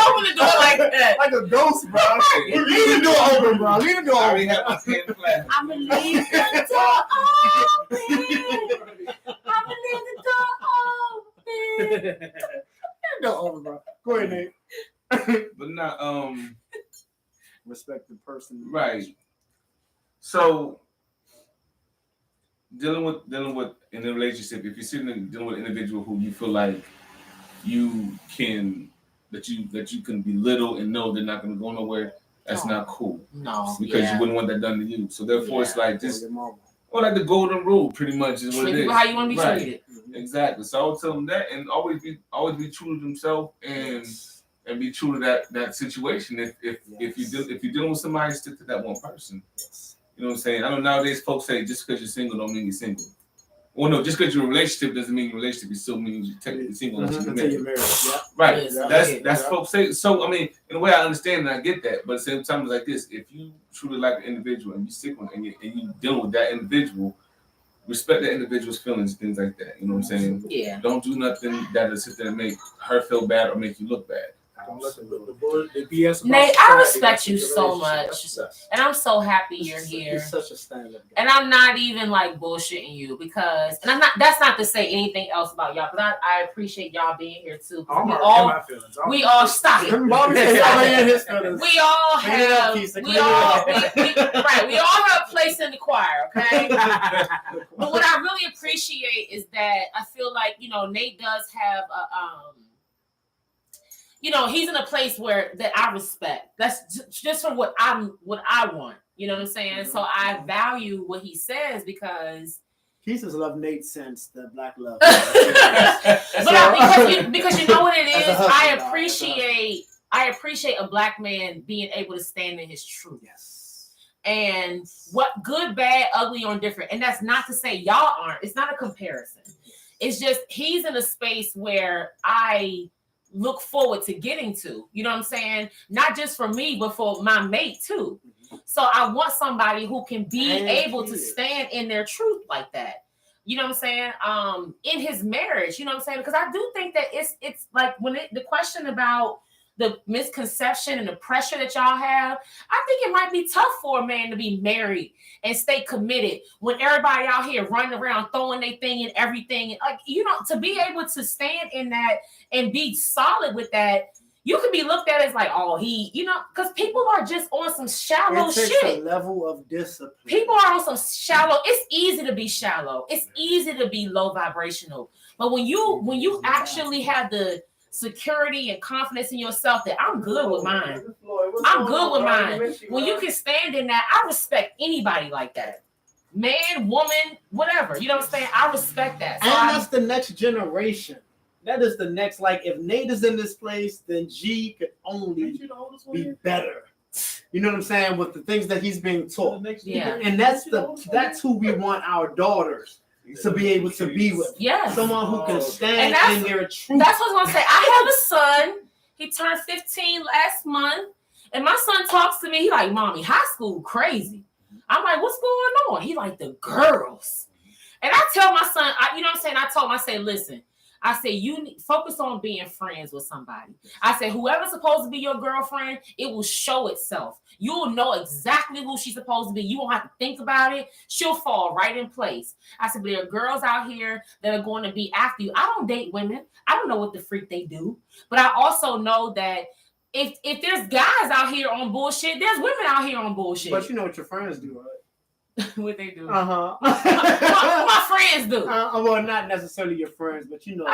open the door like that? Like a ghost, bro. Leave the door open, bro. Leave the door I already open. have my pen flat. I'ma leave the door open. I'ma leave the door open. Leave the door open, bro. Go ahead, Nate. But not Respect the person. right. So dealing with in a relationship, if you're sitting and dealing with an individual who you feel like you can belittle and know they're not going to go nowhere, that's not cool. No, Because you wouldn't want that done to you. So therefore, it's like just Your mama. like the golden rule, pretty much is what treat it is. people how you want to be Right. treated. Exactly. So I would tell them that, and always be true to themselves, and be true to that situation. If you're dealing with somebody, stick to that one person. You know what I'm saying? I know nowadays folks say just because you're single don't mean you're single. Well, no, just because you're in a relationship doesn't mean you're in a relationship. It still means you're technically single until you're Until married. you're married. Yeah. Right. Yes, That's folks say. So I mean, in a way, I understand and I get that. But at the same time, it's like this: if you truly like an individual and you stick with and you dealing with that individual, respect that individual's feelings, things like that. You know what I'm saying? Yeah. Don't do nothing that'll sit there and make her feel bad or make you look bad. Don't let the BS. Nate, I respect you so much. And I'm so happy you're here. He's such a stand-up guy. And I'm not even like bullshitting you because, and that's not to say anything else about y'all, because I appreciate y'all being here too. We all stop it. Bobby said he's already in his feelings. We all Clean it up, have, Keisha, we clean it all, up. we all have a place in the choir, okay? But what I really appreciate is that I feel like, Nate does have he's in a place where that I respect. That's just from what I want. You know what I'm saying? So I value what he says because Keisha's loved Nate since the Black Love. because you know what it is. I appreciate a Black man being able to stand in his truth. Yes. And what good, bad, ugly, or indifferent. And that's not to say y'all aren't. It's not a comparison. It's just he's in a space where I look forward to getting to. You know what I'm saying? Not just for me, but for my mate too. So I want somebody who can be able to stand in their truth like that. You know what I'm saying? In his marriage, you know what I'm saying? Because I do think that it's like the question about the misconception and the pressure that y'all have, I think it might be tough for a man to be married and stay committed when everybody out here running around throwing their thing and everything. Like, to be able to stand in that and be solid with that, you can be looked at as like, oh, because people are just on some shallow It takes shit. a level of discipline. People are on some shallow. It's easy to be shallow. It's easy to be low vibrational. But when you actually have the security and confidence in yourself that I'm good with mine. I'm good with mine. When you can stand in that, I respect anybody like that. Man, woman, whatever. You know what I'm saying? I respect that. So And that's the next generation. That is the next, like, if Nate is in this place, then G could only be better. You know what I'm saying? With the things that he's being taught. Yeah. And that's who we want our daughters to be able to be with. Yes. Someone who can stand in their truth. That's what I was gonna say. I have a son. He turned 15 last month. And my son talks to me. He like, Mommy, high school crazy. I'm like, what's going on? He like, the girls. And I tell my son, you know what I'm saying? I told him, I say, listen, I say, you need focus on being friends with somebody. I say, whoever's supposed to be your girlfriend, it will show itself. You'll know exactly who she's supposed to be. You won't have to think about it. She'll fall right in place. I said, but there are girls out here that are going to be after you. I don't date women. I don't know what the freak they do. But I also know that if there's guys out here on bullshit, there's women out here on bullshit. But you know what your friends do, right? What they do? Uh-huh. what my friends do. Well, not necessarily your friends, but you know. They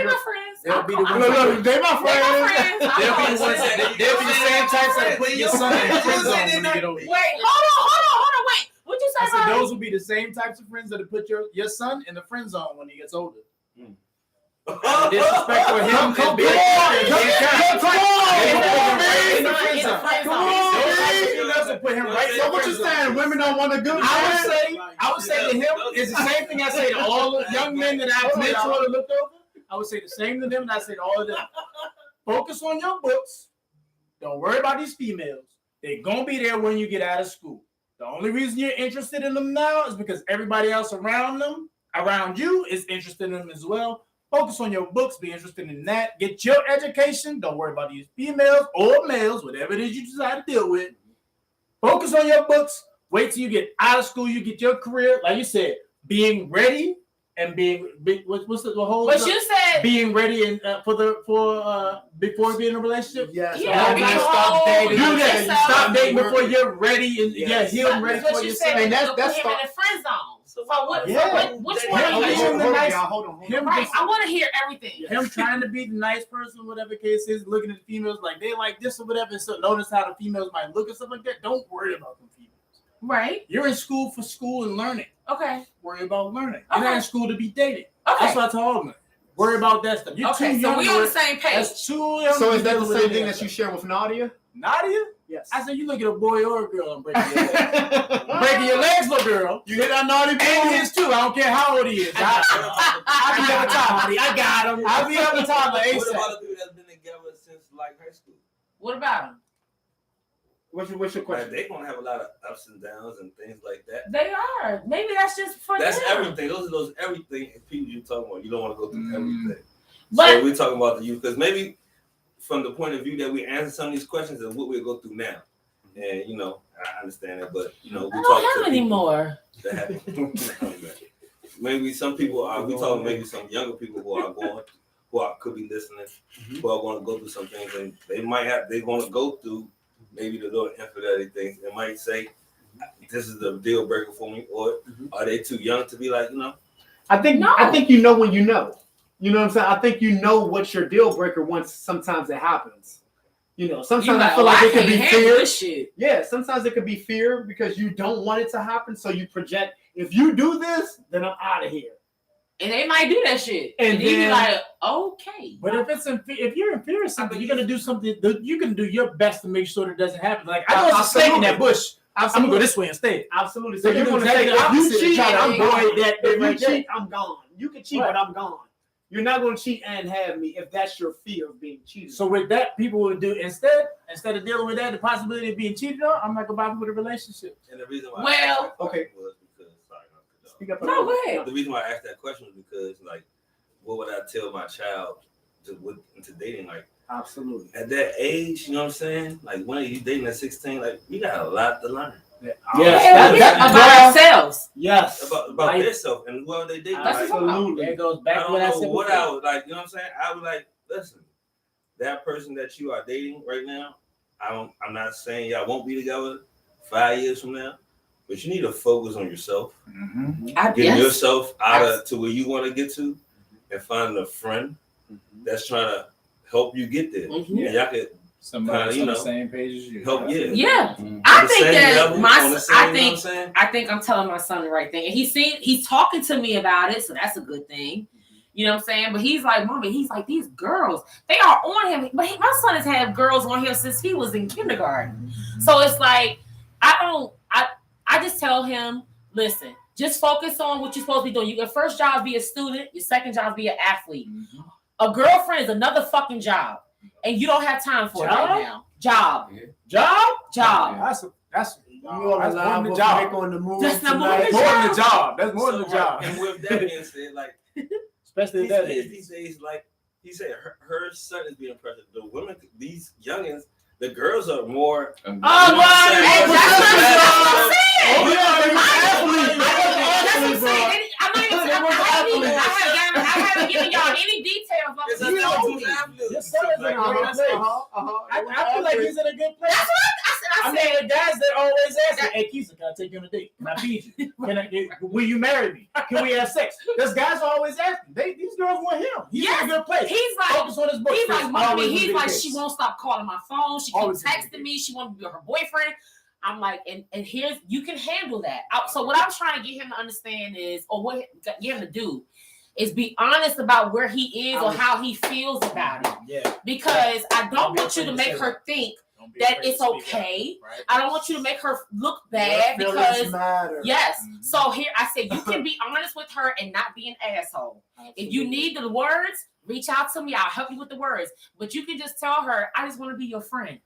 my friends. They'll be the I'm- ones I'm- They my They my friends. friends. They'll be I'm- the ones they'll be the same types that put your son in the friend zone when you get older. Wait, hold on. Wait, what'd you I say? said Ronnie? those will be the same types of friends that put your son in the friend zone when he gets older. Disrespect for him. Come on, Be- man. in the friend zone. Put him right. So what you saying? Women don't want a good I would say to him is the same thing I say to all the young men that I've mentored or looked over. I would say the same to them, and I say to all of them. Focus on your books. Don't worry about these females. They're gonna be there when you get out of school. The only reason you're interested in them now is because everybody else around you, is interested in them as well. Focus on your books. Be interested in that. Get your education. Don't worry about these females or males, whatever it is you decide to deal with. Focus on your books. Wait till you get out of school. You get your career, like you said, being ready and what's the whole? But you said being ready and before being in a relationship. Yes. Yeah, You because stop dating. Do that. You stop dating Working. before you're ready and Yes. healed, ready what for you yourself. said. And that's Put him start- in the friend zone. So what? Yeah. Which Yeah, one? yeah, Are you? yeah. the nice- Hold on. him Right. just- I want to hear everything. Him trying to be the nice person, whatever case is, looking at the females like they like this or whatever. So notice how the females might look and stuff like that. Don't worry about them females. Right. You're in school for school and learning. Okay. Worry about learning. You're not Okay. in school to be dated. Okay. That's what I told them. Worry about that stuff. You're too Okay. So young. we to on the worry- same page. That's too young. So to is that deal the with same any thing of that that you stuff. share with Nadia? Nadia? Yes. I said you look at a boy or a girl and breaking your legs. Breaking your legs, little girl. You hear that naughty And boy? his too. I don't care how old he is. I'll be up top. I got him. I'll be up top like What ASAP. about the people that's been together since like high school? What about him? What's your Like, question? they gonna have a lot of ups and downs and things like that. They are. Maybe that's just for That's them. everything. Those are those everything people you talking about. You don't want to go through everything. But So we're talking about the youth because maybe from the point of view that we answer some of these questions and what we'll go through now. And I understand that, but we I talk don't have to any people more. that have maybe some people are. We talking maybe some younger people could be listening, who are going to go through some things, and they're going to go through maybe the little infidelity things. They might say, "This is the deal breaker for me," or are they too young to be like, I think No. you know when you know. You know what I'm saying? I think you know what's your deal breaker once sometimes it happens. Sometimes You I feel like it could be handle fear. this shit. Yeah, sometimes it could be fear because you don't want it to happen. So you project, if you do this, then I'm out of here. And they might do that shit. And And you be then- like, okay. But if you're in fear of something, you're gonna do something. You can do your best to make sure that it doesn't happen. Like I know it's a snake in that bush. I'm gonna go this way instead. Absolutely. So So you're you going to exactly say, the if you opposite, cheat, try to I'm avoid gone. that If you right there. cheat, I'm gone. You can cheat, Right. but I'm gone. You're not going to cheat and have me if that's your fear of being cheated. So with that, people will do instead of dealing with that, the possibility of being cheated on. I'm not gonna buy people with a relationship. And the reason why Well, I asked that okay. question was because Speak up. No, go ahead. the reason why I asked that question was because what would I tell my child into dating? Like Absolutely. at that age, you know what I'm saying? Like when you dating at 16, like you got a lot to learn Hell yeah, about ourselves. Yes. about Like, themselves and whoever they date. That's Like, what I'm talking Absolutely. There goes I back to don't what I know said what before. I would like. You know what I'm saying? I would like, listen, that person that you are dating right now. I'm not saying y'all won't be together 5 years from now, but you need to focus on yourself, getting yourself out of to where you want to get to, and finding a friend that's trying to help you get there. Mhm. And y'all could Somebody you on the know, same page as you. help. Yeah. Yeah. On I the think same that level, on the same, you know what I'm saying? I'm telling my son the right thing. And he's talking to me about it, so that's a good thing. You know what I'm saying? But he's like, Mommy, he's like, these girls, they are on him. But my son has had girls on him since he was in kindergarten. So it's like, I just tell him, listen, just focus on what you're supposed to be doing. Your first job be a student, your second job be an athlete. A girlfriend is another fucking job. And you don't have time for it right now. Job. That's You on the line more than with the job. Nick on the move That's not tonight. more More than the job. That's more than the So, job. And with that being said, like Especially these that days, like he said, her son is being pressured. The women, these youngins, the girls are more. Oh, well, hey, that's what I'm saying. Oh, yeah, That's what I'm saying. I'm not even They I haven't given y'all any details. It's Like, a you know two me. athletes. Your son is in a good place. I feel like he's in a good place. That's what I I said. mean, the guys that always ask me, "Hey, Keisha, can I take you on a date? Can I feed you? Will you marry me? Can we have sex?" Those guys are always asking. These girls want him. He's in a good place. He's like, Focus on his book. he's like, Mommy, Always he's been like, the she case. won't stop calling my phone. She keeps Always been the texting me. She wants to be her boyfriend. I'm like, and here's, you can handle that. So what I'm trying to get him to understand is, or what get him to do, is be honest about where he is or how he feels about it. Yeah. Because I don't want you to make her think Don't be that afraid to it's speak up, okay. right? I don't want you to make her look bad Your feelings because matter. yes. Mhm. So here I said you can be honest with her and not be an asshole. If you need the words, reach out to me. I'll help you with the words. But you can just tell her, I just want to be your friend.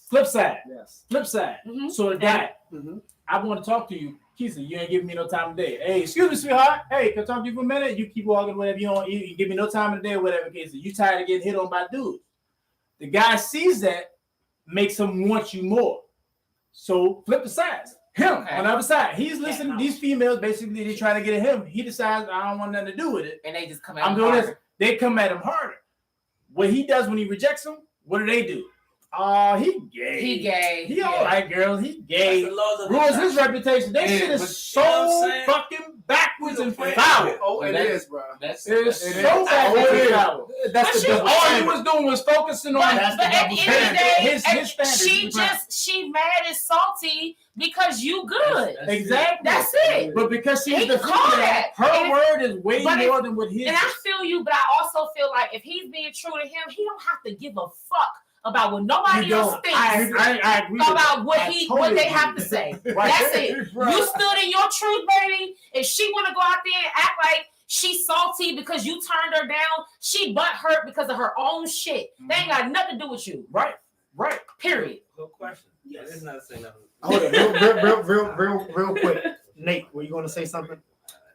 Flip side. Yes. Flip side. Mhm. So the guy, Mhm. I want to talk to you. Keisha, you ain't giving me no time of day. Hey, excuse me, sweetheart. Hey, can I talk to you for a minute? You keep walking, whatever you don't. You give me no time of the day, whatever case. You tired of getting hit on by dudes. The guy sees that, makes him want you more. So flip the sides. Him Okay. on the other side. He's listening. These females basically they trying to get at him. He decides I don't want nothing to do with it. And they just come out. I'm doing this. They come at him harder. What he does when he rejects them, what do they do? He gay. He gay. He all right, girls. He gay. That's the laws of Ruins his attraction. reputation. That Yeah, shit but is you know what I'm so saying? fucking backwards and Yeah. foul. Oh, it is, bro. That's It is It so is. backwards Oh, it and is. foul. That's But the she- double All he standard. was doing was focusing on But That's the at the double end of the standard. day, His standards. she mad and salty because you good. Exactly. That's it. But because she's He the can call female, that. her And word is way but more than what his. And I feel you, but I also feel like if he's being true to him, he don't have to give a fuck about what nobody You else don't. thinks I agree with about that. what I he totally what they agree have with to that. say. Right. That's it. Right. You stood in your truth, baby. If she want to go out there and act like she's salty because you turned her down, she butt hurt because of her own shit. They ain't got nothing to do with you. Right. Right. Period. Good question. Yes. It's not saying nothing. Hold on, real quick. Nate, were you going to say something?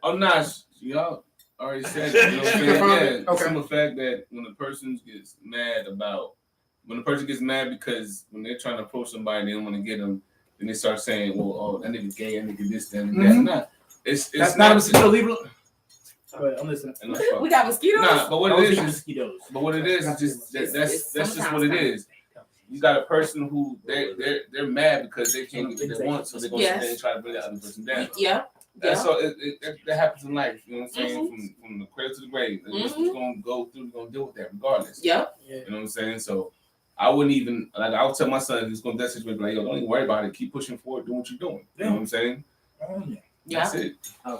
Oh, no, y'all already said it. You know what I'm saying? Yeah, Okay. simple fact that when a person gets mad because when they're trying to approach somebody and they don't want to get them, then they start saying, well, oh, that nigga gay, that nigga this, that, and that. Mhm. Nah, it's That's not not a mosquito. Leave it. Go ahead, I'm listening. and that's fine. We got mosquitoes. Nah, but what Those it is are is mosquitoes. But what it is just It's that's just sometimes what it kind of- is. You got a person who they're mad because they can't get what they want, so they're gonna sit there and try to bring the other person down. Yeah. That's Yeah. so that happens in life. You know what I'm saying? Mhm. From the cradle to the grave, it's Mhm. gonna go through. You're gonna deal with that regardless. Yep. You know what I'm saying? So I wouldn't even like. I would tell my son he's going to that situation like, yo, don't even worry about it. Keep pushing forward, doing what you're doing. You know what I'm saying? Yeah. That's it.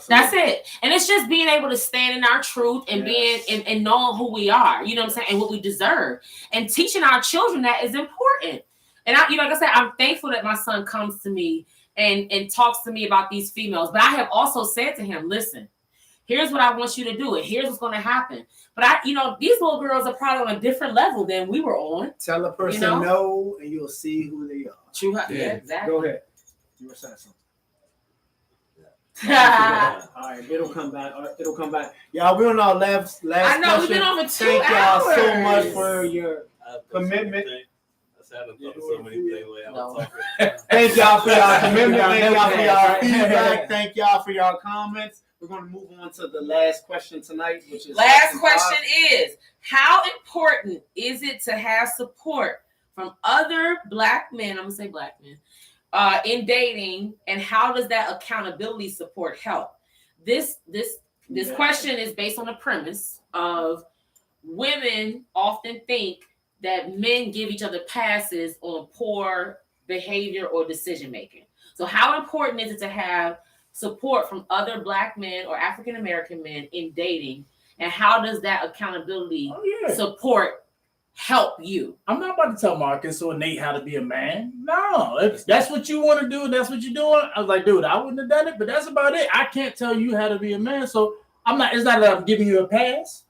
That's it. And it's just being able to stand in our truth and being and knowing who we are, you know what I'm saying, and what we deserve. And teaching our children that is important. And I, like I said, I'm thankful that my son comes to me and talks to me about these females. But I have also said to him, listen, here's what I want you to do, and here's what's gonna happen. But these little girls are probably on a different level than we were on. Tell a person You know? no, and you'll see who they are. True. Yeah. Yeah, exactly. Go ahead. You were saying something. I All right, it'll come back. It'll come back. Y'all, we're on our last know we've question. been over 2 Thank hours. y'all so much for your I commitment. said so many things when I was No. talking. Thank y'all for y'all commitment. Thank y'all for y'all Right. feedback. Thank y'all for y'all comments. We're going to move on to the last question tonight, which is Last question is, how important is it to have support from other black men, I'm gonna say black men, in dating, and how does that accountability support help? This question is based on the premise of women often think that men give each other passes on poor behavior or decision making. So how important is it to have support from other black men or African American men in dating, and how does that accountability support help you? I'm not about to tell Marcus or Nate how to be a man. No, if that's what you want to do, that's what you're doing. I was like, dude, I wouldn't have done it, but that's about it. I can't tell you how to be a man, so I'm not. It's not that I'm giving you a pass.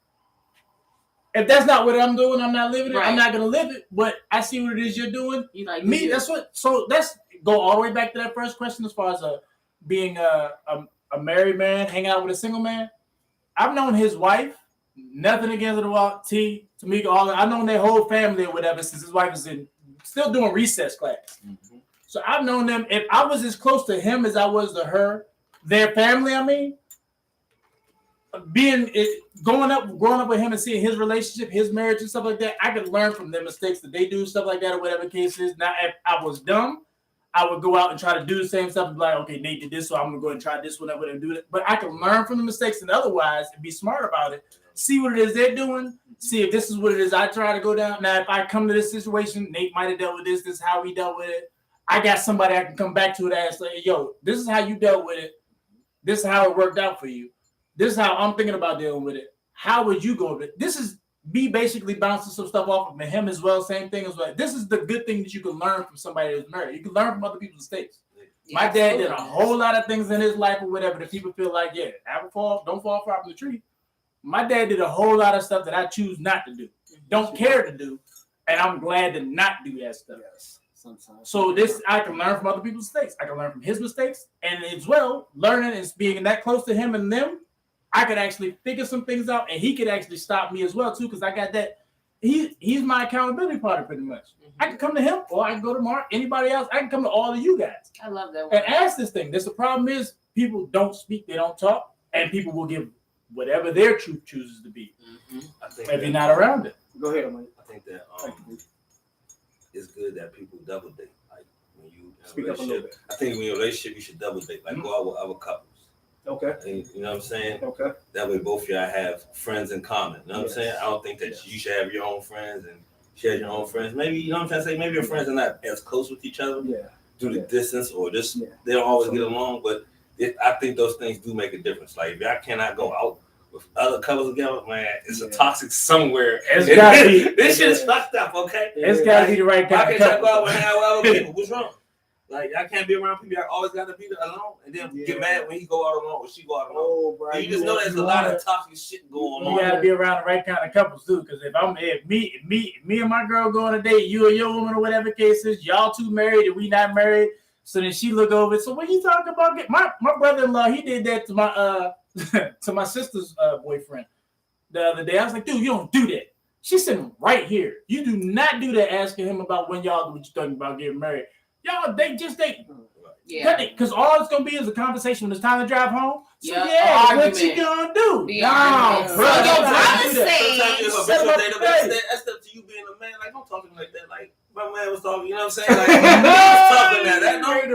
If that's not what I'm doing, I'm not living it. Right. I'm not gonna live it. But I see what it is you're doing. You like Me, that's what. So let's go all the way back to that first question as far as being a married man, hanging out with a single man. I've known his wife. Nothing against her, T, Tamika, all that. I've known their whole family or whatever since his wife was still doing recess class. Mm-hmm. So I've known them. If I was as close to him as I was to her, their family, I mean, growing up with him and seeing his relationship, his marriage and stuff like that, I could learn from their mistakes that they do, stuff like that, or whatever the case is. Now, if I was dumb, I would go out and try to do the same stuff and be like, okay, Nate did this, so I'm gonna go and try this, whatever, and do it. But I can learn from the mistakes and otherwise and be smart about it. See what it is they're doing. See if this is what it is I try to go down. Now, if I come to this situation, Nate might have dealt with this. This is how he dealt with it. I got somebody I can come back to it and say, yo, this is how you dealt with it. This is how it worked out for you. This is how I'm thinking about dealing with it. How would you go with it? This is be basically bouncing some stuff off of him as well. Same thing as well. This is the good thing that you can learn from somebody that's married. You can learn from other people's mistakes. Yeah, My dad did a absolutely. whole lot of things in his life or whatever that people feel like, yeah, don't fall far from the tree. My dad did a whole lot of stuff that I choose not to do, don't care to do, and I'm glad to not do that stuff. Yes, sometimes. So this, I can learn from other people's mistakes. I can learn from his mistakes, and as well, learning and being that close to him and them, I could actually figure some things out, and he could actually stop me as well too, because I got that. He's my accountability partner pretty much. I can come to him, or I can go to Mark. Anybody else, I can come to all of you guys I love that and one. ask this thing. The problem is people don't speak, they don't talk, and people will give whatever their truth chooses to be I think if you're that, not around it. Go ahead, Mike. I think that it's good that people double date. Like when you in a Speak up a little relationship, I think when you're in a relationship, you should double date. Like go out with other couples. Okay. And, you know what I'm saying? Okay. That way both of y'all have friends in common. You know what I'm Yes. saying? I don't think that Yes. you should have your own friends and she has your own friends. Maybe, you know what I'm trying to say? Maybe your friends are not as close with each other Yeah. due to Yeah. distance or just Yeah. they don't always get Absolutely. along. But I think those things do make a difference. Like if y'all cannot go out with other couples together, man, it's a Yeah. toxic somewhere. It's gotta be. This shit is fucked up, okay? It's gotta be the right Why kind of can't y'all go out couple. and hang out with other people? What's wrong? Like y'all can't be around people. Y'all always got to be alone, and then Yeah. get mad when he go out alone or she go out alone. Oh, bro. You just know there's a lot of toxic shit going You on. gotta be around the right kind of couples too. Because if me and my girl go on a date, you and your woman or whatever case is, y'all two married and we not married. So then she look over. So when you talk about my brother-in-law, he did that to my to my sister's boyfriend the other day. I was like, dude, you don't do that. She's sitting right here. You do not do that. Asking him about when y'all what you talking about getting married. Y'all date. Yeah. Because all it's gonna be is a conversation when it's time to drive home. So Yeah, yeah, what argument. you gonna do? The No, argument. bro. So your don't brother do that. say- Sometimes you're Set a up bitch a or date. that's up to you being a man. Like don't talk to me like that. Like my man was talking. You know what I'm saying? Like was talking that. That don't.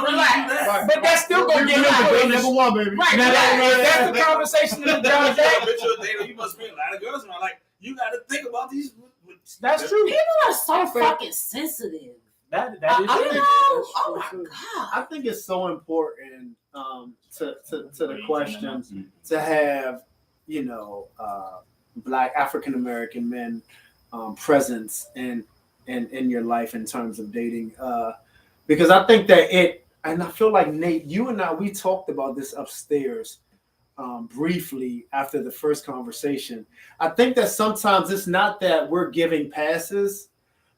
Relax. But that's still gonna get him Relax. to Number one, baby. Right. Now, that's the conversation that John had. You must be a lot of girls around. Like you got to think about these. That's true. People are so fucking sensitive. That is You know? true. Oh my god. I think it's so important to the question to have, Black African American men presence in your life in terms of dating, because I think that and I feel like Nate, you and I, we talked about this upstairs briefly after the first conversation. I think that sometimes it's not that we're giving passes,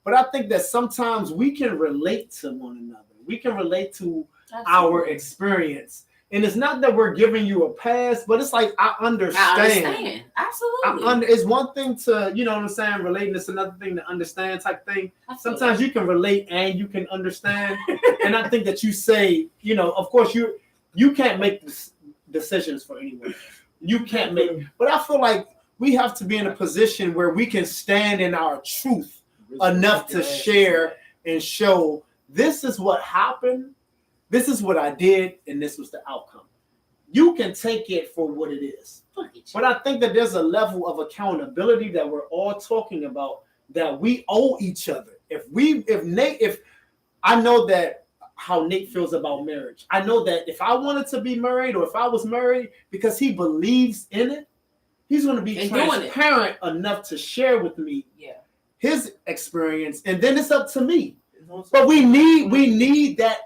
but I think that sometimes we can relate to one another. We can relate to our experience. And it's not that we're giving you a pass, but it's like I understand. Absolutely. It's one thing to, you know what I'm saying, relating. It's another thing to understand type thing. Sometimes you can relate and you can understand. And I think that you say, of course you can't make decisions for anyone. You can't make, but I feel like we have to be in a position where we can stand in our truth enough to share and show this is what happened, this is what I did, and this was the outcome. You can take it for what it is. But I think that there's a level of accountability that we're all talking about that we owe each other. If I know that how Nate feels about marriage. I know that if I wanted to be married or if I was married because he believes in it, he's going to be And doing it. transparent enough to share with me his experience, and then it's up to me. But we need that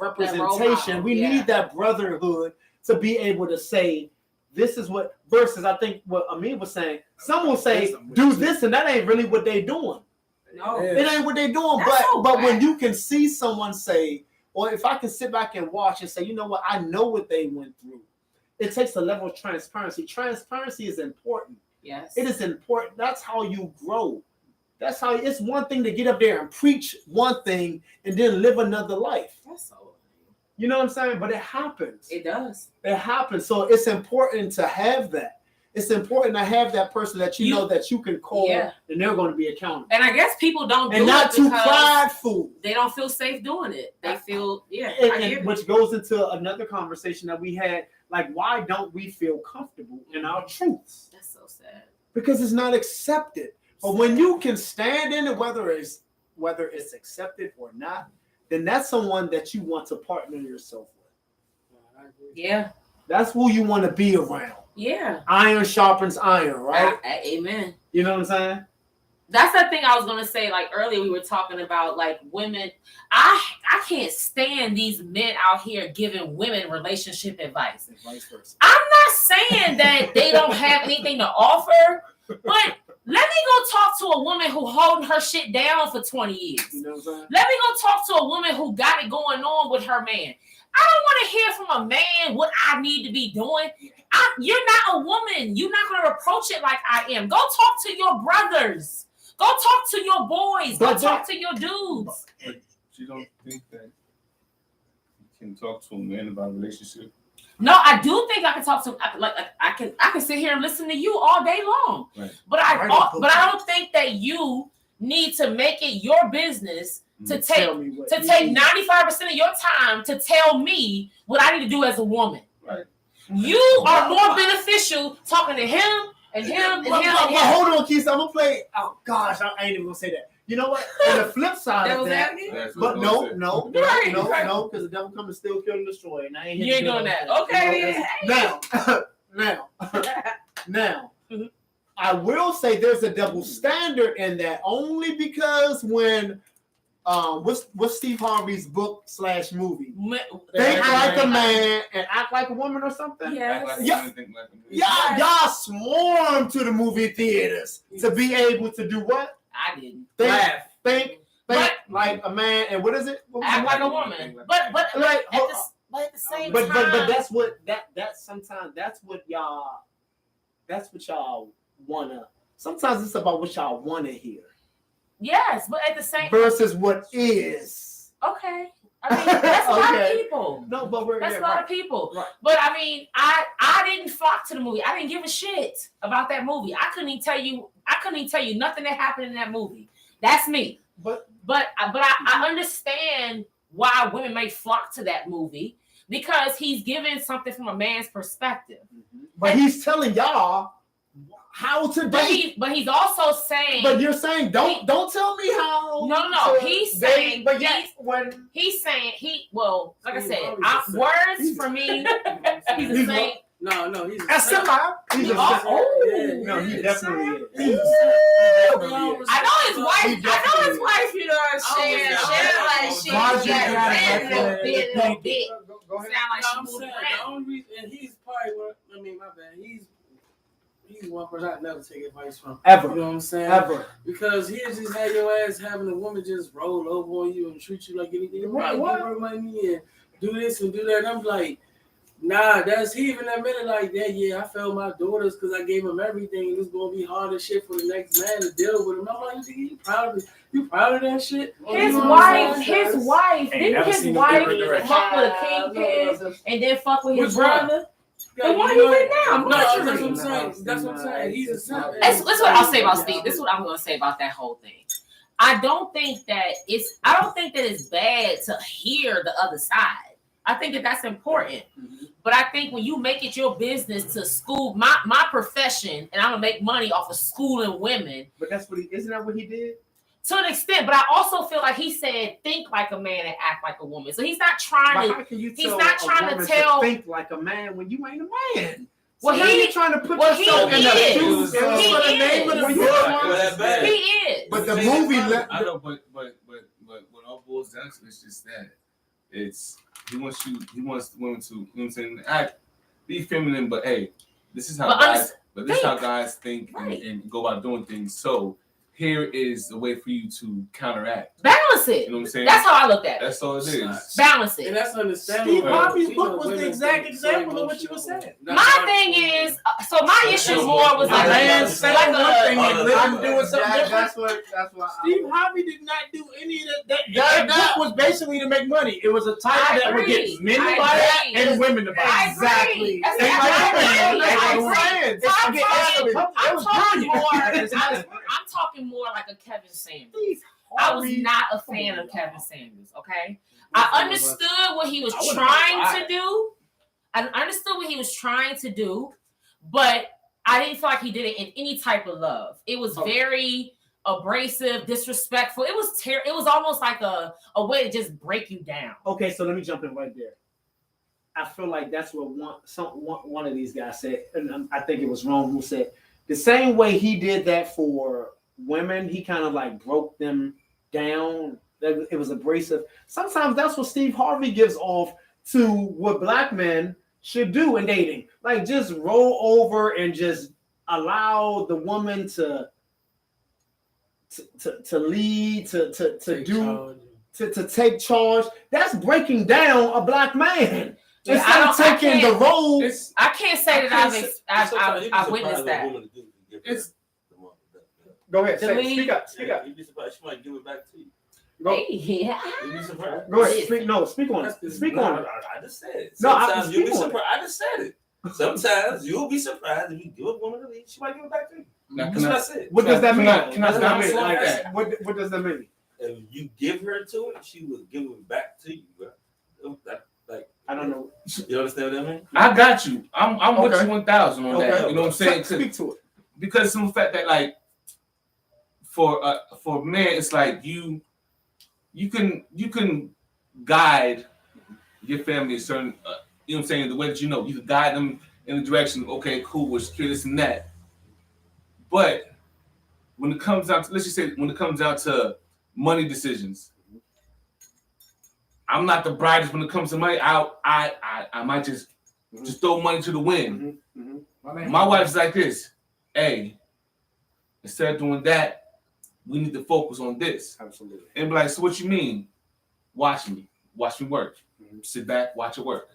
representation. We need that brotherhood to be able to say this is what, versus I think what Amin was saying. Some will say do this, and that ain't really what they doing. No. It ain't what they doing. That's so But bad. when you can see someone say, or if I can sit back and watch and say, you know what, I know what they went through. It takes a level of transparency. Transparency is important. Yes. It is important. That's how you grow. That's how it's one thing to get up there and preach one thing and then live another life. That's so. You know what I'm saying? But it happens. It does. It happens. So it's important to have that. It's important to have that person that you know that you can call and they're going to be accountable. And I guess people don't do And not it too because prideful. they don't feel safe doing it. They feel And which goes into another conversation that we had. Like, why don't we feel comfortable in our truths? That's so sad. Because it's not accepted. But when you can stand in it, whether it's accepted or not, then that's someone that you want to partner yourself with. Yeah. That's who you want to be around. Yeah. Iron sharpens iron, right? Amen. You know what I'm saying? That's the thing I was gonna say. Like earlier, we were talking about like women. I can't stand these men out here giving women relationship advice. And vice versa. I'm not saying that they don't have anything to offer, but let me go talk to a woman who holding her shit down for 20 years. You know what I'm saying? Let me go talk to a woman who got it going on with her man. I don't want to hear from a man what I need to be doing. You're not a woman. You're not going to approach it like I am. Go talk to your brothers. Go talk to your boys. Go talk to your dudes. But you don't think that you can talk to a man about a relationship? No, I do think I can talk to I can sit here and listen to you all day long. Right. But I don't think that you need to make it your business to take 95% of your time to tell me what I need to do as a woman. Right. You are more beneficial talking to him and him and him and him. Hold on, Keith. I'm gonna play. Oh gosh, I ain't even gonna say that. You know what? On the flip side of that, but no, because the devil come to steal, kill, and destroy. And I ain't. You ain't doing that. Okay. Now, I will say there's a double standard in that only because when what's Steve Harvey's book / movie? Think like a man and act like a woman or something. Yes. Y'all swarm to the movie theaters to be able to do what? I didn't. Think like a man, and what is it? Act like a woman. But at the same time. But that's what that's sometimes that's what y'all wanna. Sometimes it's about what y'all wanna hear. Yes, but at the same versus what is. Okay. I mean, that's a lot of people. No, but that's a lot of people. Right. But I mean, I didn't flock to the movie. I didn't give a shit about that movie. I couldn't even tell you nothing that happened in that movie. That's me. But I understand why women may flock to that movie because he's giving something from a man's perspective. Mm-hmm. But he's telling y'all how to date. But he's also saying. But you're saying don't tell me how. No. He's saying. But yet when he's saying like I said, words for me. He's the same. No, he's a semi. He's a oh, no, he definitely is. I know his wife. You know, share like she got a little bit. Go ahead. Sound like she moved around. The only reason, and he's probably one. I mean, my bad. He's one person I'd never take advice from. Ever. You know what I'm saying? Ever. Because he'll just have your ass having a woman just roll over on you and treat you like anything. Right. Give her money and do this and do that. And I'm like, nah, he even admitted like that. Yeah, I failed my daughters because I gave them everything, and it's gonna be hard as shit for the next man to deal with him. I'm like, you proud of that shit? His wife, didn't his wife fuck with a kingpin and then fuck with his brother? And why you with now? No, that's what I'm saying. That's what I'm saying. He's a son. That's what I'll say about Steve. This is what I'm gonna say about that whole thing. I don't think that it's bad to hear the other side. I think that that's important. Mm-hmm. But I think when you make it your business to school my profession, and I'm gonna make money off of schooling women. But isn't that what he did? To an extent, but I also feel like he said think like a man and act like a woman. So he's not trying to. He's not trying to tell. Think like a man when you ain't a man. Well, so he's trying to put yourself in the shoes. He is. But the movie. I know, but what all boils down to is just that he wants women to, you know what I'm saying, act, be feminine, but hey, this is how guys think and go about doing things. So here is the way for you to counteract. Balance it. You know what I'm saying? That's how I looked at it. That's all it is. Balance it. And that's understandable. Steve Harvey's book was the exact example of what you were saying. My thing is, so my issue more was like man saying one thing and living doing something different. That's what Steve Harvey did not do any of that. That book was basically to make money. It was a title that would get men to buy it and women to buy it. Exactly. I'm talking more like a Kevin Samuels. I was not a fan of Kevin Samuels, okay? I understood what he was trying to do. I understood what he was trying to do, but I didn't feel like he did it in any type of love. It was very abrasive, disrespectful. It was It was almost like a way to just break you down. Okay, so let me jump in right there. I feel like that's what one of these guys said, and I think it was Rome who said the same way he did that for women, he kind of like broke them down. It was abrasive. Sometimes that's what Steve Harvey gives off to what black men should do in dating. Like just roll over and just allow the woman to lead, to take charge. That's breaking down a black man. Yeah, Instead of taking the role. I can't say that I've witnessed that. Go ahead. Speak up. You'd be surprised. She might give it back to you. Go. Yeah. You'd be surprised. Go ahead. Speak on it. Speak on it. I just said it. No, Sometimes you'll be speak on surprised. I just said it. Sometimes you'll be surprised if you give a woman a lead, she might give it back to you. Now, That's what I said. What does that mean? Can I stop it like that? What does that mean? If you give her to it, she will give it back to you, bro. I don't know. You understand what I mean? I got you. I'm with Okay. you 1,000 on that. You know what I'm saying? Speak to it. Because some fact that like for men, it's like you can guide your family a certain you know what I'm saying, the way that you can guide them in the direction of, okay, cool, we're secure, this and that. But when it comes down to, let's just say, when it comes down to money decisions, I'm not the brightest when it comes to money. I might just throw money to the wind. My wife's like this. Hey, instead of doing that, we need to focus on this. Absolutely. And be like, so what you mean? Watch me work. Sit back, watch it work.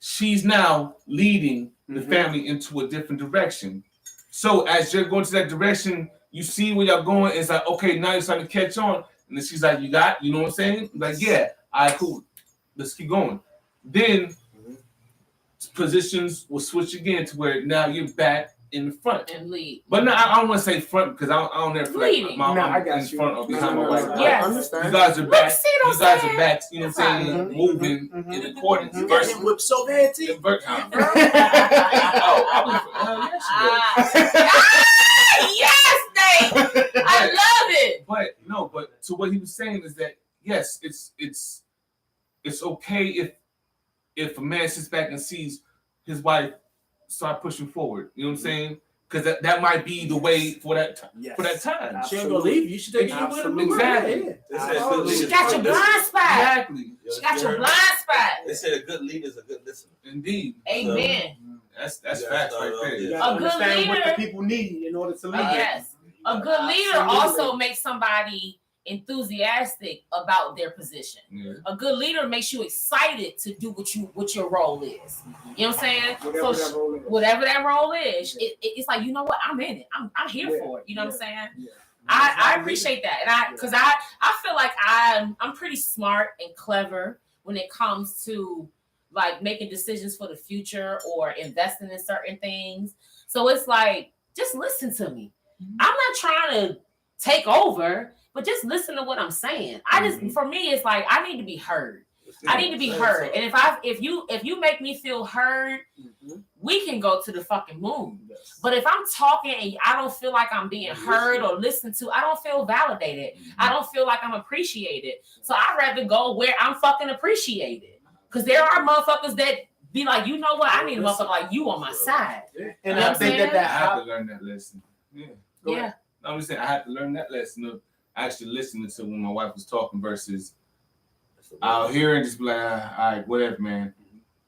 She's now leading the family into a different direction. So as you're going to that direction, you see where you're going. It's like, okay, now you're starting to catch on. And then she's like, you know what I'm saying? Like, yeah, all right, cool. Let's keep going. Then positions will switch again to where now you're back in the front. And lead. But no, I don't want to say front because I don't ever feel like Leading. I'm I got in you. front or behind my wife. Yes. I understand. You guys are back. See what You I'm guys saying? are back. You know what I'm saying? Mhm. Moving Mhm. in accordance. You got Versus him whipped so bad, T. Yes, Nate. I love it. But to what he was saying is that yes, it's okay if a man sits back and sees his wife start pushing forward. You know what I'm saying? Because that might be the way for that time. She ain't gonna leave. You should take it with her. Exactly. They said a good She leader- got your blind spot. Exactly. She got your blind spot. They said a good leader is a good listener. Indeed. Amen. That's Yeah, facts I right know, there. You yeah. gotta A good understand what the leader- people need in order to lead. Yes. A good leader also makes somebody enthusiastic about their position. Yeah. A good leader makes you excited to do what your role is. You know what I'm saying? Whatever So that role is. whatever that role is, it's like, you know what, I'm in it. I'm here Yeah. for it. You know what I'm saying? Yeah. I appreciate that, and because I feel like I'm pretty smart and clever when it comes to like making decisions for the future or investing in certain things. So it's like, just listen to me. I'm not trying to take over, but just listen to what I'm saying. For me, it's like I need to be heard. I need to be heard. And if you make me feel heard, we can go to the fucking moon. Yes. But if I'm talking and I don't feel like I'm being heard or listened to, I don't feel validated. I don't feel like I'm appreciated. So I'd rather go where I'm fucking appreciated. Because there are motherfuckers that be like, you know what? I need a motherfucker like you on my side. And You know I what think I'm that I had to learn that lesson. Yeah. Go Yeah. ahead. I'm just saying I had to learn that lesson of actually listening to when my wife was talking versus I'll hear and just be like, all right, whatever, man.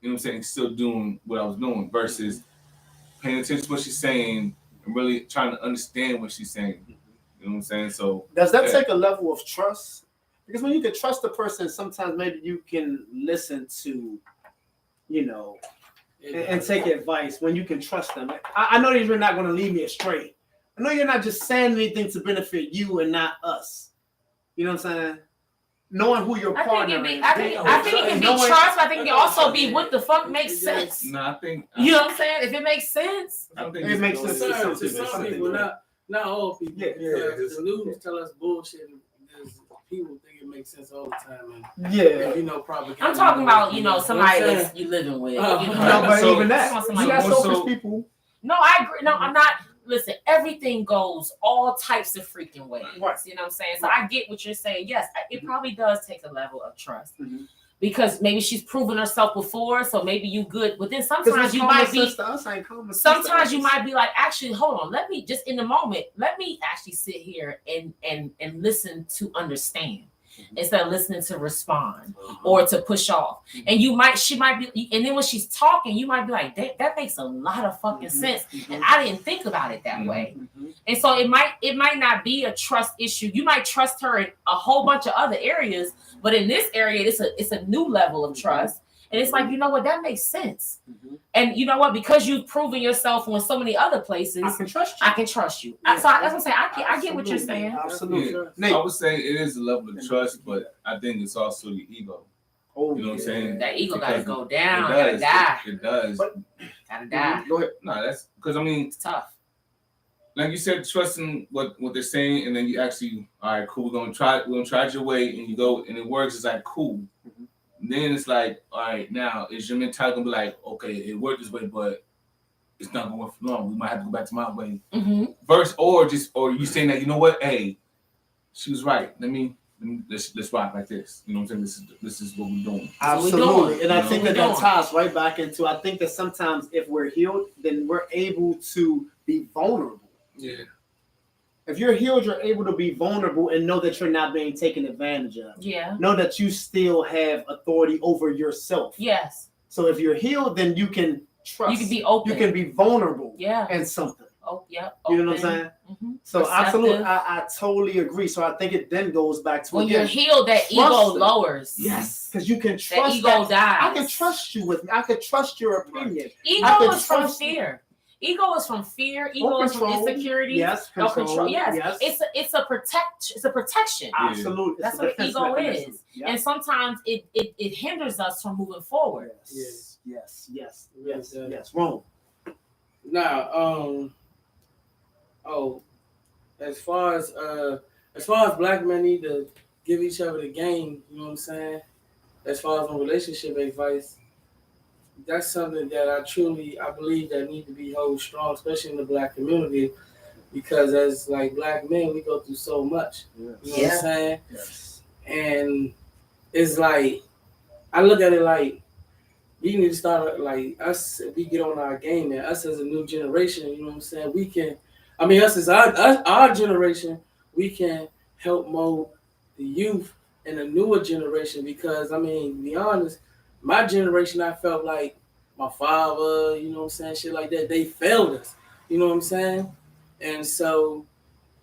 You know what I'm saying? Still doing what I was doing versus paying attention to what she's saying and really trying to understand what she's saying. You know what I'm saying? So Does that Yeah. take a level of trust? Because when you can trust a person, sometimes maybe you can listen to, and take advice when you can trust them. I know that you're not going to lead me astray. I know you're not just saying anything to benefit you and not us. You know what I'm saying? Knowing who your I partner think is. I think it can be Knowing- trust, but I think it can also be what the fuck makes sense. no, I think You know what I'm saying? If it makes sense. I think It makes To sense. some people, not all people. Yeah, because the news tell us bullshit. Because people think it makes sense all the time. And Yeah. propaganda. I'm talking about, You know somebody what I'm that you living with. Uh, you know? No, but So- even that, I want you somebody got more selfish so- people. No, I agree. No, I'm not. Listen, everything goes all types of freaking ways. Right. You know what I'm saying? So I get what you're saying. Yes, it probably does take a level of trust. Mhm. because maybe she's proven herself before, so maybe you good. But then 'Cause sometimes it's you common might be. sense to us, ain't common sense to Sometimes you us. might be like, actually, hold on. Let me just in the moment. Let me actually sit here and listen to understand instead of listening to respond or to push off. And she might be, and then when she's talking, you might be like, that makes a lot of fucking sense. And I didn't think about it that way. And so it might not be a trust issue. You might trust her in a whole bunch of other areas, but in this area, it's a new level of trust. And it's like, you know what, that makes sense. And you know what, because you've proven yourself in so many other places, I can trust you. I can trust you. So that's what I'm saying. I get what you're saying. Absolutely. I would say it is a level of trust, but I think it's also your ego. Oh, You know what I'm saying? That ego gotta Because go down. It Gotta does. die. It does. Gotta die. Go ahead. No, that's because I mean, It's tough. like you said, trusting what they're saying, and then you actually, all right, cool, we're gonna try it your way, and you go and it works. It's like cool. Then it's like, all right, now is your mentality gonna be like, okay, it worked this way, but it's not gonna work for long. We might have to go back to my way. Or you saying that, you know what, hey, she was right. Let's rock like this. You know what I'm saying? This is what we're doing. Absolutely. And I You think know, that ties right back into, I think that sometimes if we're healed, then we're able to be vulnerable. Yeah. If you're healed, you're able to be vulnerable and know that you're not being taken advantage of. Yeah. Know that you still have authority over yourself. Yes. So if you're healed, then you can trust. You can be open. You can be vulnerable. Yeah. And something. Oh, yeah. You know what I'm saying? So Receptive. absolutely, I totally agree. So I think it then goes back to When again, you're healed, that ego trusting. lowers. Yes, because you can That trust ego that. dies. I can trust you with me. I can trust your opinion. Ego I can is from trust you. fear. Ego is from fear. Ego Or is from control. insecurity. Yes, Or control. Yes. It's a protection. Absolutely. That's It's a what defense ego mechanism. is. Yep. And sometimes it hinders us from moving forward. Yes. Wrong. Now, as far as black men need to give each other the game, you know what I'm saying? As far as on relationship advice, that's something that I believe that need to be held strong, especially in the black community, because as like black men, we go through so much. You know what I'm saying? Yes. And it's like, I look at it like, we need to start like us. We get on our game, and us as a new generation. You know what I'm saying? We can. I mean, us as our generation, we can help mold the youth and the newer generation. Because I mean, to be honest, my generation, I felt like my father. You know what I'm saying? Shit like that. They failed us. You know what I'm saying? And so,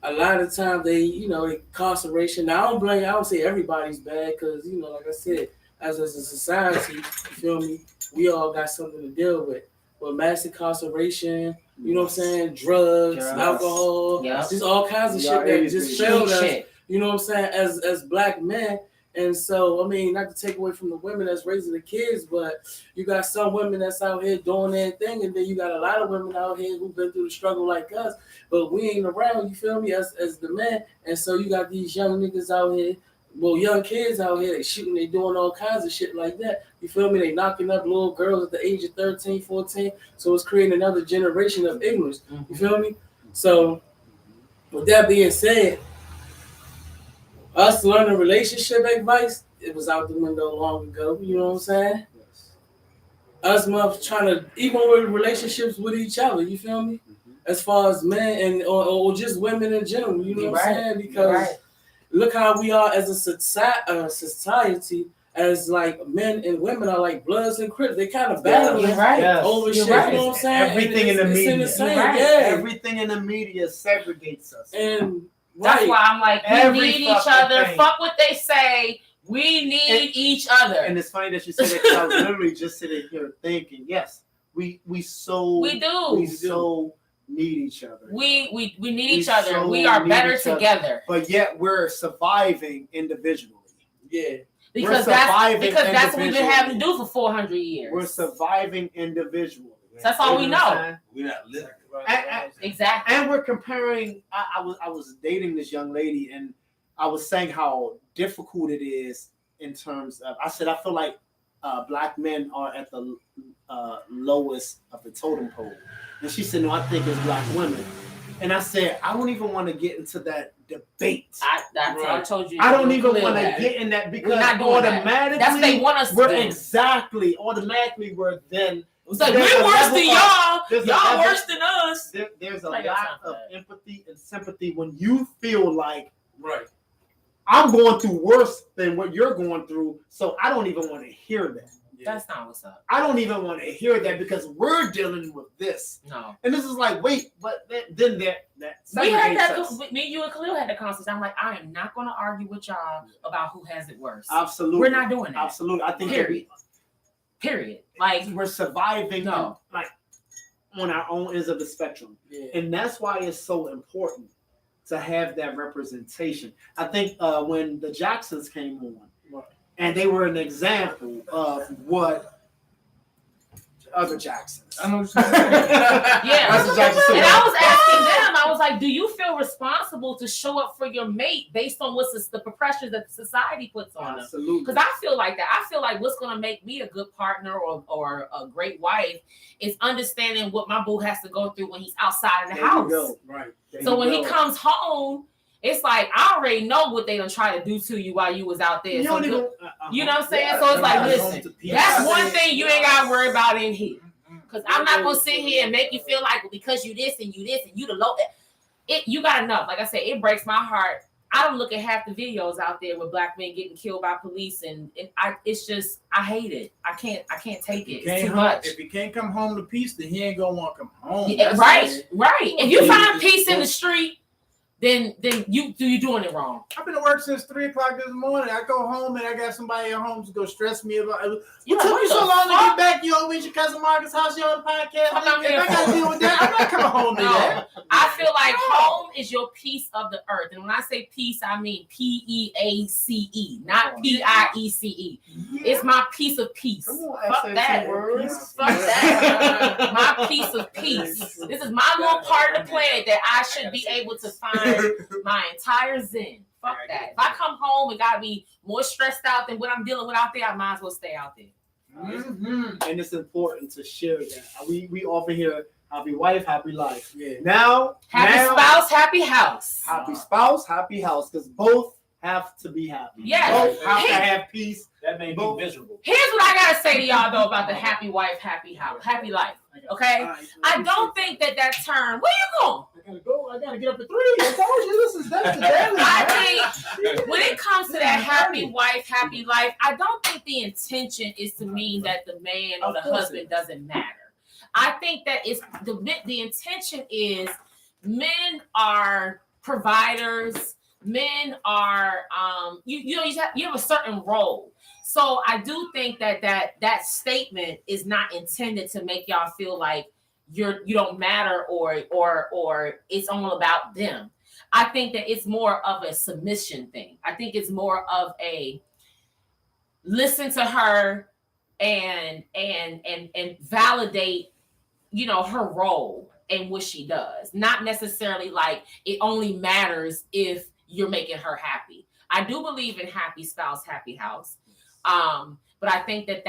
a lot of times they, incarceration. Now I don't say everybody's bad, because like I said, as a society, you feel me? We all got something to deal with. But mass incarceration, you know what I'm saying? Drugs, alcohol, just all kinds of shit that just failed us. You know what I'm saying? As black men. And so, I mean, not to take away from the women that's raising the kids, but you got some women that's out here doing their thing, and then you got a lot of women out here who've been through the struggle like us, but we ain't around, you feel me, as the men. And so you got these young niggas out here, young kids out here, they shooting, they doing all kinds of shit like that. You feel me? They knocking up little girls at the age of 13, 14. So it's creating another generation of ignorance. You feel me? So with that being said, us learning relationship advice, it was out the window long ago. You know what I'm saying? Us mothers trying to, even with relationships with each other, you feel me? As far as men or just women in general, you know what I'm saying? Because look how we are as a society, as like men and women are like Bloods and Crips. They kind of battling over shit. You know what I'm saying? Everything in the media. Everything in the media segregates us. And that's why I'm like, we need each other. Fuck what they say. We need each other. And it's funny that you said that, because I was literally just sitting here thinking, yes, we so need each other. We need each other. We are better together. But yet we're surviving individually. Yeah. Because that's what we've been having to do for 400 years. We're surviving individually. So that's all we know. We're not living. Exactly. And we're comparing. I was dating this young lady, and I was saying how difficult it is in terms of. I said I feel like black men are at the lowest of the totem pole, and she said, "No, I think it's black women." And I said, I don't even want to get into that debate. I told you. I don't even clear want to that. get in that because We're not doing that. automatically That's what they want us to we're do. automatically we're then It's like, there's we're a worse level than of- y'all. there's a Y'all level- worse than us. there's a Like, lack that's of not bad. empathy and sympathy when you feel like Right. I'm going through worse than what you're going through, so I don't even want to hear that. That's not what's up. I don't even want to hear that because we're dealing with this. No. And this is like, wait, but then that We had segregates that. us. Me, you, and Khalil had the conversation. I'm like, I am not going to argue with y'all about who has it worse. Absolutely. We're not doing that. Absolutely. I think Period. Like, we're surviving No. like on our own ends of the spectrum. Yeah. And that's why it's so important to have that representation. I think when the Jacksons came on, and they were an example of what other Jacksons. I know what you're saying. yeah. That's the Jackson And City. I was asking them, I was like, do you feel responsible to show up for your mate based on what's the pressures that society puts on them? Absolutely. Because I feel like that. I feel like what's going to make me a good partner or a great wife is understanding what my boo has to go through when he's outside of the There you house. go. Right. There So you when he go. comes home, it's like I already know what they done try to do to you while you was out there. You So don't even, you know what I'm saying? yeah, So it's like, yeah, listen, home to that's peace. one thing you ain't got to worry about in here. Because I'm not going to sit here and make you feel like, well, because you this and you the low. You got enough. Like I said, it breaks my heart. I don't look at half the videos out there with black men getting killed by police, and it's just I hate it. I can't take it. It's too much. If he can't come home to peace, then he ain't gonna want to come home. Yeah, That's right. it. If you find peace in the street, then you doing it wrong. I've been to work since 3:00 this morning. I go home and I got somebody at home to go stress me about. You What took what you so the long to fuck? get back? You always your cousin Marcus' house. You on the podcast. Fuck I'm If here I got to for. deal with that, I'm not coming home to No. that. I feel like No. home is your piece of the earth. And when I say peace, I mean PEACE, not PIECE. It's my piece of peace. Come on, Fuck SAT that. words. Fuck that. My piece of peace. This is my little part of the planet that I should be able to find my entire zen. Fuck that. If I come home and gotta be more stressed out than what I'm dealing with out there, I might as well stay out there. And it's important to share that. We often hear happy wife, happy life. Yeah. Now, Happy spouse, happy house. happy spouse, happy house, because both have to be happy. Yes. Both have to Hey. have peace. That made me Both. miserable. Here's what I gotta say to y'all though about the happy wife, happy house, happy life. Okay? I don't think that term. Where you going? I gotta go. I gotta get up at 3. I told you this is that's the daily. I think when it comes to that happy wife, happy life, I don't think the intention is to mean that the man or Of the course husband it doesn't matter. I think that it's the intention is men are providers. Men are you have a certain role. So I do think that statement is not intended to make y'all feel like you don't matter or it's all about them. I think that it's more of a submission thing. I think it's more of a listen to her and validate, her role and what she does. Not necessarily like it only matters if you're making her happy. I do believe in happy spouse, happy house. But I think that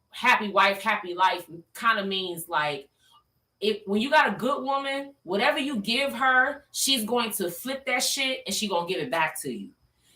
happy wife, happy life kind of means like when you got a good woman, whatever you give her, she's going to flip that shit and she's gonna give it back to you.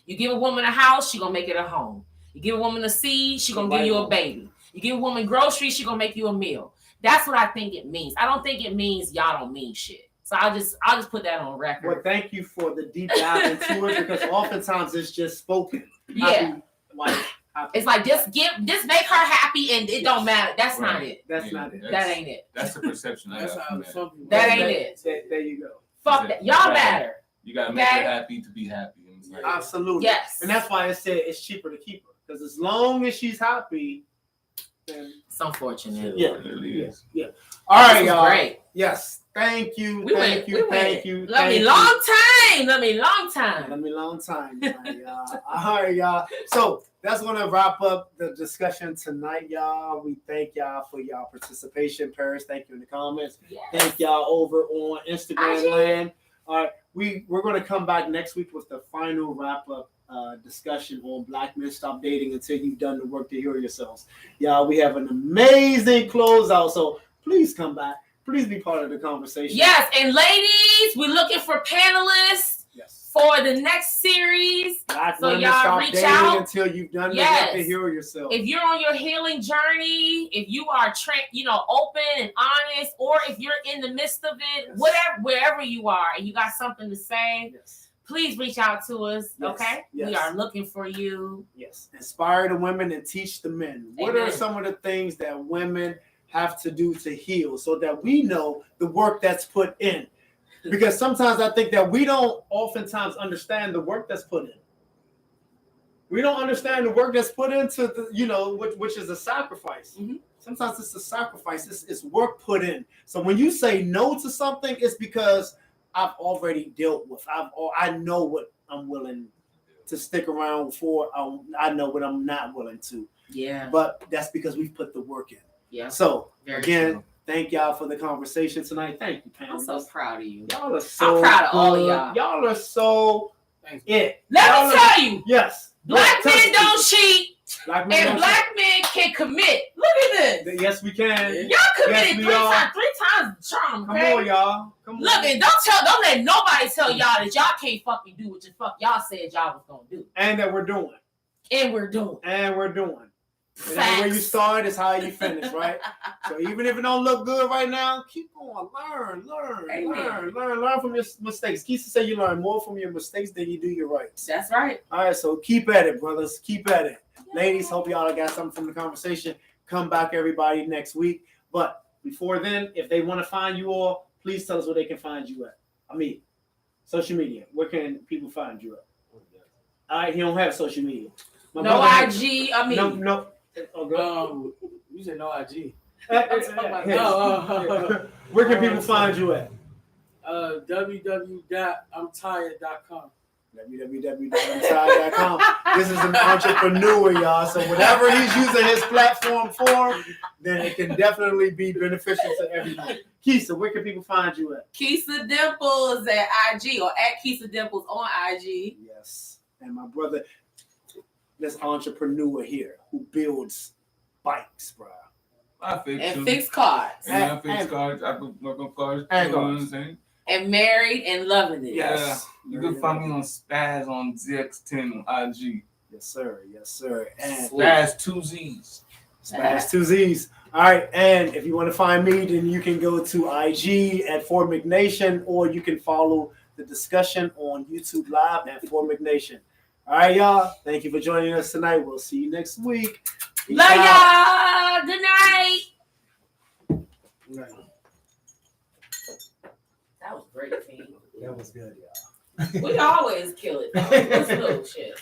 You give a woman a house, she gonna make it a home. You give a woman a seed, she gonna give you a baby. You give a woman groceries, she gonna make you a meal. That's what I think it means. I don't think it means y'all don't mean shit. So I'll just put that on record. Well, thank you for the deep dive into it because oftentimes it's just spoken. Yeah. Happy wife, happy It's like just make her happy and it don't matter. That's not it. That's not it. That ain't it. That's the perception I That's have. how from that. some people. That ain't it. There you go. Fuck that. Y'all matter. You gotta make Okay. her happy to be happy. And it's like, Absolutely. Yes. And that's why I said it's cheaper to keep her because as long as she's happy, then It's unfortunate. Yeah. it really is. all right, This was y'all. great. Yes. Thank you. We Thank you. went. Thank you. Let me thank long you. time. Let me long time. Let me long time, y'all. All right, y'all. So that's gonna wrap up the discussion tonight, y'all. We thank y'all for y'all participation. Paris, thank you in the comments. Yes. Thank y'all over on Instagram IG. land. All right, we're gonna come back next week with the final wrap up discussion on Black Men Stop Dating until you've done the work to heal yourselves. Y'all, we have an amazing closeout, so please come back. please be part of the conversation. Yes, and ladies, we're looking for panelists Yes. for the next series. Black So women, y'all stop reach dating out. until you've done the Yes. work to heal yourself. If you're on your healing journey, if you are open and honest, or if you're in the midst of it, Yes. whatever, wherever you are, and you got something to say, Yes. please reach out to us. Yes. Okay, Yes. we are looking for you. Yes. Inspire the women and teach the men. What are Amen. some of the things that women have to do to heal so that we know the work that's put in? Because sometimes I think that we don't oftentimes understand the work that's put in. We don't understand the work that's put into the, which is a sacrifice. Mhm. Sometimes it's a sacrifice. It's work put in. So when you say no to something, it's because I've already dealt with. I know what I'm willing to stick around for. I know what I'm not willing to. Yeah, But that's because we've put the work in. yeah. So Very again, true. thank y'all for the conversation tonight. Thank you, Pam. I'm so proud of you. Y'all are so proud of all of good. y'all. Y'all are so Thanks. it. Let Y'all me are- tell you, Yes. black Tell men us. don't cheat, Black men and don't black men can commit. Look at this. Yes, we can. Yeah. Y'all committed we three are. times the charm. Come Okay? on, y'all. Come on. Look, and don't let nobody tell y'all that y'all can't fucking do what the fuck y'all said y'all was gonna do, And that we're doing. and we're doing. And we're doing. And that's where you start is how you finish, right? So even if it don't look good right now, keep going. Amen. Learn from your mistakes. Keisha said you learn more from your mistakes than you do your rights. That's right. All right, so keep at it, brothers. Keep at it. Ladies, hope y'all got something from the conversation. Come back, everybody, next week. But before then, if they want to find you all, please tell us where they can find you at. I mean, social media. Where can people find you at? All right, he don't have social media. My No brother- IG. I mean, No. Oh, go. You said no IG. Where can people find you at? www.imtired.com. www.imtired.com. This is an entrepreneur, y'all. So whatever he's using his platform for, then it can definitely be beneficial to everyone. Keisha, where can people find you at? Keisha Dimples at IG or at Keisha Dimples on IG. Yes. And my brother, this entrepreneur here who builds bikes, bro. I fix And them. fix cars. Yeah, I fix And- cars. I can work on cars. And You know what cars. I'm saying? And married and loving it. Yeah. You can find me on Spaz on ZX10 on IG. Yes, sir. Yes, sir. And Spaz 2 Z's. Smash 2 Z's. All right. And if you want to find me, then you can go to IG at Fort McNation, or you can follow the discussion on YouTube Live at Fort McNation. All right, y'all. Thank you for joining us tonight. We'll see you next week. Peace Love out. y'all. Good night. That was great, team. That was good, y'all. We always kill it. Though. Let's do shit.